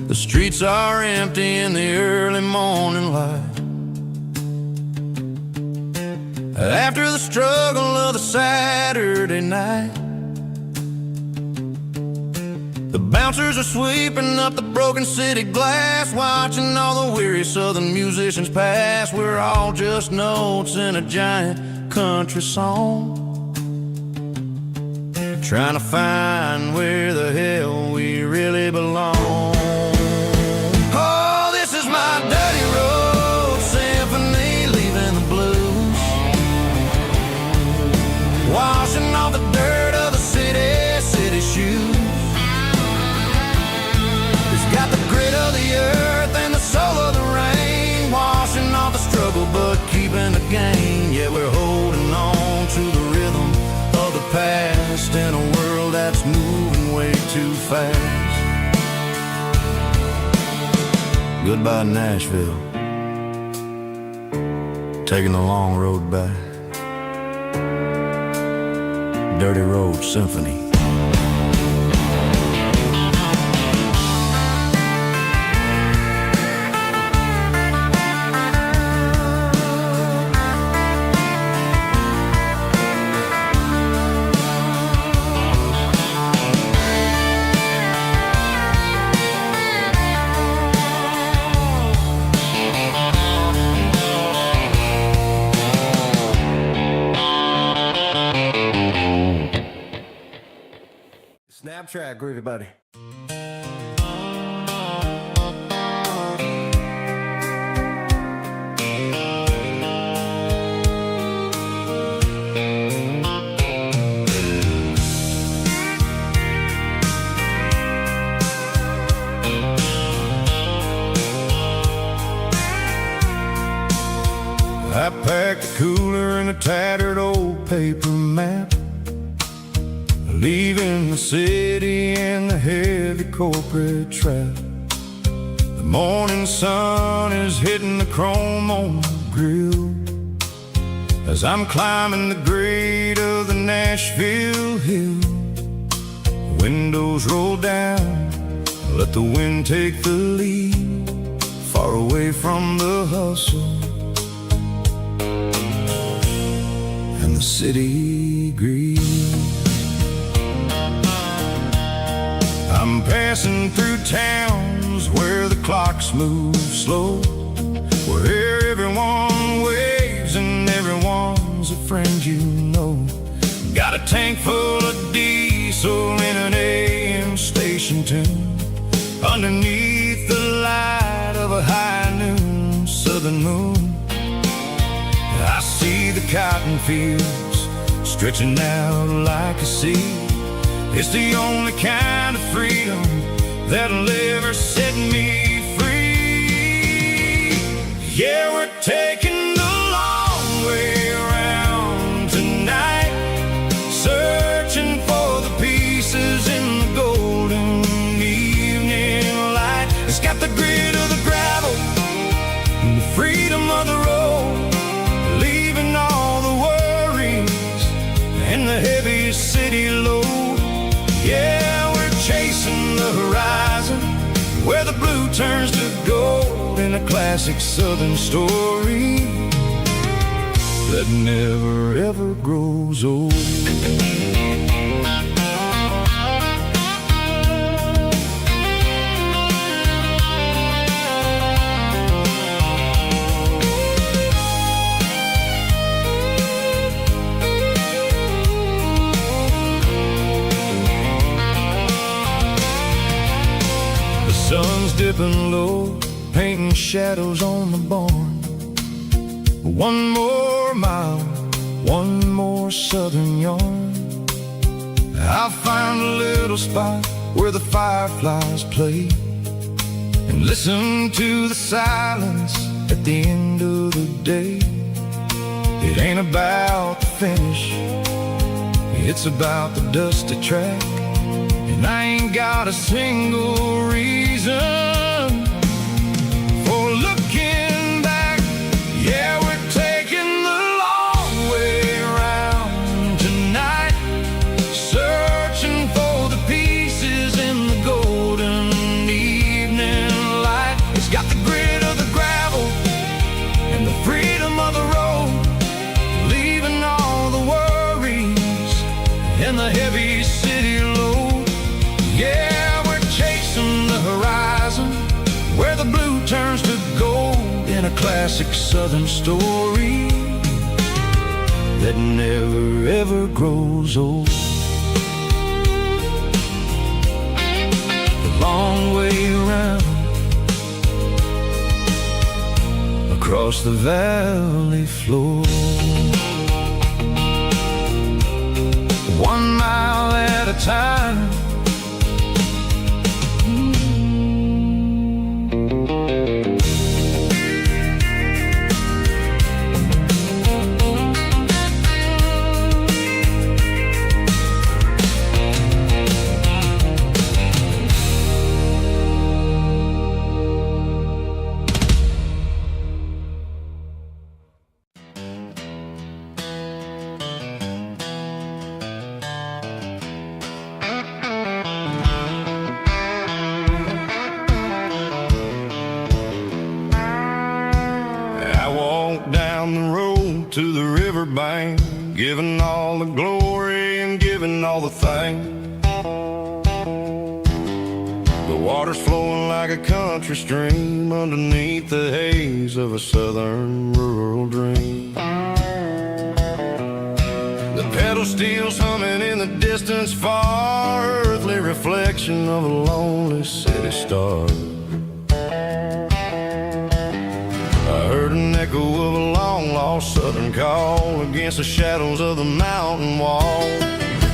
The streets are empty in the early morning light, after the struggle of the Saturday night. The bouncers are sweeping up the broken city glass, watching all the weary southern musicians pass. We're all just notes in a giant country song, trying to find where the hell we really belong. Oh, this is my dirty road symphony, leaving the blues, washing off the dirt of the city shoes. It's got the grit of the earth and the soul of the rain, washing off the struggle but keeping the gain. Yeah, we're holding on to the rhythm of the past in a world that's moving way too fast. Goodbye, Nashville. taking the long road back. Dirty Road Symphony. Snap track, groovy buddy. I packed a cooler and a tattered old paper map, leaving the city and the heavy corporate trap. The morning sun is hitting the chrome on the grill as I'm climbing the grade of the Nashville hill. Windows roll down, let the wind take the lead, far away from the hustle and the city greed. I'm passing through towns where the clocks move slow, where everyone waves and everyone's a friend you know. Got a tank full of diesel in an AM station tune, underneath the light of a high noon southern moon. I see the cotton fields stretching out like a sea. It's the only kind of freedom that'll ever set me free. Yeah, we're taking the long way around tonight, searching for the pieces in the golden evening light. It's got the grit of the gravel and the freedom of the road, leaving all the worries and the heavy city load. Yeah, we're chasing the horizon, where the blue turns to gold, in a classic southern story that never ever grows old. Sun's dipping low, painting shadows on the barn. One more mile, one more southern yarn. I'll find a little spot where the fireflies play, and listen to the silence at the end of the day. It ain't about the finish, it's about the dusty track. And I ain't got a single reason for looking back. Yeah, we're taking the long way around tonight, searching for the pieces in the golden evening light. It's got the grit of the gravel and the freedom of the road, leaving all the worries and the heavy city load. Yeah, we're chasing the horizon, where the blue turns to gold, in a classic southern story that never ever grows old. The long way around, across the valley floor, 1 mile at a time. riverbank, giving all the glory and giving all the thanks. The water's flowing like a country stream underneath the haze of a southern rural dream. The pedal steel's humming in the distance far, earthly reflection of a lonely city star. I heard an echo of a long-lost southern call against the shadows of the mountain wall.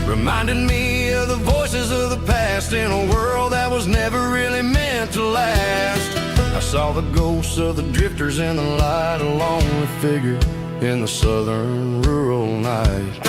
Reminded me of the voices of the past in a world that was never really meant to last. I saw the ghosts of the drifters in the light, a lonely figure in the southern rural night.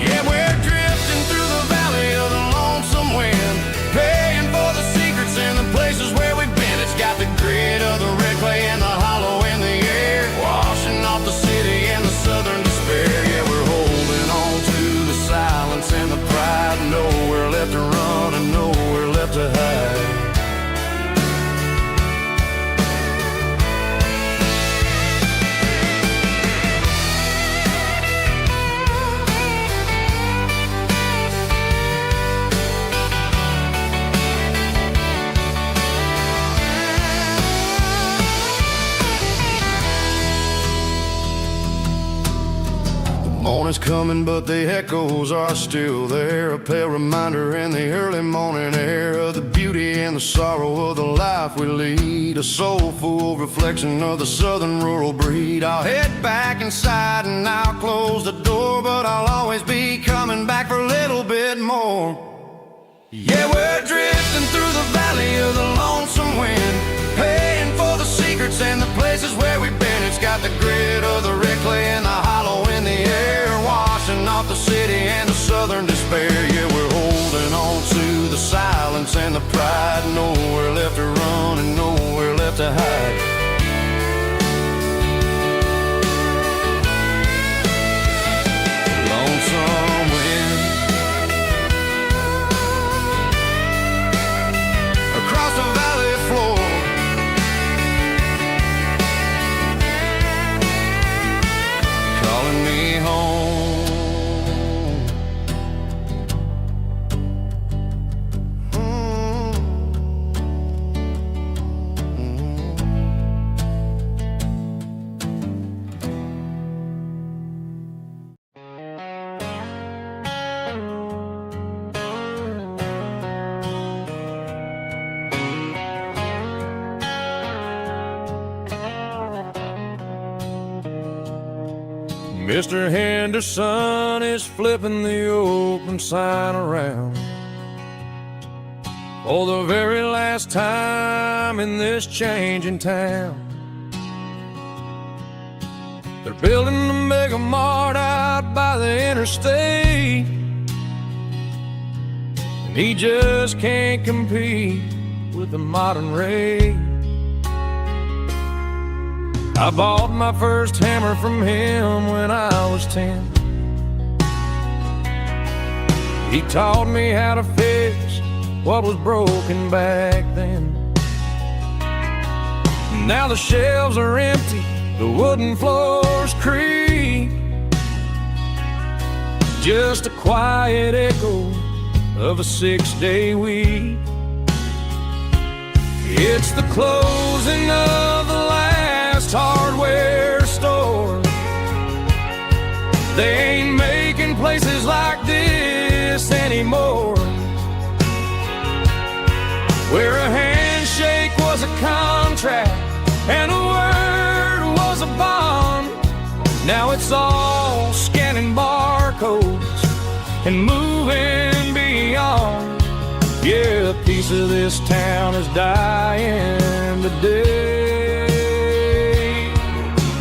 Yeah, we're drifting through the valley of the lonesome wind, paying for the secrets and the places where we've been. It's got the grit of the red clay and the hollow in the air, washing off the city and the southern despair. Yeah, we're holding on to the silence and the pride, nowhere left to run and nowhere left to hide. Morning's coming, but the echoes are still there, a pale reminder in the early morning air of the beauty and the sorrow of the life we lead, a soulful reflection of the southern rural breed. I'll head back inside and I'll close the door, but I'll always be coming back for a little bit more. Yeah, we're drifting through the valley of the lonesome wind, paying for the secrets and the places where we've been. It's got the grit of the red clay and the hollow in the air, washing off the city and the southern despair. Yeah, we're holding on to the silence and the pride, nowhere left to run and nowhere left to hide. Lonesome wind across the valley floor, calling me home. Mr. Henderson is flipping the open sign around for the very last time in this changing town. They're building a mega mart out by the interstate, and he just can't compete with the modern rate. I bought my first hammer from him when I was 10. He taught me how to fix what was broken back then. Now the shelves are empty, the wooden floors creak, just a quiet echo of a 6-day week. It's the closing of the last hardware store. They ain't making places like this anymore, where a handshake was a contract and a word was a bond. Now it's all scanning barcodes and moving beyond. Yeah, a piece of this town is dying today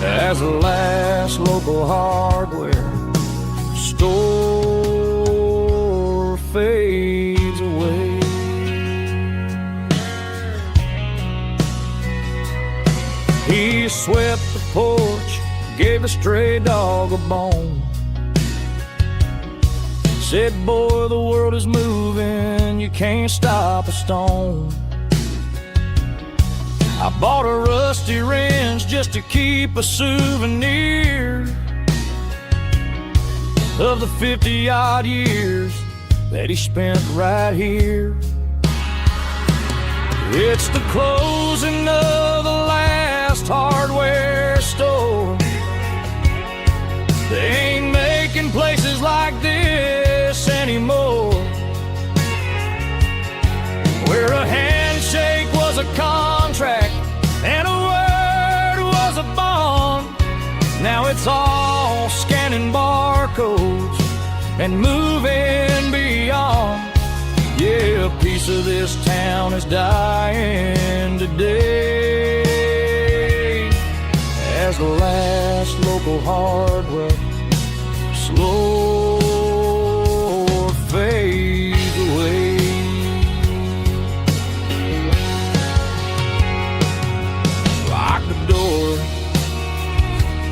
as the last local hardware store fades away. He swept the porch, gave the stray dog a bone, said, boy, the world is moving, you can't stop a stone. I bought a rusty wrench just to keep a souvenir of the 50-odd years that he spent right here. It's the closing of the last hardware store. They ain't making places like this anymore, where a handshake was a contract and a word was a bond. Now it's all scanning barcodes and moving beyond. Yeah, a piece of this town is dying today as the last local hardware slow fades away. Lock the door,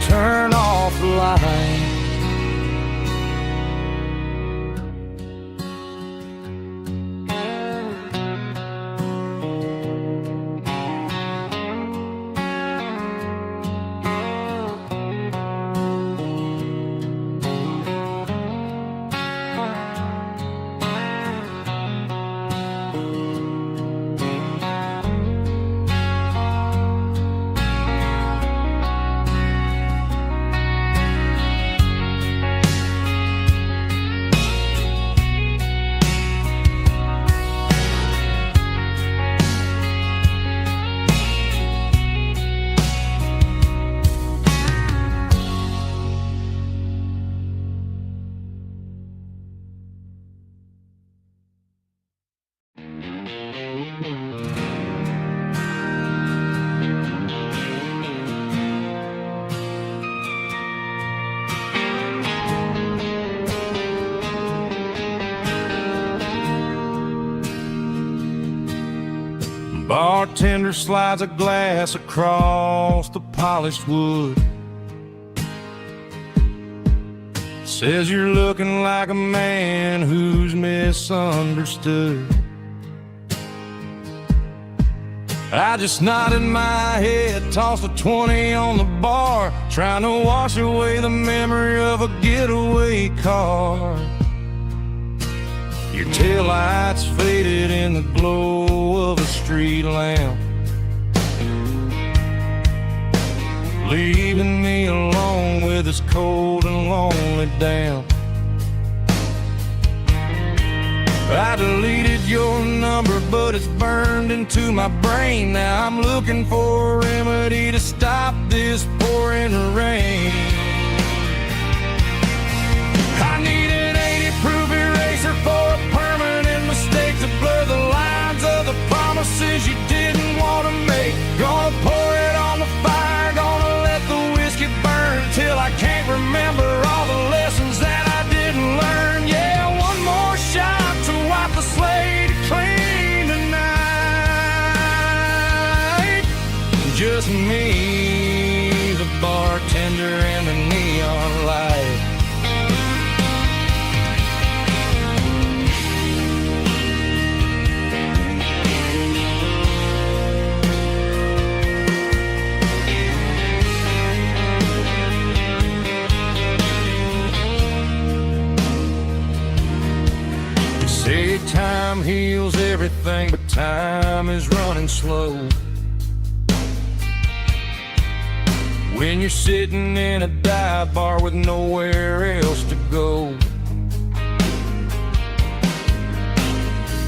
turn off the light. Bartender slides a glass across the polished wood. Says you're looking like a man who's misunderstood. I just nodded my head, tossed a 20 on the bar, trying to wash away the memory of a getaway car. Your taillights faded in the glow of a street lamp, leaving me alone with this cold and lonely damp. I deleted your number, but it's burned into my brain. Now I'm looking for a remedy to stop this pouring rain. I need an 80-proof eraser for a permanent mistake to blur the lines of the promises you didn't want to make. Gonna pour it on the fire, gonna let the whiskey burn till I can't remember all the lessons that I didn't learn. Yeah, one more shot to wipe the slate clean tonight. Just me, the bartender, and the neon light. Say time heals everything, but time is running slow. When you're sitting in a dive bar with nowhere else to go,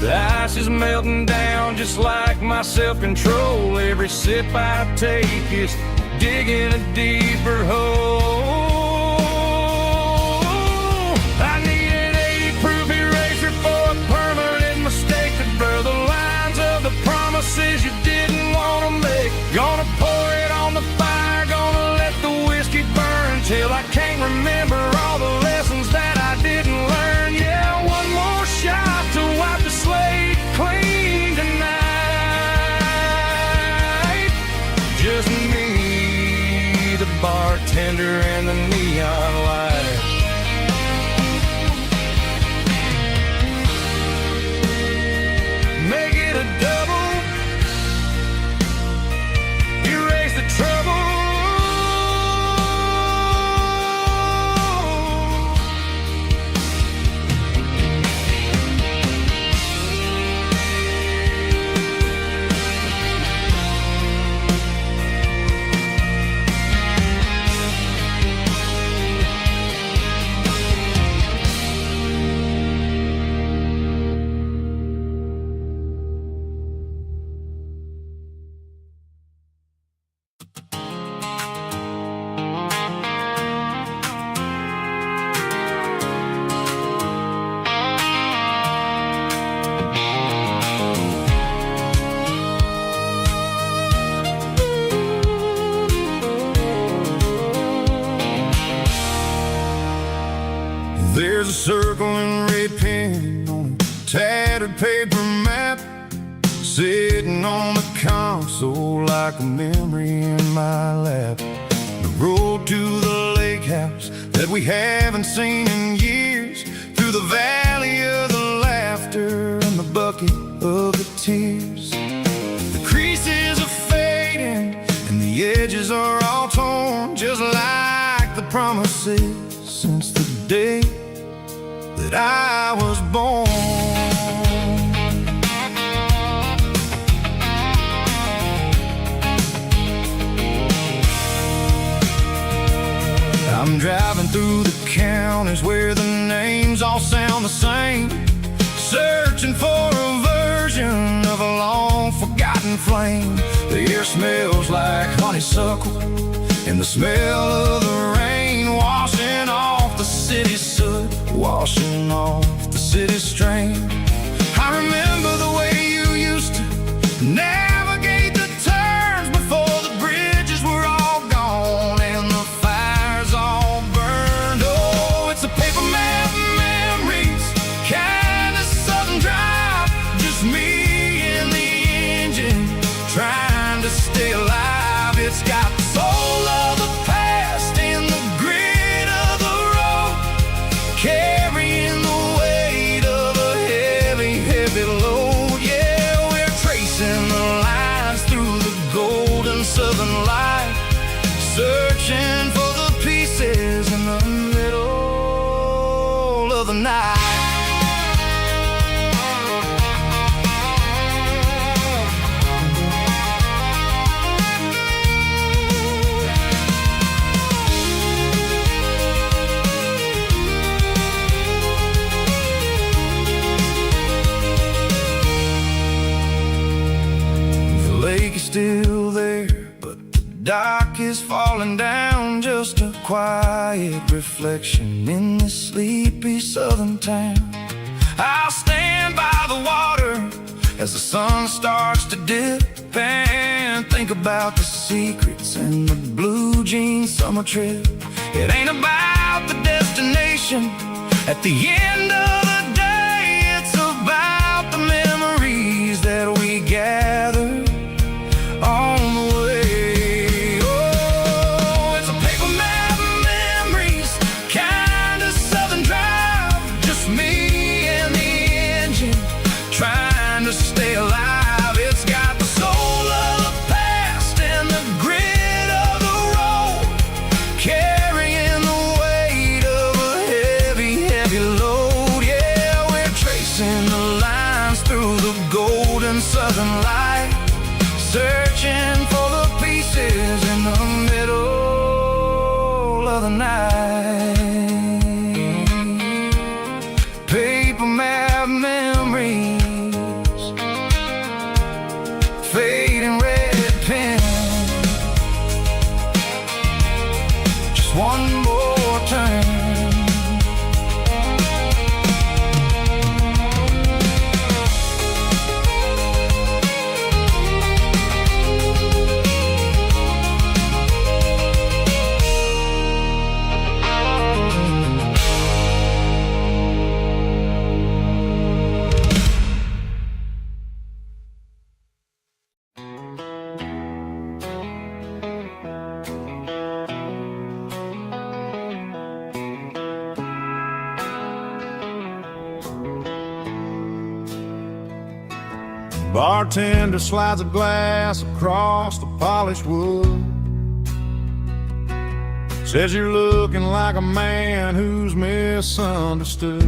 the ice is melting down just like my self-control. Every sip I take is digging a deeper hole. I need an 80-proof eraser for a permanent mistake to blur the lines of the promises you didn't want to make. Gonna pour it on the fire, gonna let the whiskey burn till I can't remember all the lessons that I didn't learn. Yeah, one more shot to wipe the slate clean tonight. Just me, the bartender, every paper map sitting on the console like a memory in my lap. The road to the lake house that we haven't seen in years, through the valley of the laughter and the bucket of the tears. The creases are fading and the edges are all torn, just like the promises since the day that I was born. I'm driving through the counties where the names all sound the same, searching for a version of a long forgotten flame. The air smells like honeysuckle and the smell of the rain washing off the city's soot, washing off the city's strain. I remember the way you used to navigate the turns before the bridges were all gone and the fires all burned. Oh, it's a paper map memories, kind of southern drive, just me and the engine trying to stay alive. It's got the soul of the past and the grit of the road, carrying the weight of a heavy, heavy load. Yeah, we're tracing the lines through the golden southern light, searching for the pieces in the middle of the night. Still there, but the dock is falling down, just a quiet reflection in this sleepy southern town. I'll stand by the water as the sun starts to dip and think about the secrets and the blue jean summer trip. It ain't about the destination at the end of the day, it's about the memories that we gather on the way. Oh, it's a paper map memories, kind of southern drive, just me and the engine trying to stay alive. It's got the soul of the past and the grit of the road, carrying the weight of a heavy, heavy load. Yeah, we're tracing the lines through the golden southern light, searching for the pieces in the middle of the night. Paper map memories, fading red pen, just one more turn. Bartender slides a glass across the polished wood, says you're looking like a man who's misunderstood.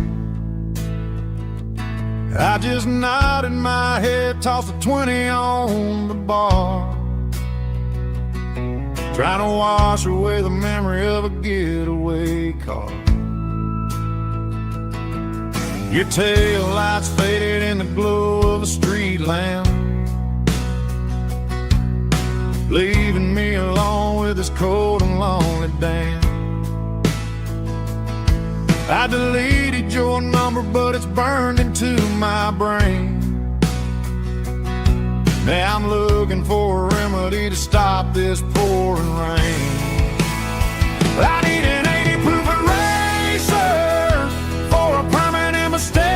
I just nodded my head, tossed a 20 on the bar, trying to wash away the memory of a getaway car. Your tail lights faded in the glow of a street lamp, leaving me alone with this cold and lonely damn. I deleted your number, but it's burned into my brain. Now I'm looking for a remedy to stop this pouring rain. I need an 80 proof eraser for a permanent mistake.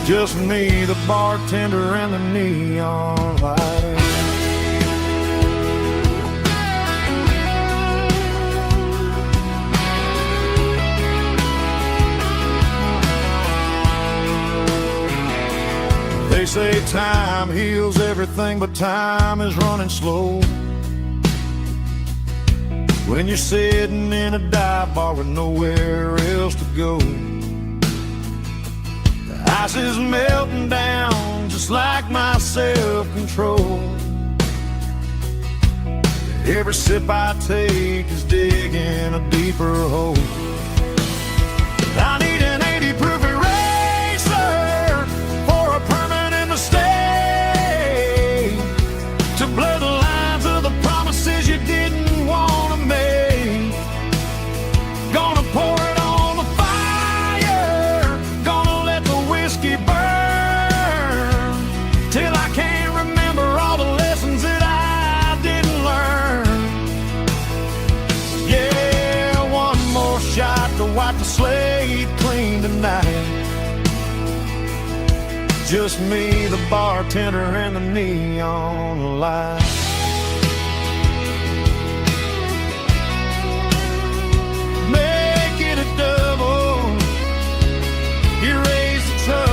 Just me, the bartender, and the neon light. They say time heals everything, but time is running slow. When you're sitting in a dive bar with nowhere else to go, the ice is melting down just like my self-control. Every sip I take is digging a deeper hole. I need an 80 proof eraser for a permanent mistake, to blur the lines of the promises you didn't want to make. Gonna pour it on the fire, gonna let the whiskey burn, till I can't remember all the lessons that I didn't learn. Yeah, one more shot to wipe the slate clean tonight. Just me, the bartender, and the neon light. Make it a double, erase the trouble.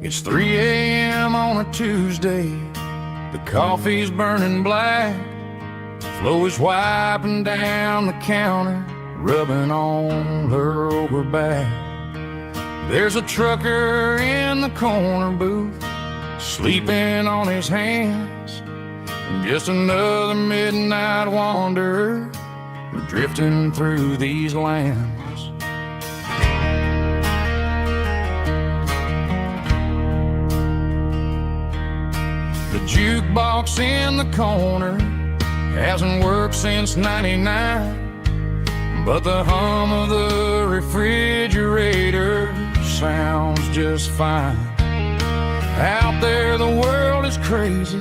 It's 3 a.m. on a Tuesday. The coffee's burning black. Flo is wiping down the counter, rubbing on her over back. There's a trucker in the corner booth, sleeping on his hands. Just another midnight wanderer, drifting through these lands. The jukebox in the corner hasn't worked since '99, but the hum of the refrigerator sounds just fine. Out there the world is crazy,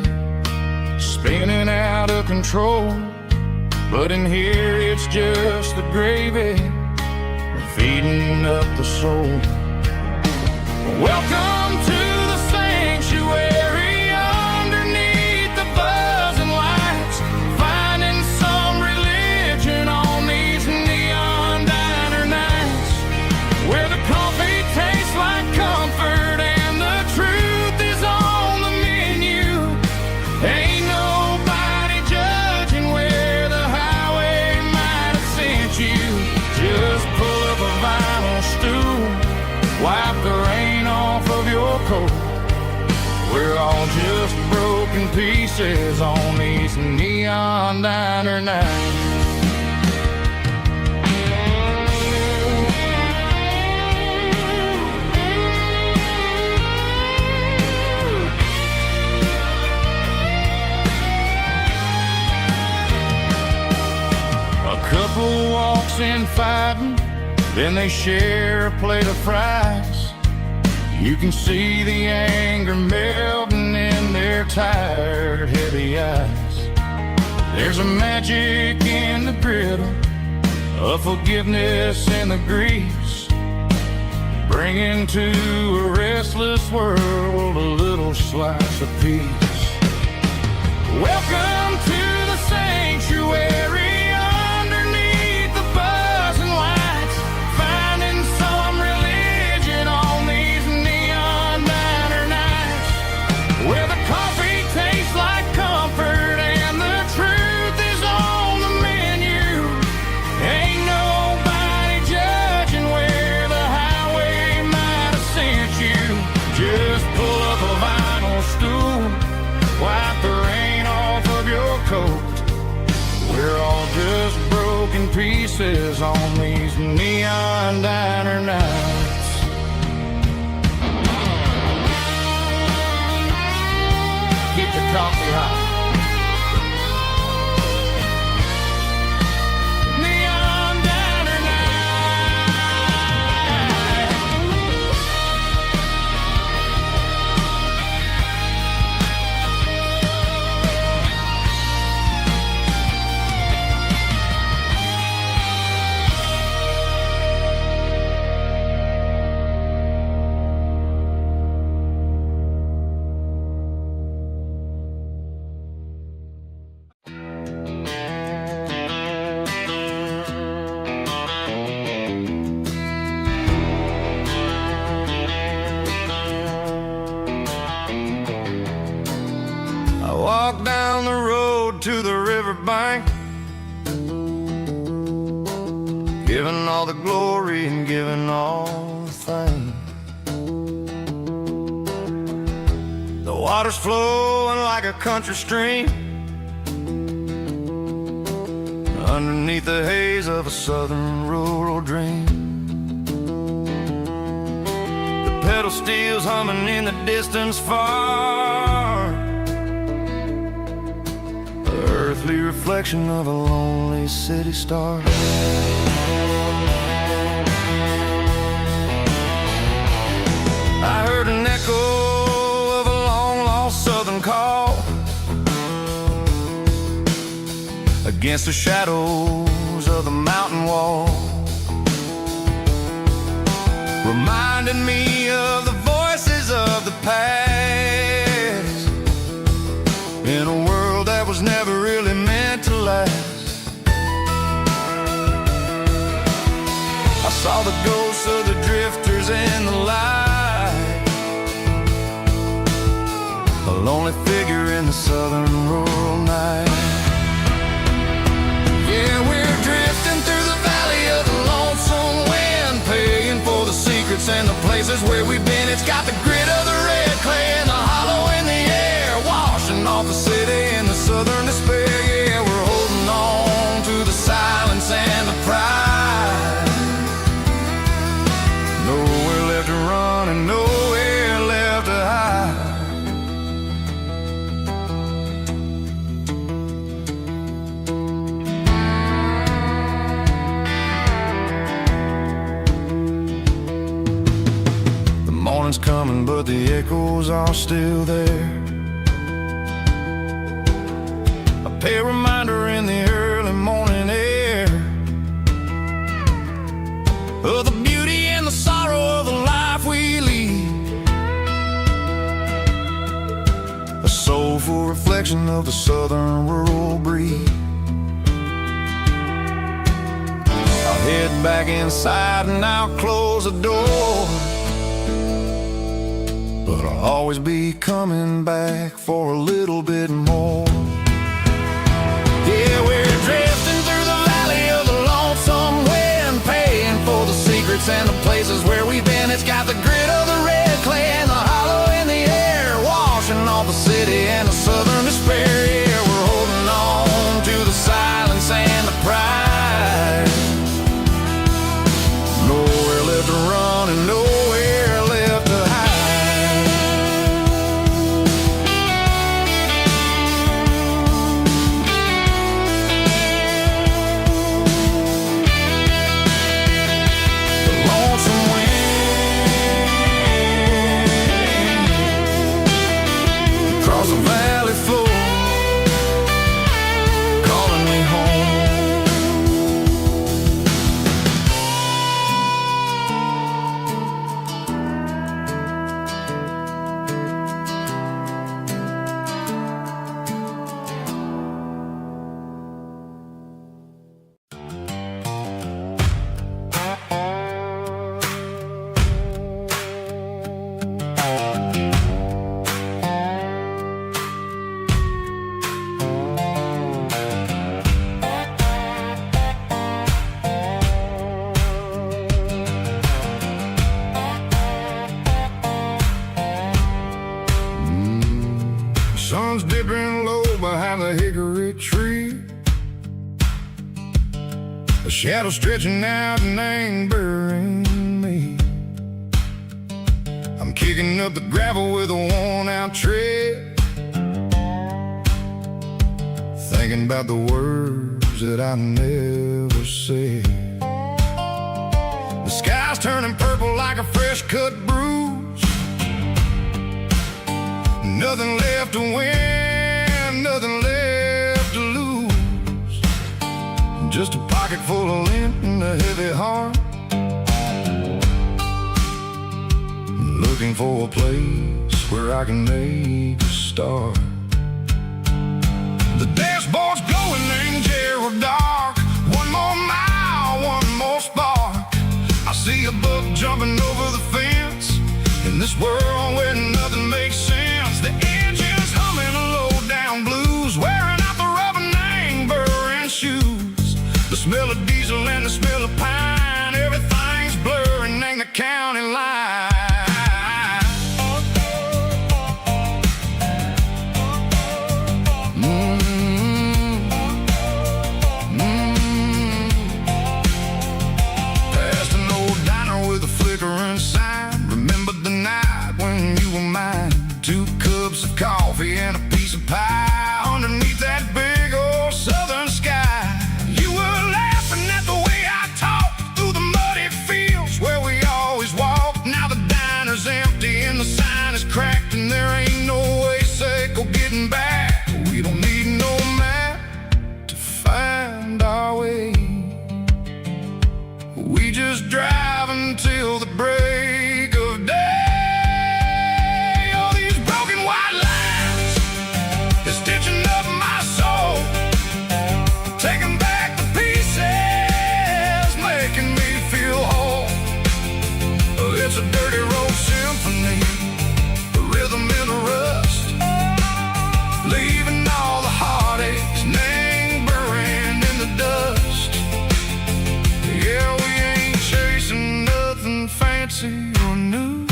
spinning out of control, but in here it's just the gravy feeding up the soul. Welcome to the sanctuary, underneath the buzzing lights, finding some religion on these neon diner nights, where the coffee tastes like comfort and the truth is on the menu. Ain't nobody judging where the highway might have sent you. Just pull up a vinyl stool, wipe the rain off of your coat. We're all just broken pieces on these neon diner nights. A couple walks in fighting, then they share a plate of fries. You can see the anger melting in their tired, heavy eyes. There's a magic in the griddle, a forgiveness in the grease, bringing to a restless world a little slice of peace. Welcome to the sanctuary, underneath the buzzing lights, finding some religion on these neon diner nights, where the coffee tastes like comfort and the truth is on the menu. Ain't nobody judging where the highway might have sent you. Just pull up a vinyl stool, wipe the rain off of your coat. We're all these neon diner nights. Keep your coffee hot. Neon diner night. I walk down the road to the riverbank, giving all the glory and giving all the thanks. The water's flowing like a country stream underneath the haze of a southern rural dream. The pedal steel's humming in the distance far, earthly reflection of a lonely city star. I heard an echo of a long-lost southern call against the shadows of the mountain wall, reminding me of the voices of the past in a world that was never really meant to last. I saw the ghosts of the drifters in the light, a lonely figure in the southern rural night. Yeah, we're drifting through the valley of the lonesome wind, paying for the secrets and the places where we've been. It's got the grit of the red clay and the hollow in the air, washing off the city and the southern despair. Yeah, we're holding on to the silence and the pride. Nowhere left to run and nowhere left to hide. The morning's coming, but the echoes are still there. A pale reminder in the early morning air of the beauty and the sorrow of the life we lead, a soulful reflection of the southern rural breed. I'll head back inside and I'll close the door, but I'll always be coming back for a little bit more. Yeah, we're drifting through the valley of the lonesome wind, paying for the secrets and the places where we've been. It's got the grit of the red clay and the hollow in the air, washing off the city and the southern despair. Yeah, we're holding on to the silence and the pride. Nowhere left to run and nowhere left to hide. a shadow stretching out and angering me. I'm kicking up the gravel with a worn-out tread, thinking about the words that I never said. The sky's turning purple like a fresh-cut bruise. Nothing left to win, nothing left to lose. Just a pocket full of lint and a heavy heart, looking for a place where I can make a start. The dashboard's glowing angel dark. One more mile, one more spark. I see a buck jumping over the fence in this world where nothing makes sense. The engine's humming a low-down blues, wearing out the rubber-nang burring shoes. The smell of diesel and the smell of pine, everything's blurring, ain't the county line. Coffee and a piece of pie underneath that big old southern sky. You were laughing at the way I talked through the muddy fields where we always walked. Now the diner's empty and the sign is cracked, and there ain't no way Seco getting back. We don't need no map to find our way. We just drive until the break of day. It's a dirty road symphony, a rhythm in the rust, leaving all the heartaches lingering in the dust. Yeah, we ain't chasing nothing fancy or new,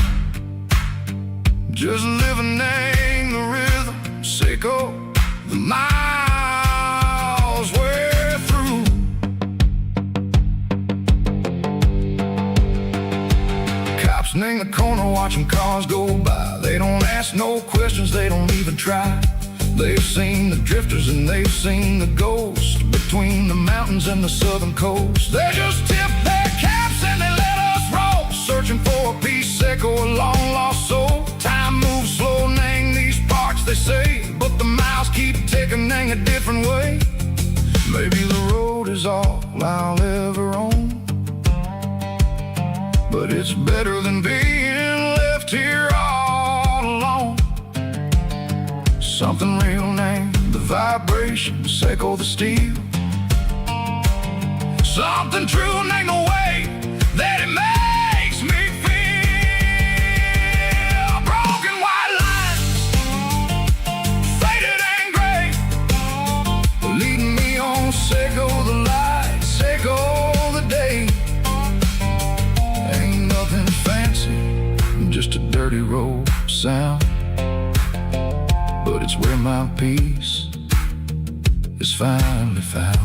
just living in the rhythm, Seco, the miles we're through. In the corner watching cars go by, they don't ask no questions, they don't even try. They've seen the drifters and they've seen the ghosts between the mountains and the southern coast. They just tip their caps and they let us roll, searching for a piece, Seco, a long lost soul. Time moves slow, nang these parts, they say, but the miles keep ticking, nang a different way. Maybe the road is all I'll ever own, but it's better than being left here all alone. Something real named the vibration, Seco the steel. Something true named the way that it makes me feel. Broken white lines, faded and gray, leading me on, Seco the light, Seco the day. Just a dirty road sound, but it's where my peace is finally found.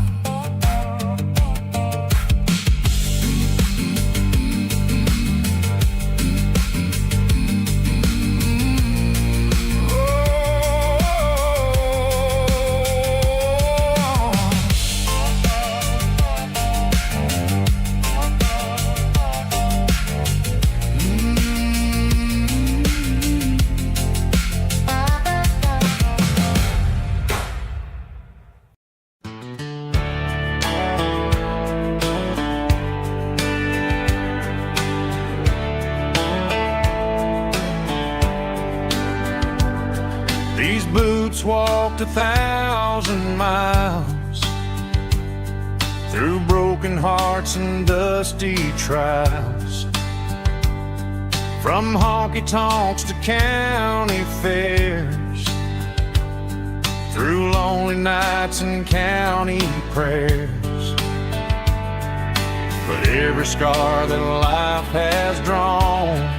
These boots walked 1,000 miles through broken hearts and dusty trials, from honky-tonks to county fairs, through lonely nights and county prayers. But every scar that life has drawn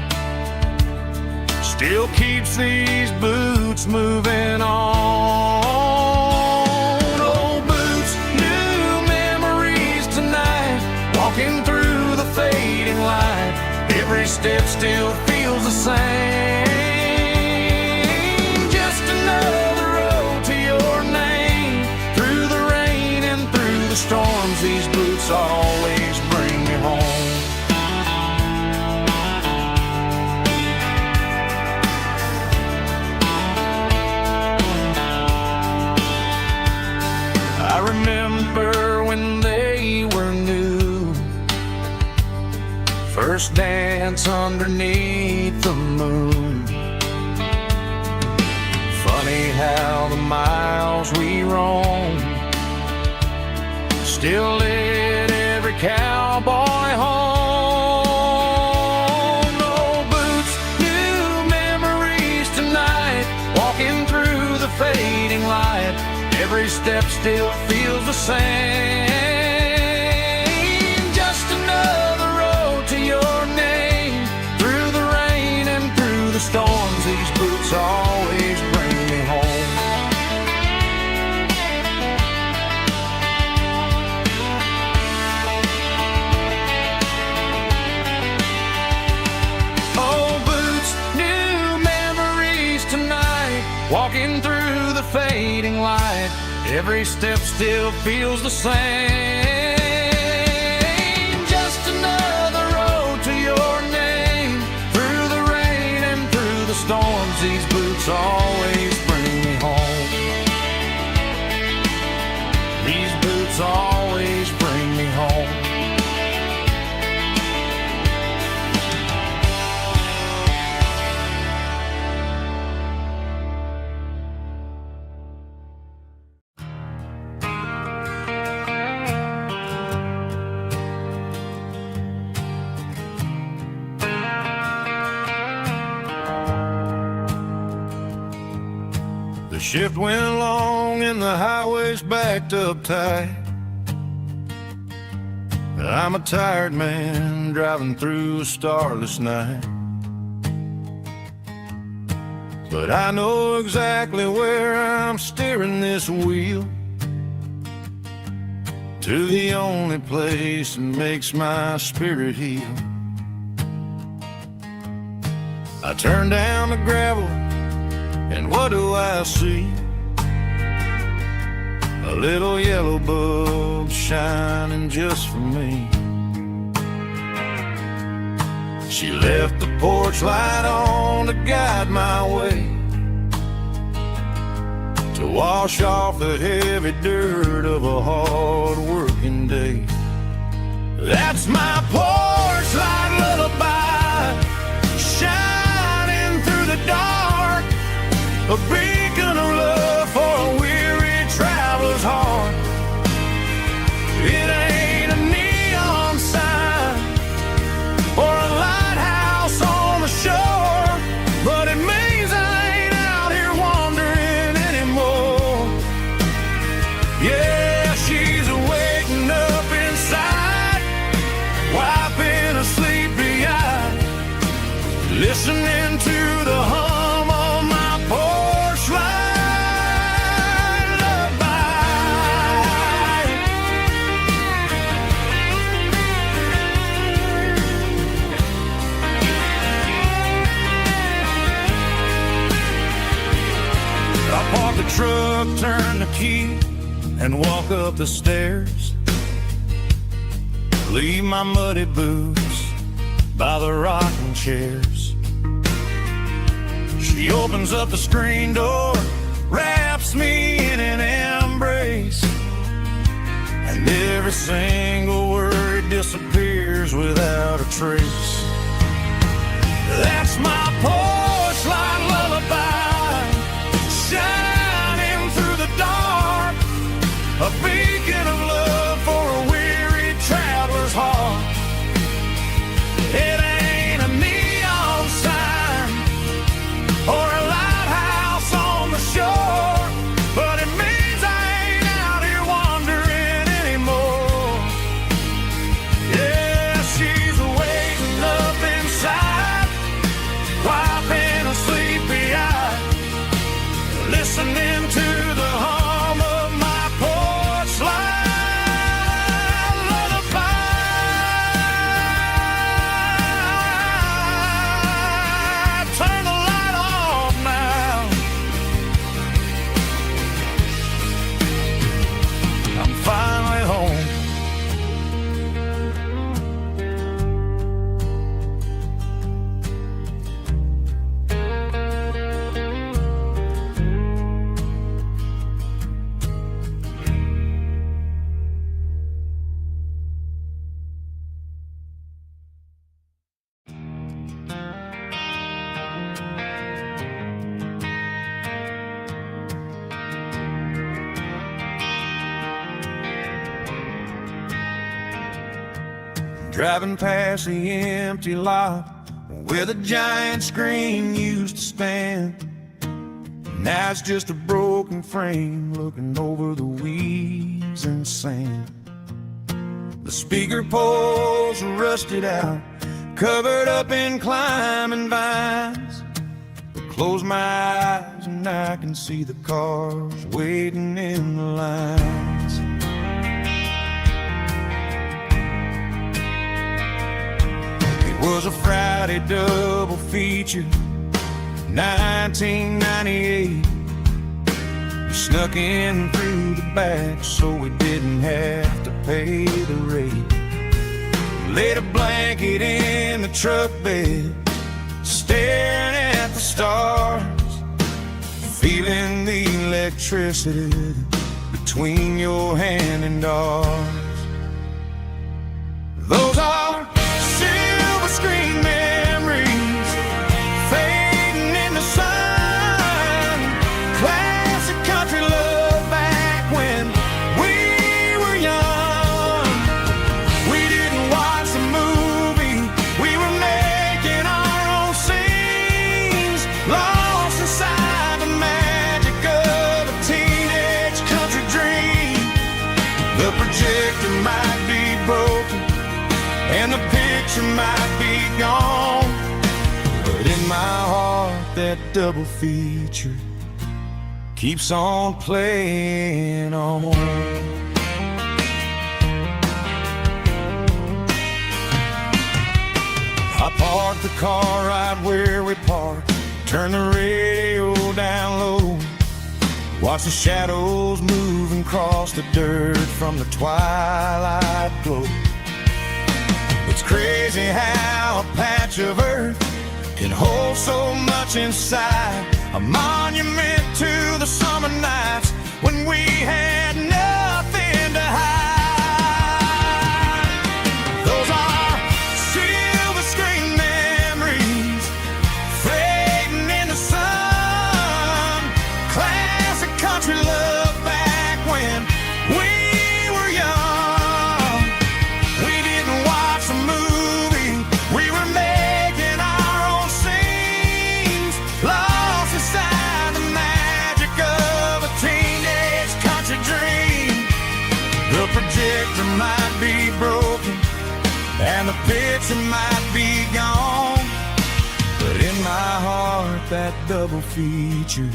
still keeps these boots moving on. Old boots, new memories tonight. step still feels the same. Just another road to your name. Through the rain and through the storms, these boots always bring me home. I remember when they were new, first dance underneath the moon. Funny how the miles we roam still led every cowboy home. No boots, new memories tonight, walking through the fading light. Every step still feels the same. Just another road to your name. Through the rain and through the storms, these boots always bring me home. Oh, boots, new memories tonight, walking through the fading light. Every step still feels the same. Just another road to your name. Through the rain and through the storms, these boots always bring me home. These boots always bring me home. The shift went long and the highway's backed up tight. I'm a tired man driving through a starless night. But I know exactly where I'm steering this wheel, to the only place that makes my spirit heal. I turn down the gravel, and what do I see? A little yellow bulb shining just for me. She left the porch light on to guide my way, to wash off the heavy dirt of a hard working day. That's my porch light lullaby, shining through the dark, a beacon of love for a weary traveler's heart. It ain't a neon sign or a lighthouse on the shore, but it means I ain't out here wandering anymore. Yeah, she's waking up inside, wiping a sleepy eye, listening to the hum of my porch light lullaby. I park the truck, turn the key, and walk up the stairs. Leave my muddy boots by the rocking chairs. She opens up the screen door, wraps me in an embrace, and every single word disappears without a trace. That's my porch light lullaby, shining through the dark, a beacon of love for a weary traveler's heart. It ain't a neon sign or a lighthouse on the shore, but it means I ain't out here wandering anymore. Yeah, she's waiting up Driving past the empty lot where the giant screen used to stand. Now it's just a broken frame looking over the weeds and sand. The speaker poles are rusted out, covered up in climbing vines. I close my eyes and I can see the cars waiting in the lines. It was a Friday double feature, 1998. We snuck in through the back so we didn't have to pay the rate. Laid a blanket in the truck bed, staring at the stars, feeling the electricity between your hand and ours. Those are silver screen memories fading in the sun. Classic country love back when we were young. We didn't watch the movie, we were making our own scenes, lost inside the magic of a teenage country dream. The projector might be broken and the picture might be gone, but in my heart that double feature keeps on playing on. I parked the car right where we parked, turned the radio down low, watch the shadows move across the dirt from the twilight glow. It's crazy how a patch of earth can hold so much inside, a monument to the summer nights when we had nothing to hide. Those are silver screen memories fading in the sun. Classic country love back when we were young. We didn't watch the movie, we were making our own scenes, lost inside the magic of a teenage country dream. The projector might be broken and the picture might be gone, but in my heart that double feature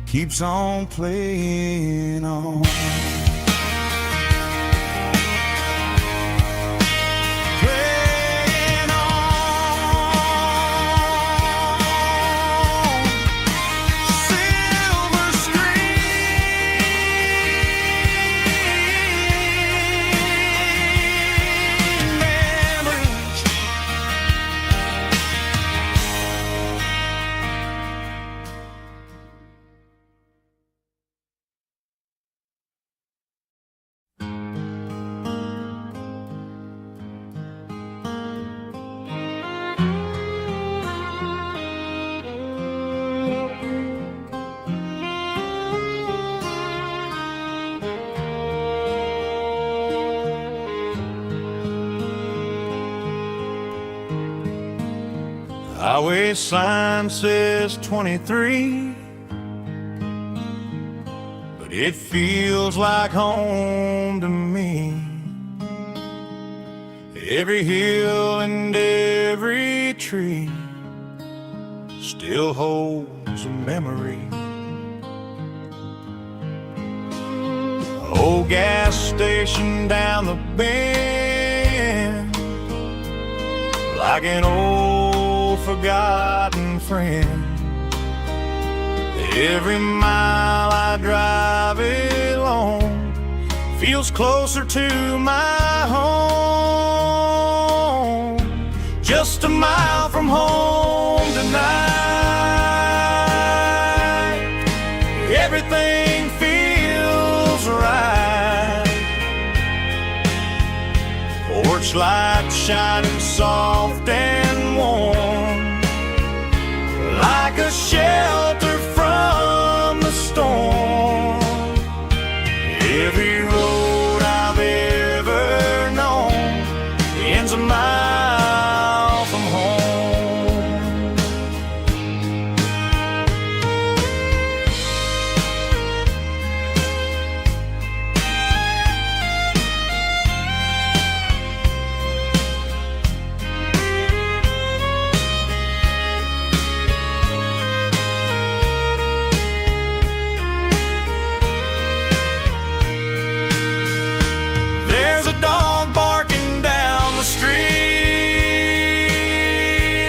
keeps on playing on. Playing on. Silver screen memories. Highway sign says 23, but it feels like home to me. Every hill and every tree still holds a memory. Old gas station down the bend, like an old forgotten friend. Every mile I drive it along feels closer to my home. Just a mile from home tonight, everything feels right. Porch light shining soft and warm, like a shelter from the storm. Every road I've ever known mile from home. There's a dog barking down the street,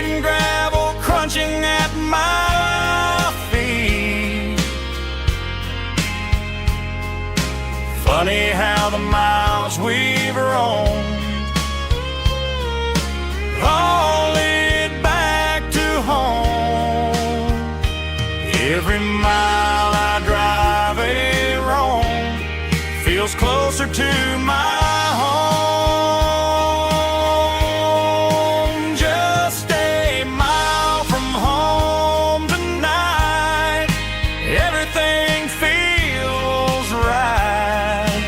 and gravel crunching at my feet. Funny how the miles we've roamed all lead back to home. Every mile I drive a roam feels closer to my home. Just a mile from home tonight, everything feels right.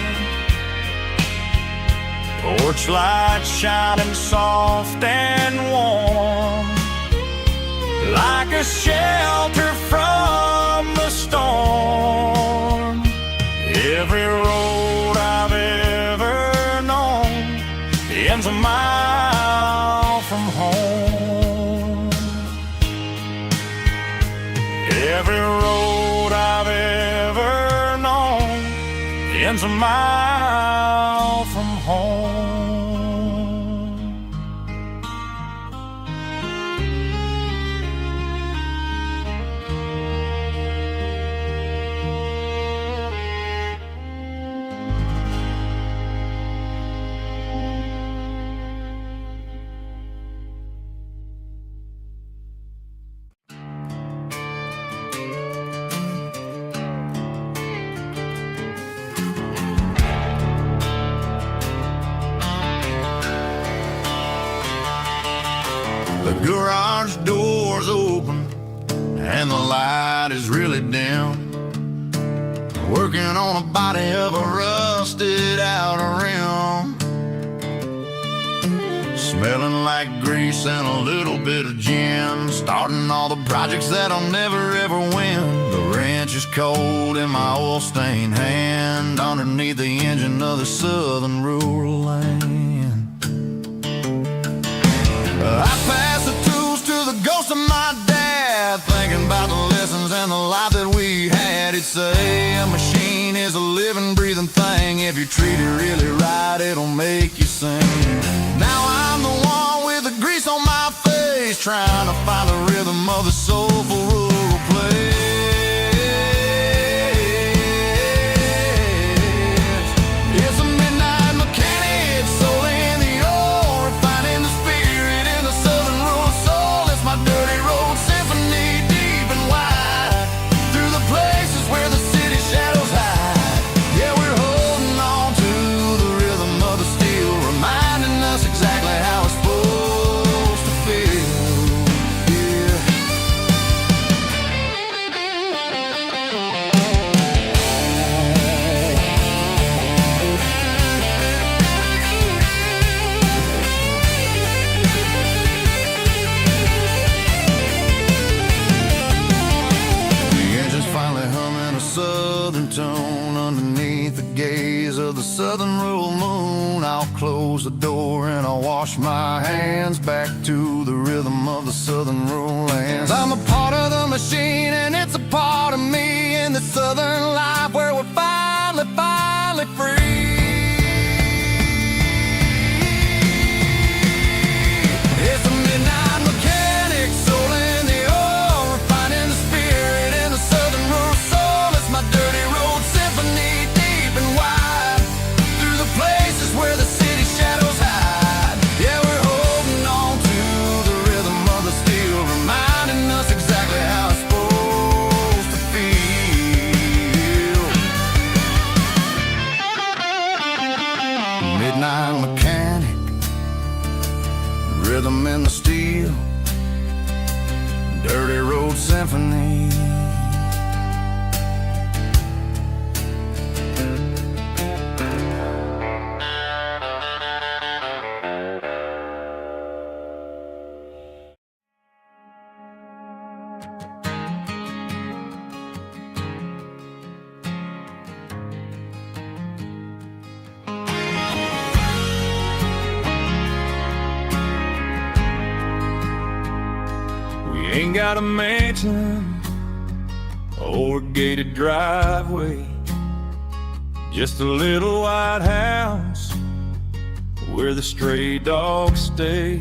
Porch lights shining soft and warm, like a shelter from the storm. Every road I've ever known ends a mile from home. Every road I've ever known ends a mile from home. The garage door's open and the light is really dim. Working on a body of a rusted out rim, smelling like grease and a little bit of gin. Starting all the projects that I'll never ever win. The wrench is cold in my oil-stained hand, underneath the engine of the southern rural land. I pass the tools to the ghost of my dad, thinking about the lessons and the life that we had. He'd say a machine is a living, breathing thing. If you treat it really right, it'll make you sing. Now I'm the one with the grease on my face, trying to find the rhythm of the soulful rural place. It's a midnight mechanic, soul in the ore, refining the spirit in the southern rural soul. It's my dirty road symphony, deep and wide, through the places where the city shadows hide. Yeah, we're holding on to the rhythm of the steel, reminding us exactly how it's supposed to feel. Yeah. The engine's finally humming a southern tone underneath the gaze of the southern rural moon. I'll close the door and I'll wash my hands, back to the rhythm of the southern rural lands. I'm a part of the machine and it's a part of me, in the southern life where we're finally free. It's a midnight mechanic, soul in the ore, refining the spirit in the southern rural soul. It's my dirty road symphony, deep and wide, through the places where the city shadows hide. Yeah, we're holding on to the rhythm of the steel, reminding us exactly how it's supposed to feel. Midnight mechanic, rhythm in the steel, dirty road symphony. Ain't got a mansion or a gated driveway, just a little white house where the stray dogs stay.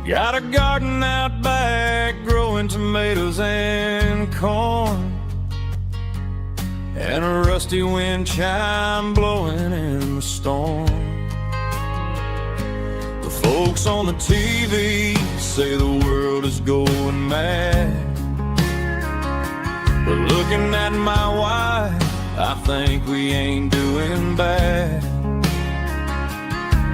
Got a garden out back growing tomatoes and corn, and a rusty wind chime blowing in the storm. The folks on the TV say the world is going mad, but looking at my wife, I think we ain't doing bad.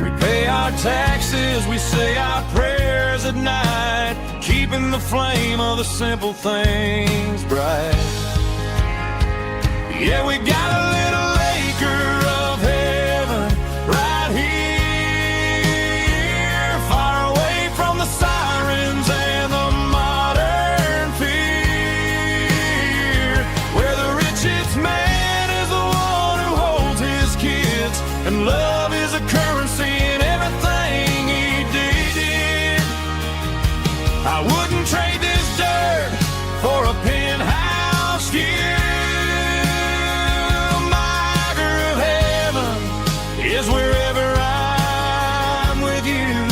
We pay our taxes, we say our prayers at night, keeping the flame of the simple things bright. Yeah, we got a little acre of heaven right here, far away from the sirens and the modern fear, where the richest man is the one who holds his kids, and love is a currency in everything he did. I wouldn't trade this dirt for a penthouse view. Is wherever I'm with you.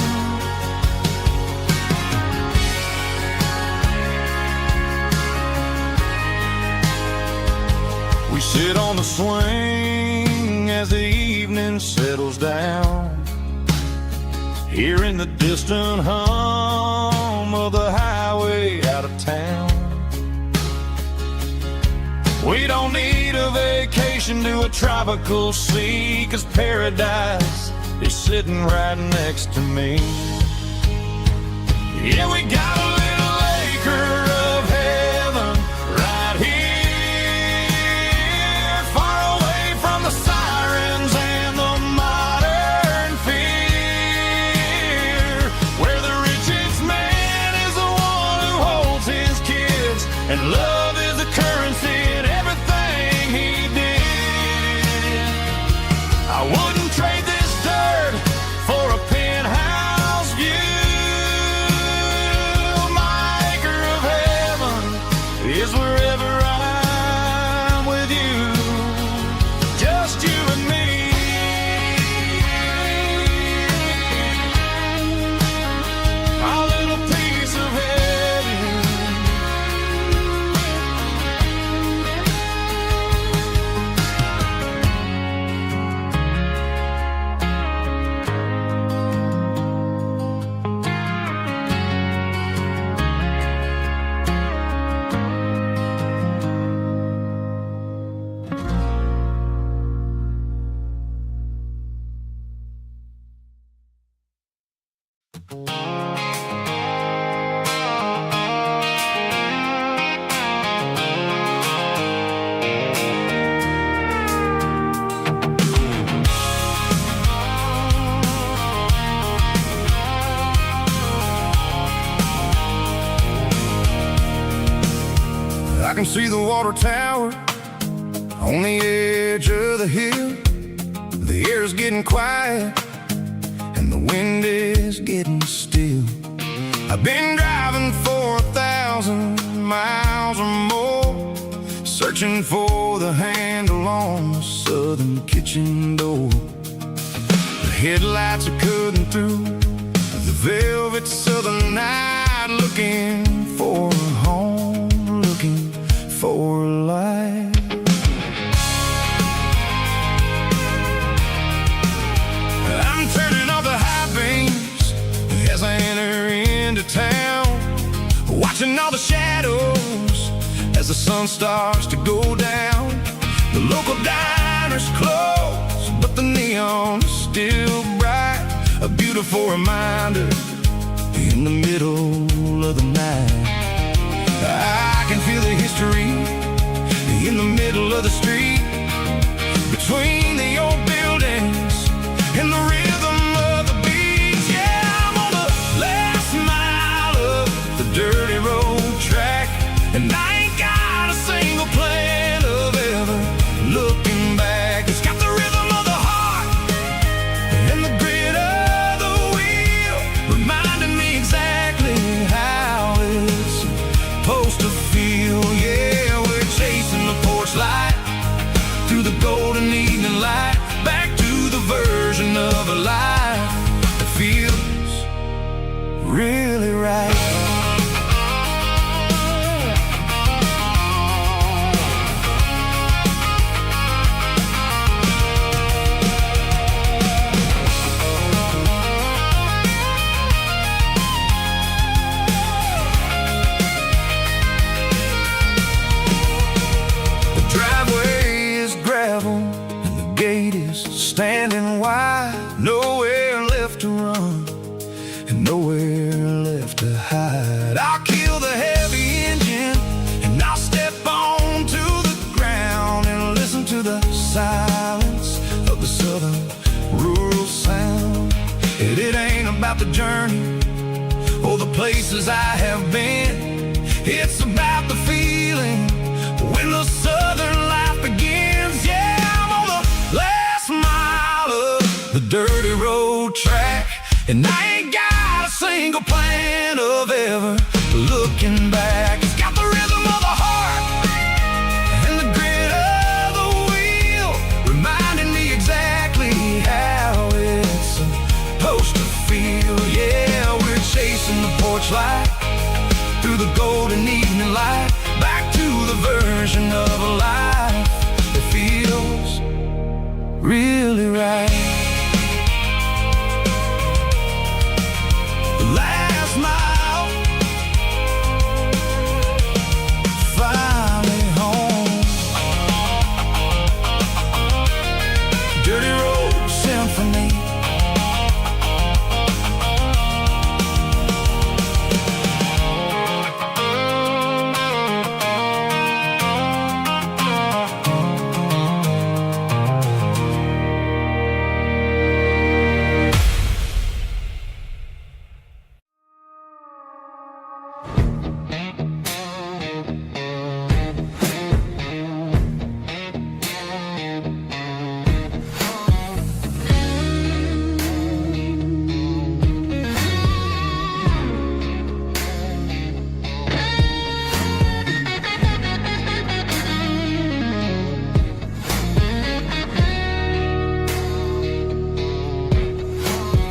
We sit on the swing as the evening settles down, hearing the distant hum of the highway out of town. We don't need a vacation to a tropical sea, 'cause paradise is sitting right next to me. Yeah, we got a little acre of heaven right here, far away from the sirens and the modern fear, where the richest man is the one who holds his kids, and love is a currency in everything he did. I wouldn't trade this dirt for a penthouse view. My acre of heaven is wherever I'm with you, just you and me. Our little piece of heaven. I can see the water tower on the edge of the hill. The air's getting quiet and the wind is getting still. I've been driving for 1,000 miles or more, searching for the handle on the southern kitchen door. The headlights are cutting through the velvet southern night, looking for a home, looking for life. I'm turning off the high beams as I enter into town, watching all the shadows as the sun starts to go down. The local diner's closed, but the neon is still bright, a beautiful reminder in the middle of the night. I can feel the history in the middle of the street, between the old buildings and the rhythm of the beats. Yeah, I'm on the last mile of the dirty road track, and I ain't got a single plan of ever looking back. It's got the rhythm of the heart and the grit of the wheel, reminding me exactly how about the journey or the places I have been. It's about the feeling when the southern life begins. Yeah, I'm on the last mile of the dirty road track, and I ain't got a single plan of ever looking back. It's got the rhythm of the heart and the grit of the wheel, reminding me exactly how it's supposed to feel. Yeah, we're chasing the porch light through the golden evening light, back to the version of a life that feels really right. Last mile, finally home. Dirty Road Symphony.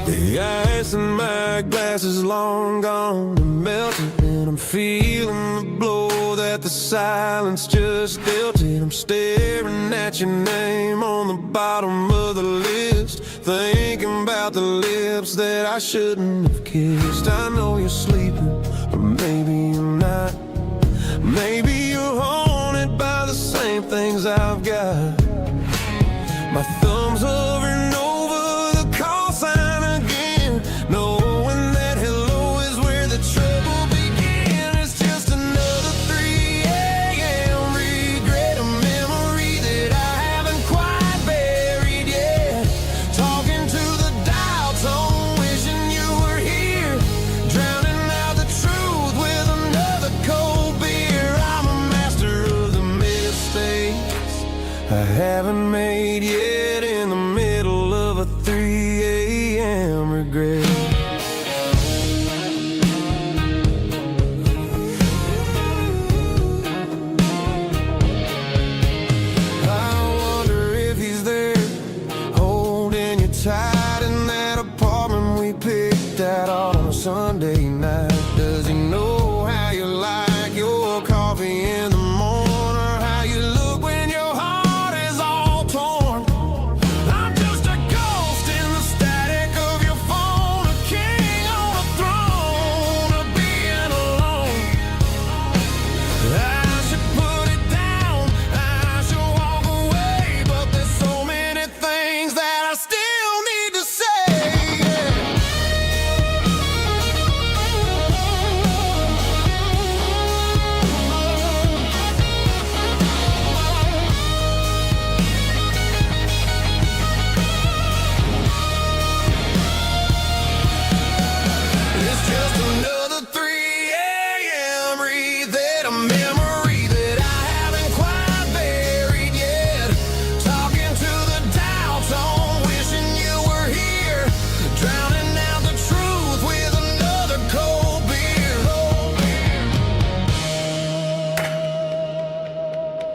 The ice in my glass is long gone and melted, and I'm feeling the blow that the silence just dealt it. I'm staring at your name on the bottom of the list, thinking about the lips that I shouldn't have kissed. I know you're sleeping, but maybe you're not. Maybe you're haunted by the same things I've got. My thumb's hovering over the call sign again, knowing that hello is where the trouble began. It's just another 3 a.m. regret, a memory that I haven't quite buried yet. Talking to the dial tone, wishing you were here, drowning out the truth with another cold beer. I'm a master of the mistakes I haven't made yet, in the middle of a 3 a.m. regret. I wonder if he's there, holding you tight in that apartment we picked out on a Sunday night. Does he know how you like your coffee in the morning, or how you look when your heart is all torn? I'm just a ghost in the static of your phone, a king on a throne of being alone. I should put it down, I should walk away, but there's so many things that I still need to say. It's just another 3 a.m. read, a memory that I haven't quite buried yet. Talking to the dial tone, wishing you were here, drowning out the truth with another cold beer.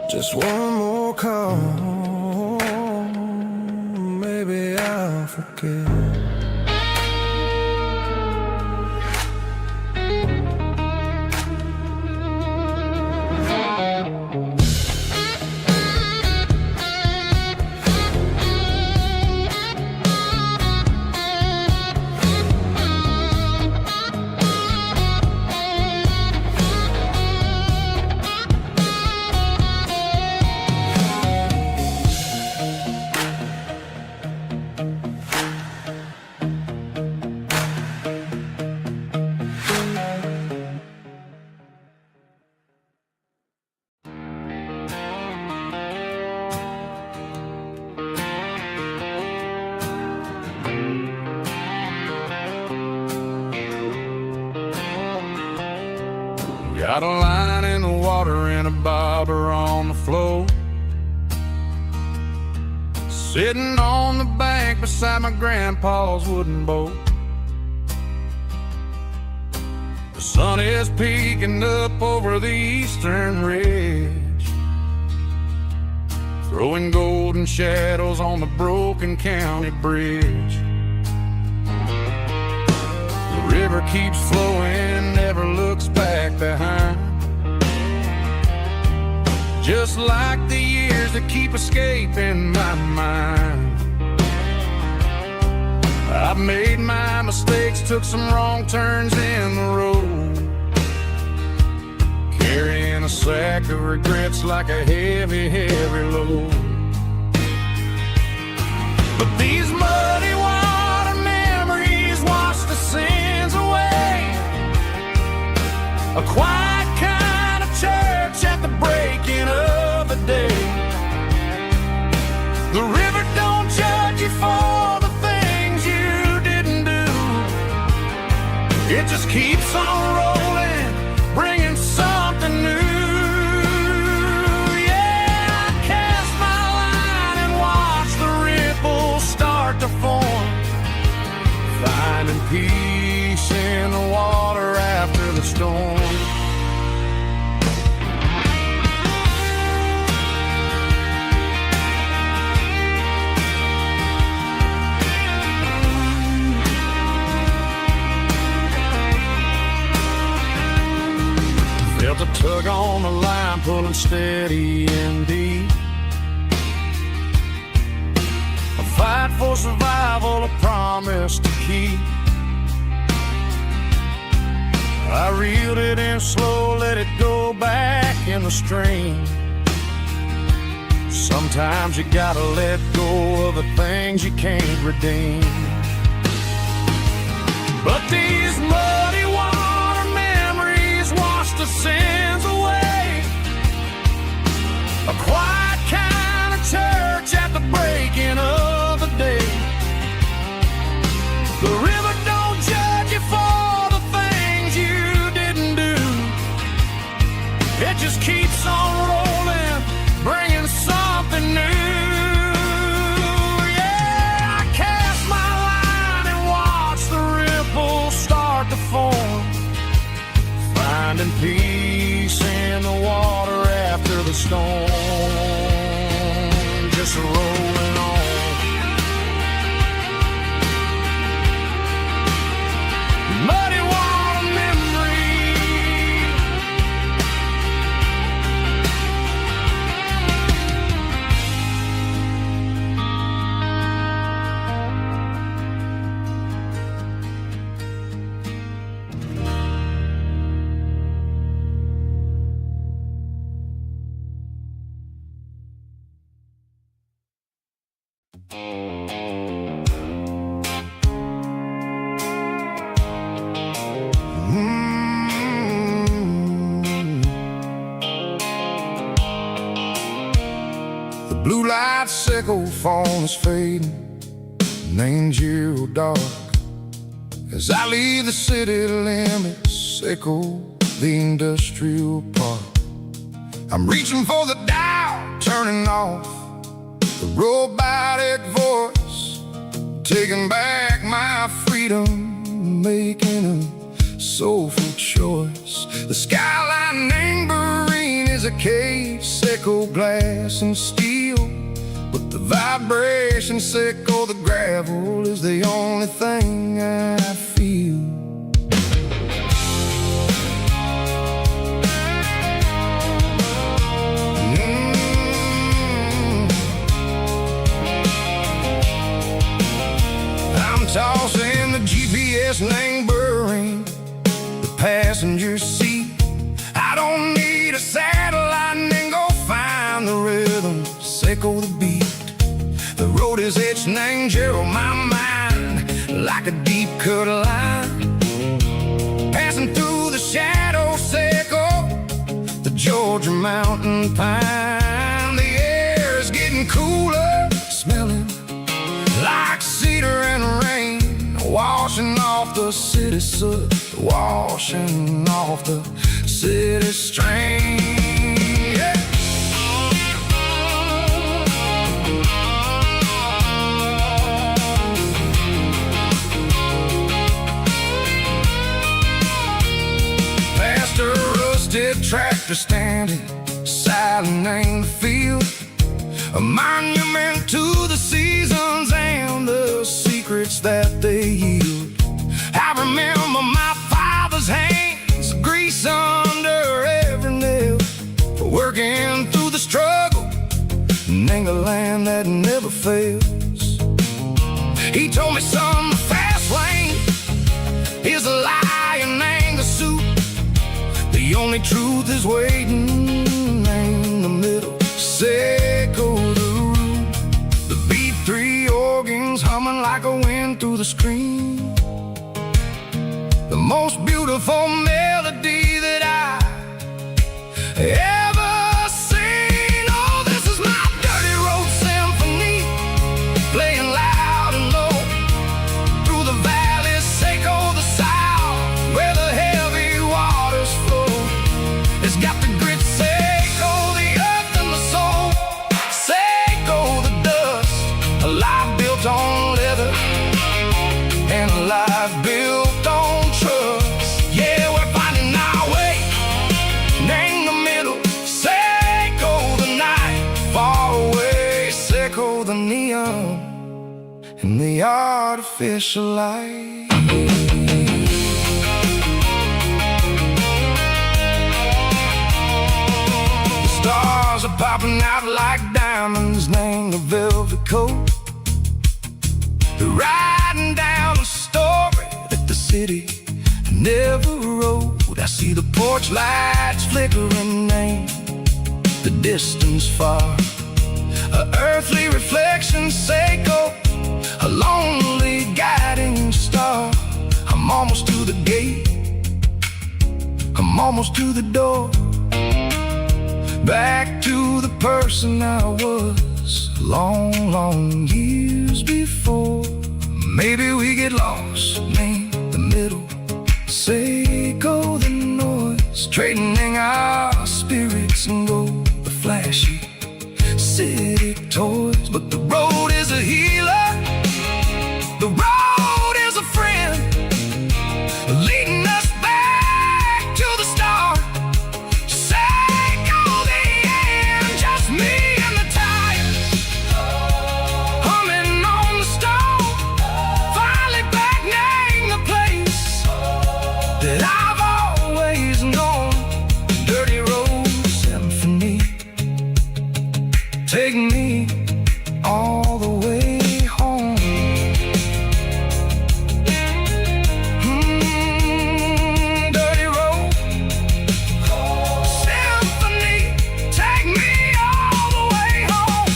Just one more call, maybe I'll forget. Got a line in the water and a bobber on the floor. Sitting on the bank beside my grandpa's wooden boat. The sun is peeking up over the eastern ridge, throwing golden shadows on the broken county bridge. The river keeps flowing, never looks back behind, just like the years that keep escaping my mind. I've made my mistakes, took some wrong turns in the road, carrying a sack of regrets like a heavy, heavy load. But these muddy water memories wash the sins away. A quiet kind of church at the breaking of the day. The river don't judge you for the things you didn't do. It just keeps on rolling, bringing something new. Yeah, I cast my line and watch the ripples start to form, finding peace in the water after the storm. Felt a tug on the line, pulling steady and deep. A fight for survival, a promise to keep. I reeled it in slow, let it go back in the stream. Sometimes you gotta let go of the things you can't redeem. But these muddy water memories wash the sins away. A quiet kind of church at the breaking of the day. The river don't judge you for the things you didn't do. It just keeps on rolling, bringing something new. Yeah, I cast my line and watch the ripples start to form, finding peace in the water after the storm. Just rolling on. Muddy water memory. The blue light sickle phone is fading, named zero dark. As I leave the city limits, sickle the industrial park. I'm reaching for the dial, turning off the robotic voice, taking back my freedom, making a soulful choice. The skyline neighboring is a cave, sickle glass and steel, but the vibration sickle, the gravel is the only thing I feel. I'm tossing the GPS neighboring the passenger seat. I don't need a satellite and go find the rhythm, sickle the beat. The road is etched and angel on my mind like a deep cut line, passing through the shadow sickle, the Georgia mountain pine. The air is getting cooler, smelling like cedar and rain, washing off the city soot, washing off the city strain. Yeah. Past a rusted tractor standing silent in the field, a monument to the seasons and the secrets that they yield. I remember my father's hands, grease under every nail, working through the struggle, in a land that never fails. He told me, son, the fast lane is a lie and anger suit. The only truth is waiting in the middle. Say, go the root. The B3 organs humming like a wind through the screen. The most beautiful melody that I ever seen. Oh, this is my dirty road symphony, playing loud and low through the valleys, Seco the south, where the heavy waters flow. It's got the grit, Seco, the earth and the soul, Seco the dust, a life built on leather and a life built on trust. Yeah, we're finding our way in the middle. Seco the night, far away, Seco the neon and the artificial light. The stars are popping out like diamonds, named the velvet coat. They're riding down the story that the city never wrote. I see the porch lights flickering in the distance far, a earthly reflection, Seco, a lonely guiding star. I'm almost to the gate, I'm almost to the door, back to the person I was long, long years before. Maybe we get lost in the middle, Seco the noise, trading our spirits and go the flashy city toys. But the road is a healer, the road is a friend, leading us back to the start. Seco the end, just me and the tires, humming on the stove, finally back name the place that I've always known. Dirty road symphony, take me all the way home. Dirty road symphony, take me all the way home.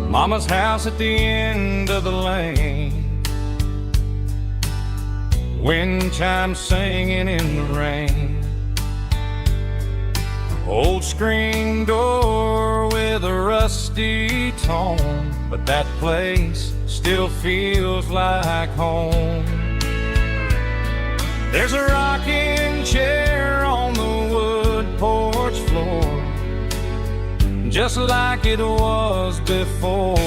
Mama's house at the end of the lane, wind chimes singing in the rain, old screen door with a rusty tone, but that place still feels like home. There's a rocking chair on the wood porch floor, just like it was before.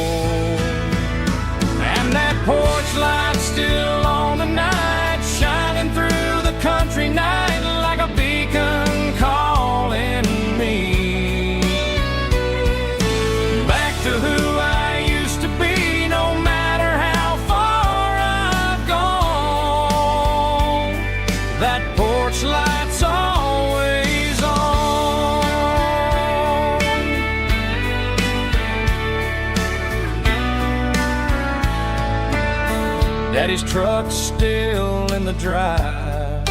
And that porch light's still on tonight, shining through the country night like a beacon calling me back to who I used to be. No matter how far I've gone, that porch light's always on. Daddy's truck's still in the drive,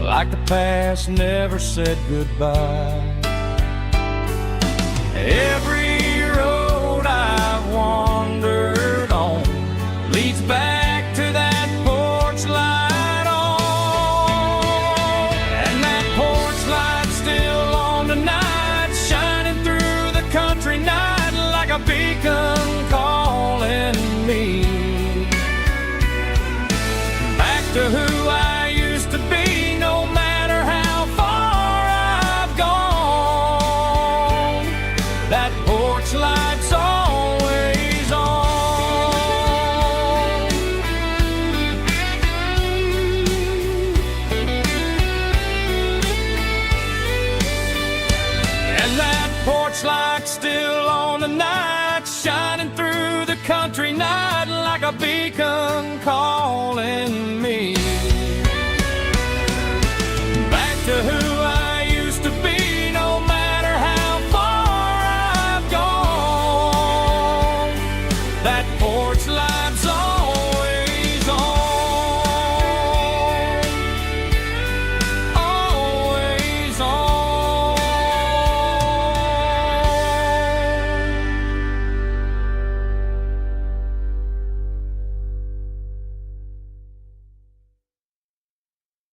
like the past never said goodbye. Every road I've wandered on leads back to that porch light on. And that porch light's still on tonight, shining through the country night like a beacon calling me back to who I used to be, no matter how far I've gone. That porch light's always on. And that porch light's still on tonight, shining through the country night like a beacon calling me back to who I used to be, no matter how far I've gone. That porch light's always on, always on.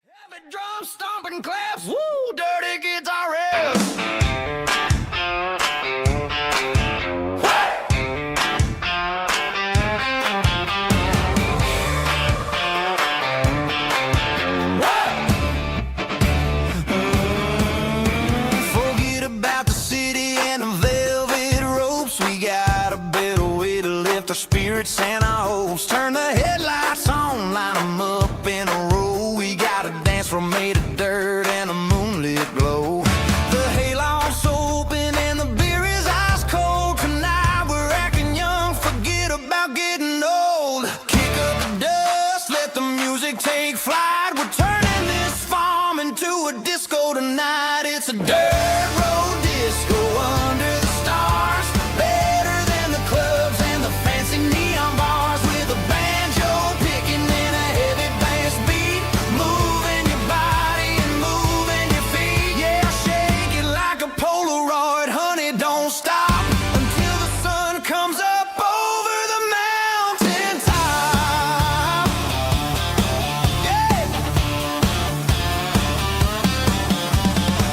Heavy drum stomping claps, woo, dirty guitar riffs. Forget about the city and the velvet ropes. We got a better way to lift our spirits and our hopes. Turn the headlights on, line them up in a row. We got a dance floor made of dirt and a moonlit glow. The hayloft's open and the beer is ice cold. Tonight we're acting young, forget about getting old. Kick up the dust, let the music take flight. We're turning this farm into a disco tonight. It's a dirt road disco under the stars. Better than the clubs and the fancy neon bars. With a banjo picking and a heavy bass beat. Moving your body and moving your feet. Yeah, shake it like a Polaroid, honey, don't stop until the sun comes up over the mountain top. Yeah.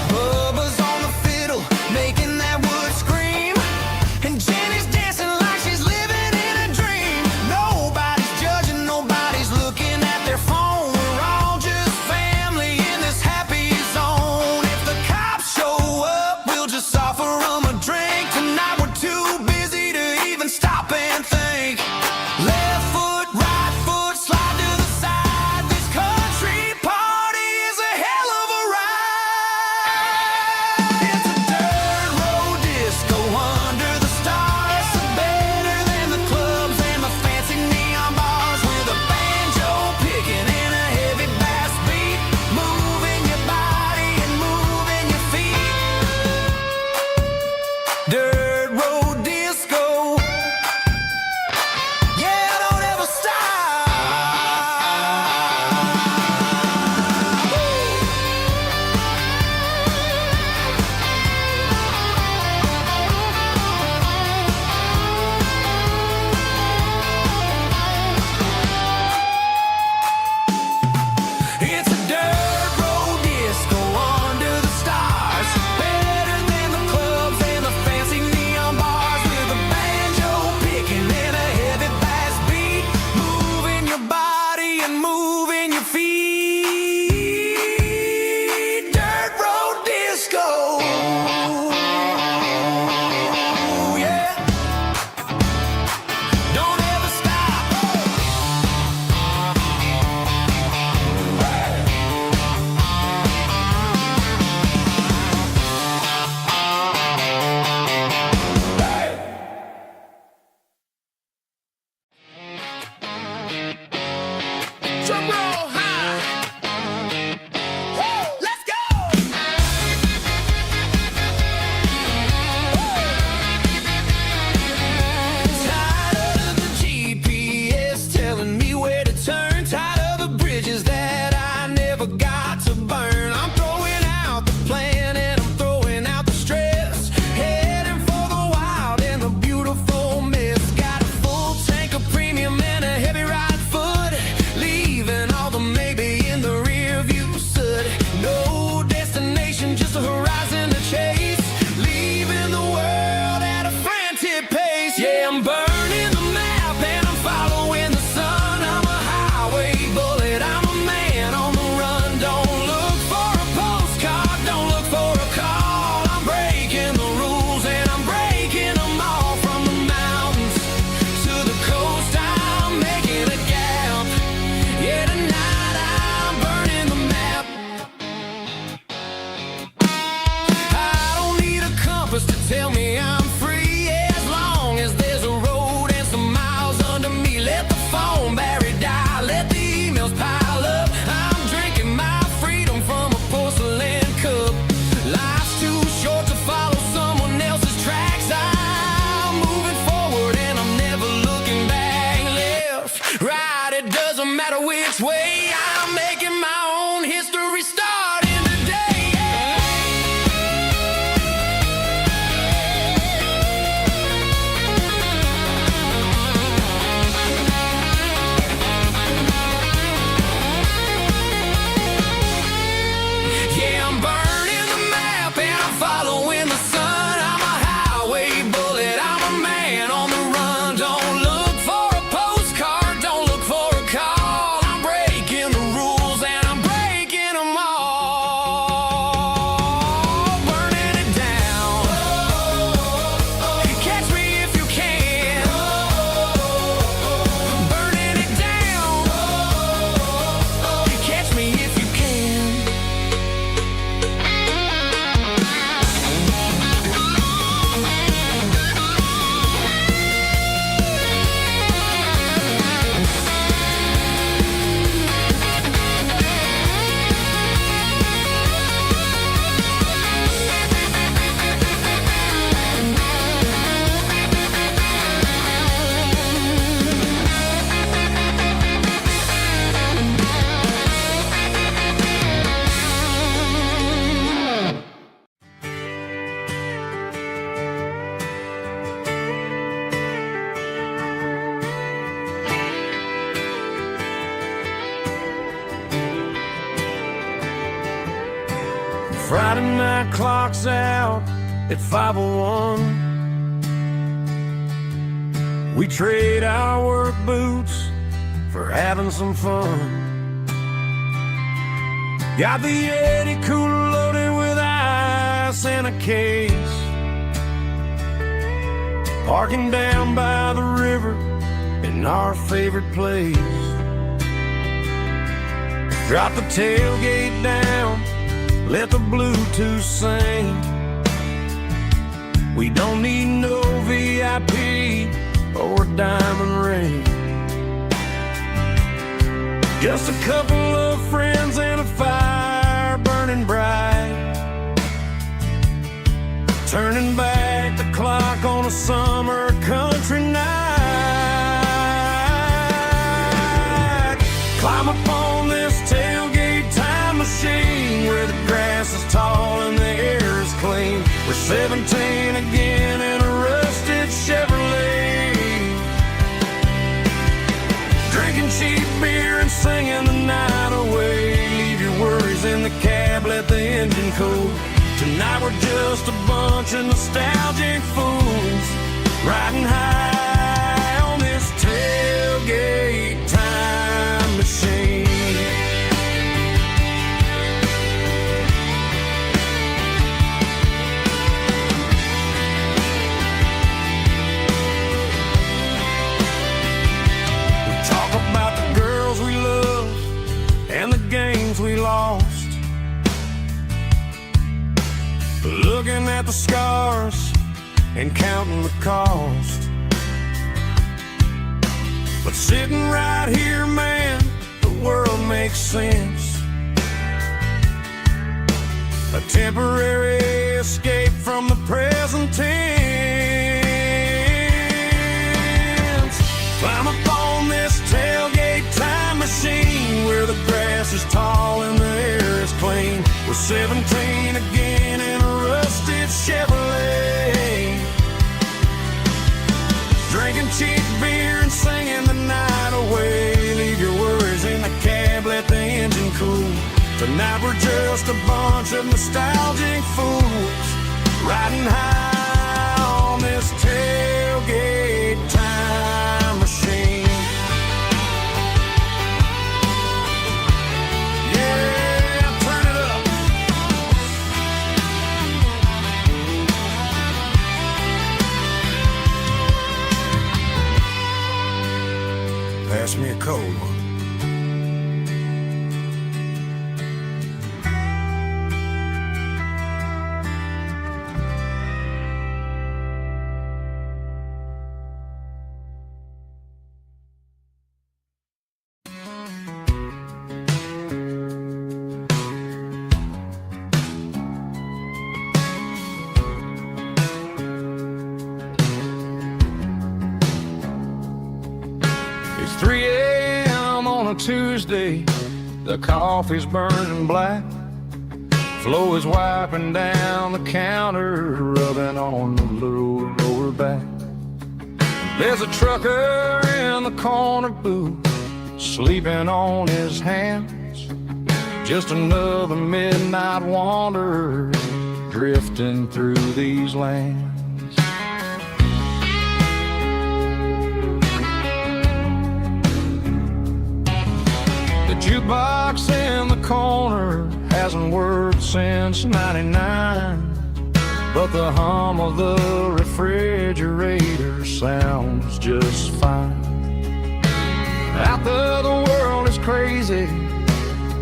Bubba's on the Friday night clock's out at 5:01. We trade our work boots for having some fun. Got the Yeti cooler loaded with ice and a case. Parking down by the river in our favorite place. Drop the tailgate down, let the Bluetooth sing. We don't need no VIP or diamond ring. Just a couple of friends and a fire burning bright, turning back the clock on a summer country night. Climb up on this tailgate time machine where the grass is tall and the air is clean. We're 17 again in a rusted Chevrolet, drinking cheap beer and singing the night away. Leave your worries in the cab, let the engine cool. Tonight we're just a bunch of nostalgic fools riding high on this tailgate time machine. We talk about the girls we love and the games we lost, looking at the scars and counting the cost. But sitting right here, man, the world makes sense. A temporary escape from the present tense. Climb up on this tailgate time machine where the grass is tall and the air is clean. We're 17 again in a rusted Chevrolet, drinking cheap beer and singing the night away. Leave your worries in the cab, let the engine cool. Tonight we're just a bunch of nostalgic fools riding high on this tailgate time machine. Pass me a cold one. It's 3 a.m. on a Tuesday. The coffee's burning black. Flo is wiping down the counter, rubbing on the little lower back. There's a trucker in the corner booth, sleeping on his hands. Just another midnight wanderer drifting through these lands. The jukebox in the corner hasn't worked since '99, but the hum of the refrigerator sounds just fine. Out there the world is crazy,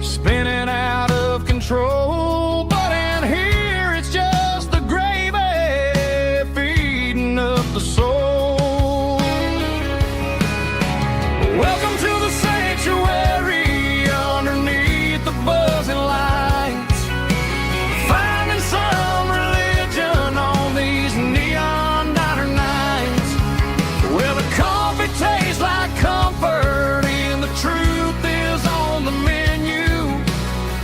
spinning out of control, but in here it's just the gravy feeding up the soul. Welcome to the sanctuary underneath the buzzing lights, finding some religion on these neon diner nights. Well, the coffee tastes like comfort and the truth is on the menu.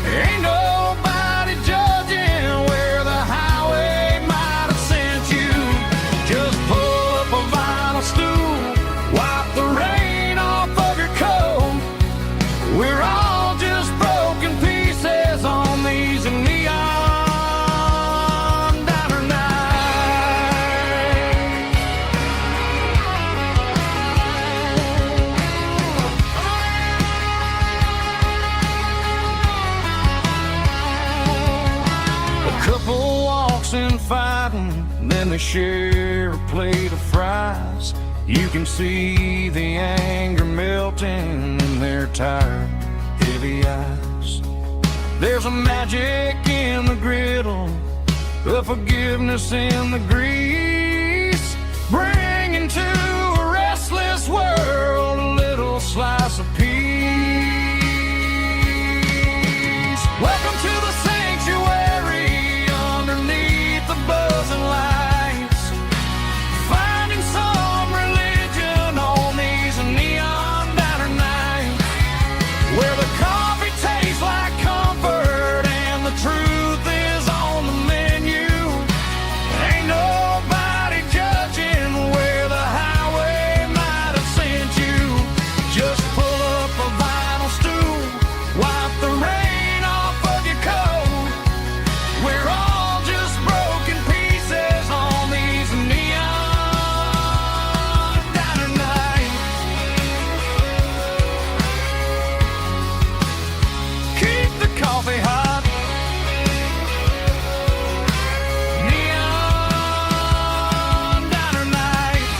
Ain't nobody then they share a plate of fries. You can see the anger melting in their tired, heavy eyes. There's a magic in the griddle, a forgiveness in the grease, bringing to a restless world a little slice of peace. Welcome to the sanctuary underneath the buzzing lights, finding some religion on these neon diner nights, where the coffee tastes like comfort and the truth is on the menu. Ain't nobody judging where the highway might have sent you. Just pull up a vinyl stool, wipe the rain off of your coat. We're all just broken pieces on these neon diner nights. Keep the coffee hot. Neon diner nights.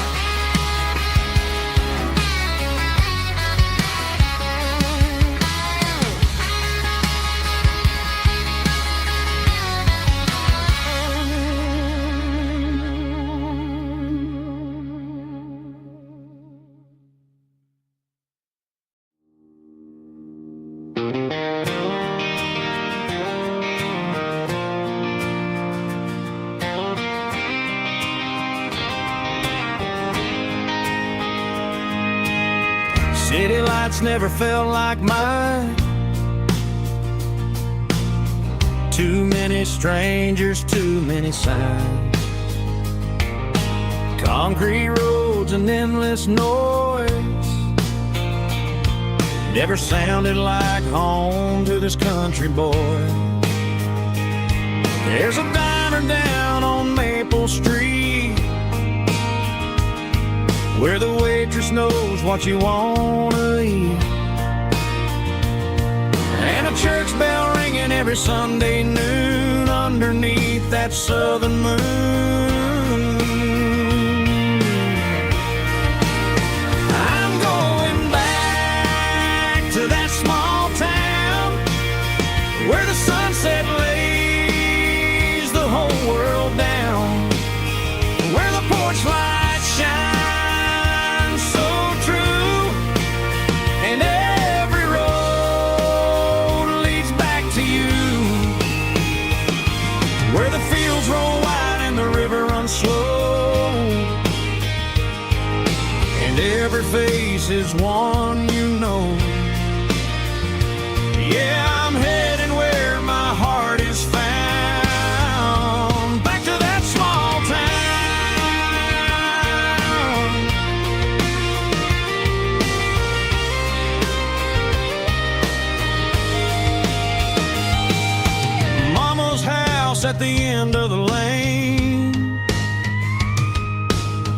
City lights never felt like mine. Too many strangers, too many signs. Concrete roads and endless noise never sounded like home to this country boy. There's a diner down on Maple Street where the waitress knows what you wanna eat, and a church bell ringing every Sunday noon underneath that southern moon. I'm going back to that small town where the sunset lays the whole world down, where the porch lights shine so true, and every road leads back to you, where the fields roll wide and the river runs slow, and every face is one you know. Yeah, I'm heading where my heart is found, back to that small town. Mama's house at the end of the lane,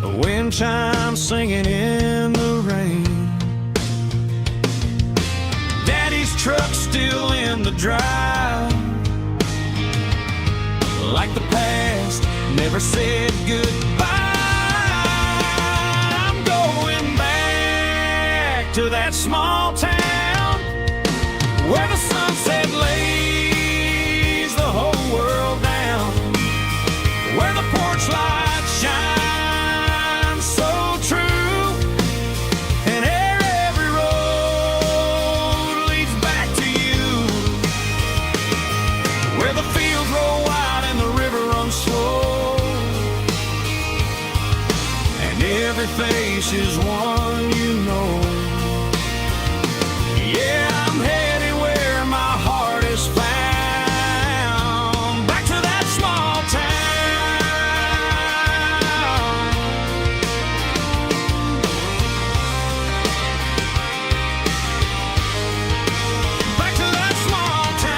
the wind chimes singing in the rain. Daddy's truck still in the drive, like the past never said goodbye. I'm going back to that small town where the sunset lays the whole world down, where the porch lights shine so true, and every road leads back to you, where the fields roll wide and the river runs slow, and every face is one you know. Yeah, I'm heading where my heart is found, back to that small town. Back to that small town.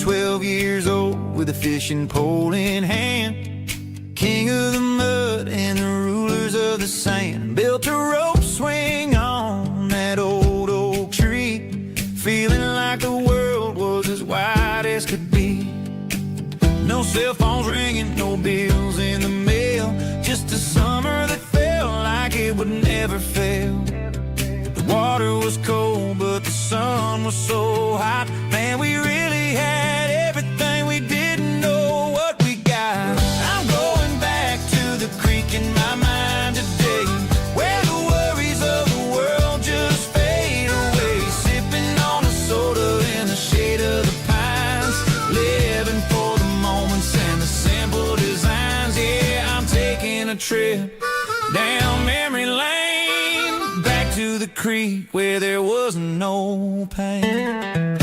12 years old with a fishing pole in hand. King of the mud and the rulers of the sand. Built a rope swing on that old oak tree, feeling like the world was as wide as could be. No cell phones ringing, no bills in the mail, just a summer that felt like it would never fail. The water was cold, but the sun was so hot. Man, we really had everything, we didn't know what we got. I'm going back to the creek in my mind today, where the worries of the world just fade away. Sipping on a soda in the shade of the pines, living for the moments and the simple designs. Yeah, I'm taking a trip down memory lane, back to the creek where there was no pain.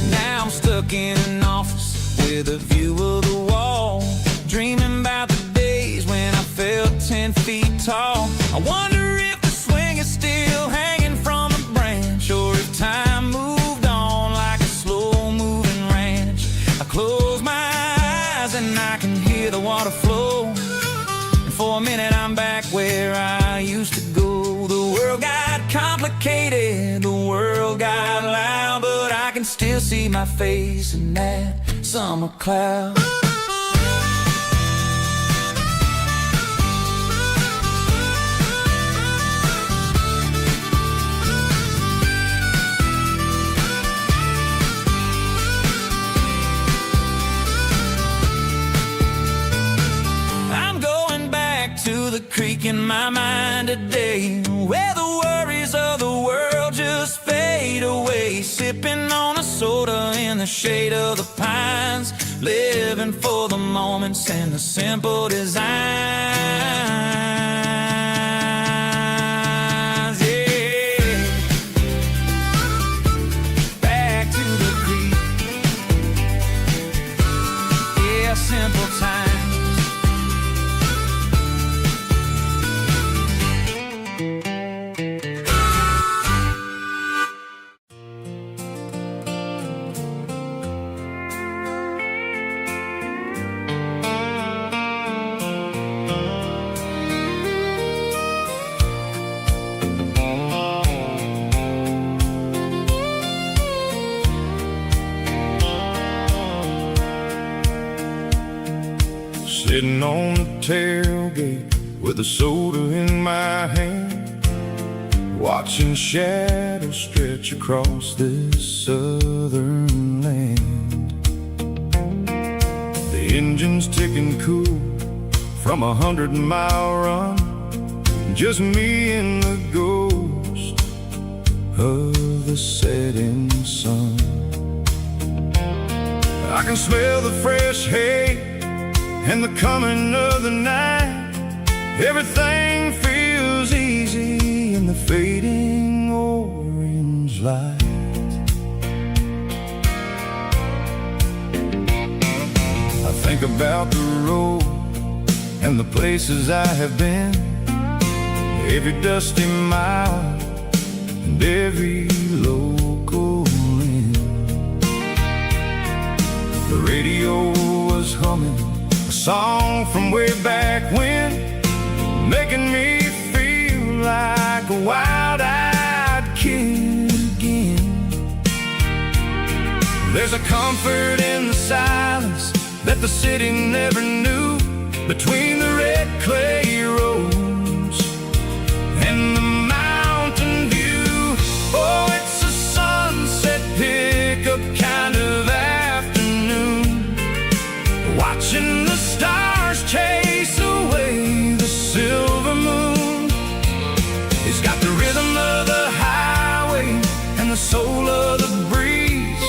Now I'm stuck in an office with a view of the wall, dreaming about the days when I felt 10 feet tall. I wonder if the swing is still hanging from a branch, or if time moved on like a slow-moving ranch. I close my eyes and I can hear the water flow, and for a minute I'm back where I used to go. The world got complicated, the world got loud, but I can still see my face in that summer cloud. I'm going back to the creek in my mind today, where the worries of the world just fade away. Sipping on a soda in the shade of the pines, living for the moments and the simple designs. Yeah, back to the creek. Yeah, simple times. Sitting on the tailgate with a soda in my hand, watching shadows stretch across this southern land. The engine's ticking cool from a 100-mile run, just me and the ghost of the setting sun. I can smell the fresh hay and the coming of the night. Everything feels easy in the fading orange light. I think about the road and the places I have been, every dusty mile and every local inn. The radio was humming a song from way back when, making me feel like a wild-eyed kid again. There's a comfort in the silence that the city never knew, between the red clay roads and the mountain view. Oh, it's a sunset pickup kind of afternoon, watching the stars chase away the silver moon. It's got the rhythm of the highway and the soul of the breeze,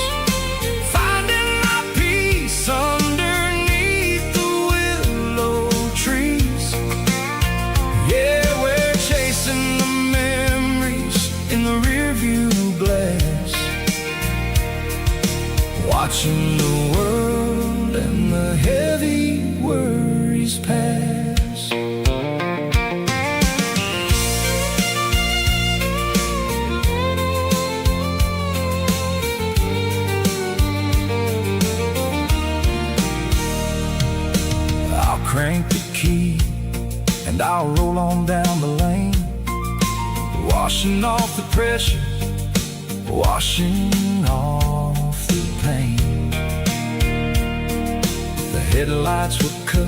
finding my peace underneath the willow trees. Yeah, we're chasing the memories in the rearview glass, watching the world and the heavy worries pass. I'll roll on down the lane, washing off the pressure, washing off the pain. The headlights will cut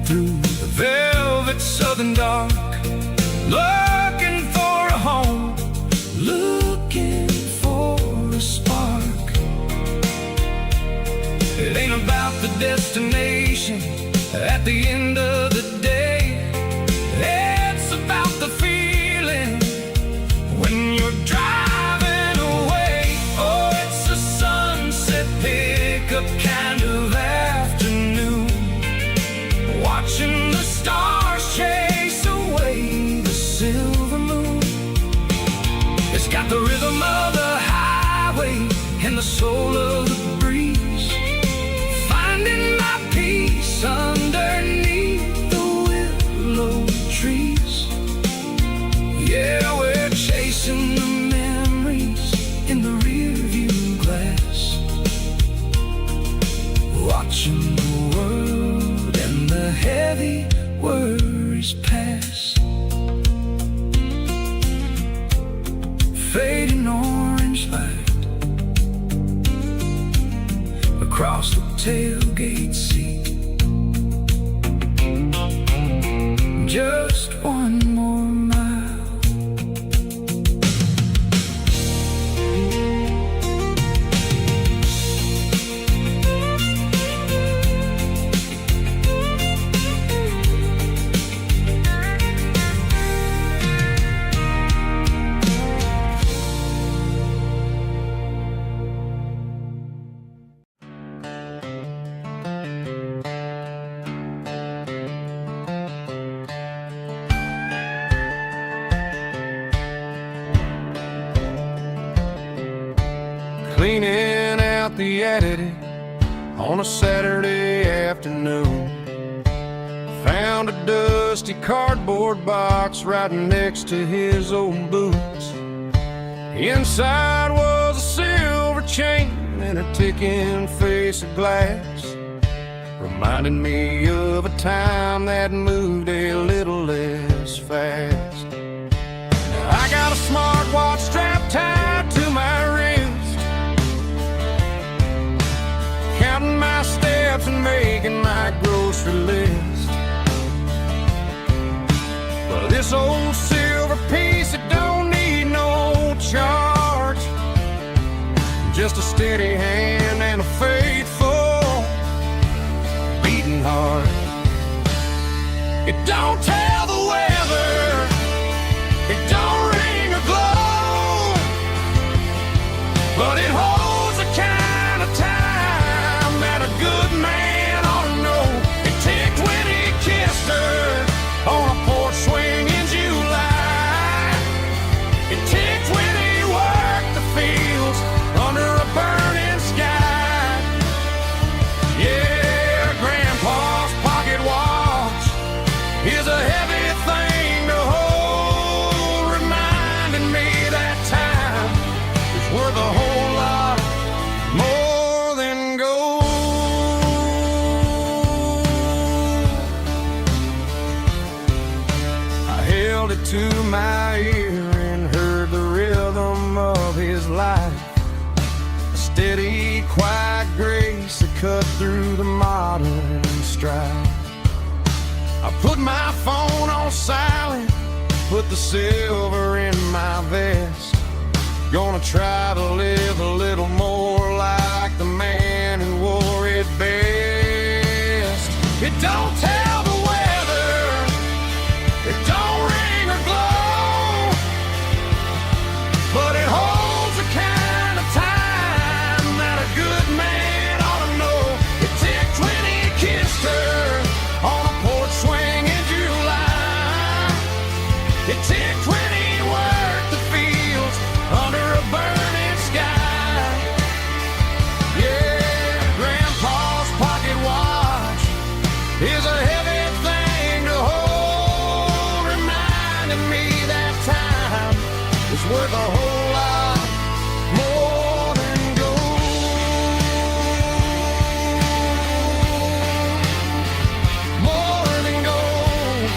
through the velvet southern dark, looking for a home, looking for a spark. It ain't about the destination at the end of the day, it's about the feeling when you're driving away. Oh, it's a sunset pickup kind of afternoon, watching the stars chase away the silver moon. It's got the rhythm of the highway and the soul of the breeze, finding my peace underneath the willow trees. Yeah, we're chasing the memories in the rearview glass, watching the world and the heavy worries pass. Fading orange light across the tailgate seat. Just one more mile. Cleaning out the attic on a Saturday afternoon, found a dusty cardboard box right next to his old boots. Inside was a silver chain and a ticking face of glass, reminding me of a time that moved a little less fast. Now I got a smartwatch strapped tied to my wrist, counting my steps and making my grocery list. Well, this old silver piece, it don't need no charge, just a steady hand and a faithful beating heart. It don't tell the weather, it don't ring or glow, but it holds the kind of time that a good man ought to know. It ticked when he kissed her on a porch swing in July. It ticked when he worked the fields under a burning sky. Yeah, Grandpa's pocket watch is a heavy thing to hold, reminding me that time is worth a whole lot more than gold. I held it to my ear and heard the rhythm of his life, a steady, quiet grace that cut through the modern strife. I put my phone on silent, put the silver in my vest, gonna try to live a little more like the man who wore it best. It don't tell the weather, it don't ring or glow, but it holds the kind of time that a good man ought to know. It ticked when he kissed her on a porch swing in July. It ticked when he worked the fields under a burning sky. Yeah, Grandpa's pocket watch is a heavy thing to hold, reminding me that time is worth a whole lot more than gold. More than gold.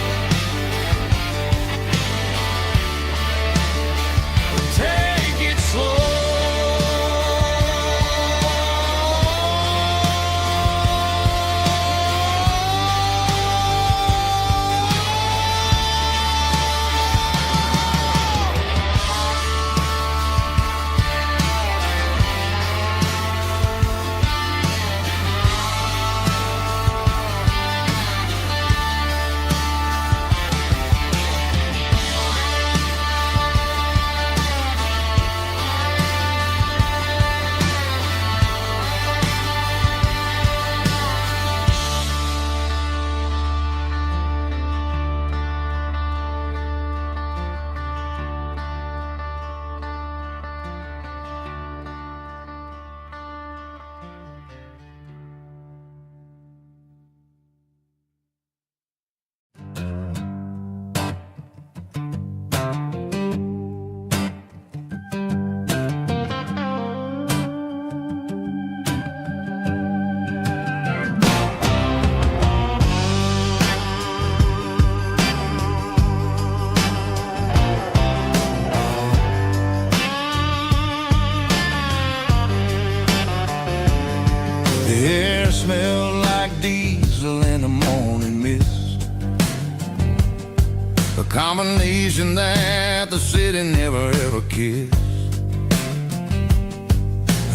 nation that the city never ever kissed.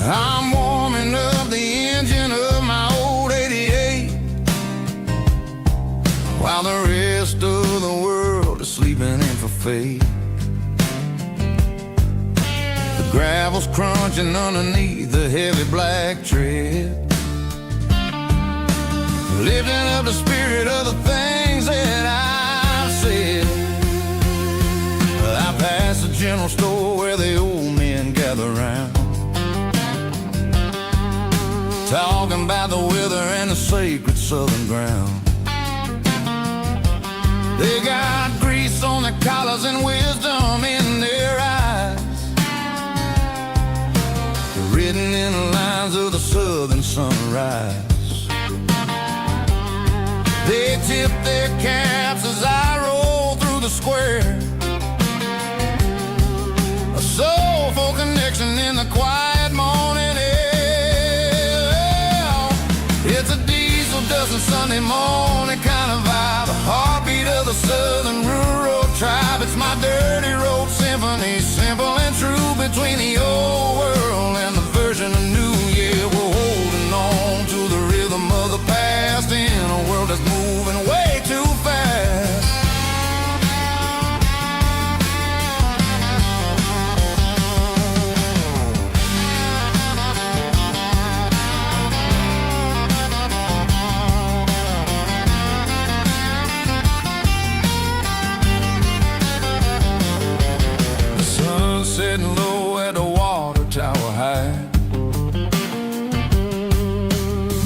I'm warming up the engine of my old 88, while the rest of the world is sleeping in for fate. The gravel's crunching underneath the heavy black tread, lifting up the spirit of the things that I've said. I pass the general store where the old men gather round, talking about the weather and the sacred southern ground. They got grease on their collars and wisdom in their eyes, written in the lines of the southern sunrise. They tip their caps as I roll through the square, a soulful connection in the quiet morning air. It's a diesel dusting Sunday morning kind of vibe, the heartbeat of the southern rural tribe. It's my dirty road symphony, simple and true, between the old world and the version of new. Yeah, we're holding on to the rhythm of the past in a world that's moving way too fast. The sun setting low at the water tower high,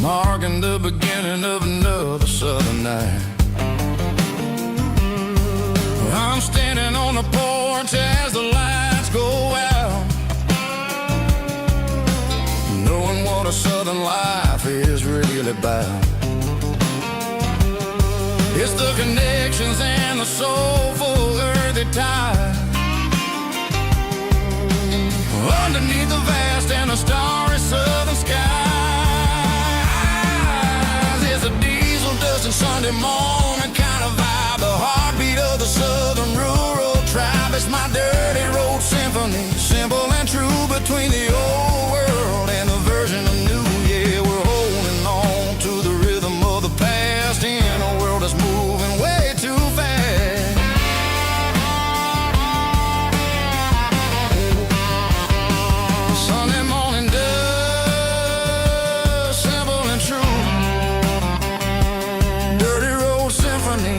marking the beginning of another southern night. I'm standing on the porch as the lights go out, knowing what a southern life is really about. It's the connections and the soulful earthy tide, underneath the vast and the starry southern skies. It's a diesel dusting Sunday morning kind of vibe, the heartbeat of the southern rural tribe. It's my dirty road symphony, simple and true, between the old world and the version of new. Yeah, we're holding on to the rhythm of the past in a world that's moving way too fast. Sunday morning dust, simple and true, dirty road symphony.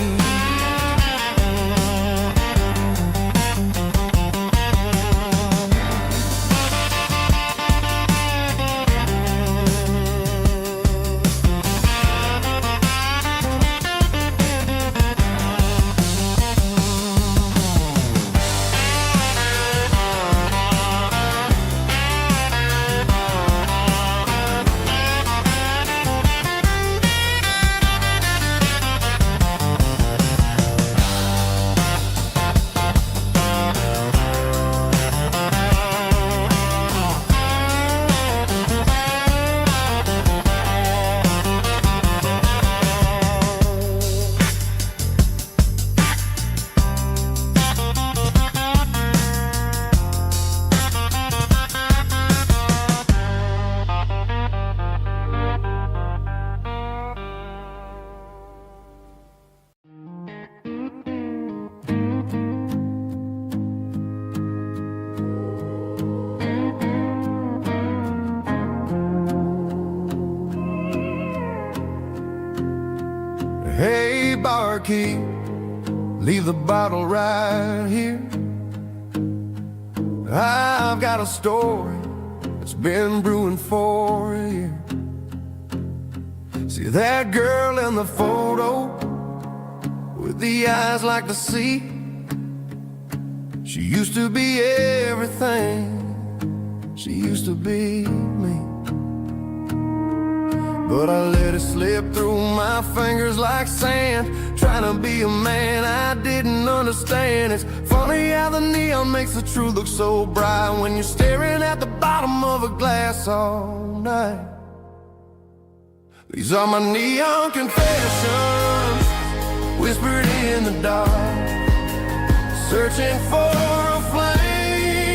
Hey, barkeep, leave the bottle right here. I've got a story that's been brewing for a year. See that girl in the photo with the eyes like the sea? She used to be everything, she used to be me. But I let it slip through my fingers like sand, trying to be a man I didn't understand. It's funny how the neon makes the truth look so bright when you're staring at the bottom of a glass all night. These are my neon confessions, whispered in the dark. searching for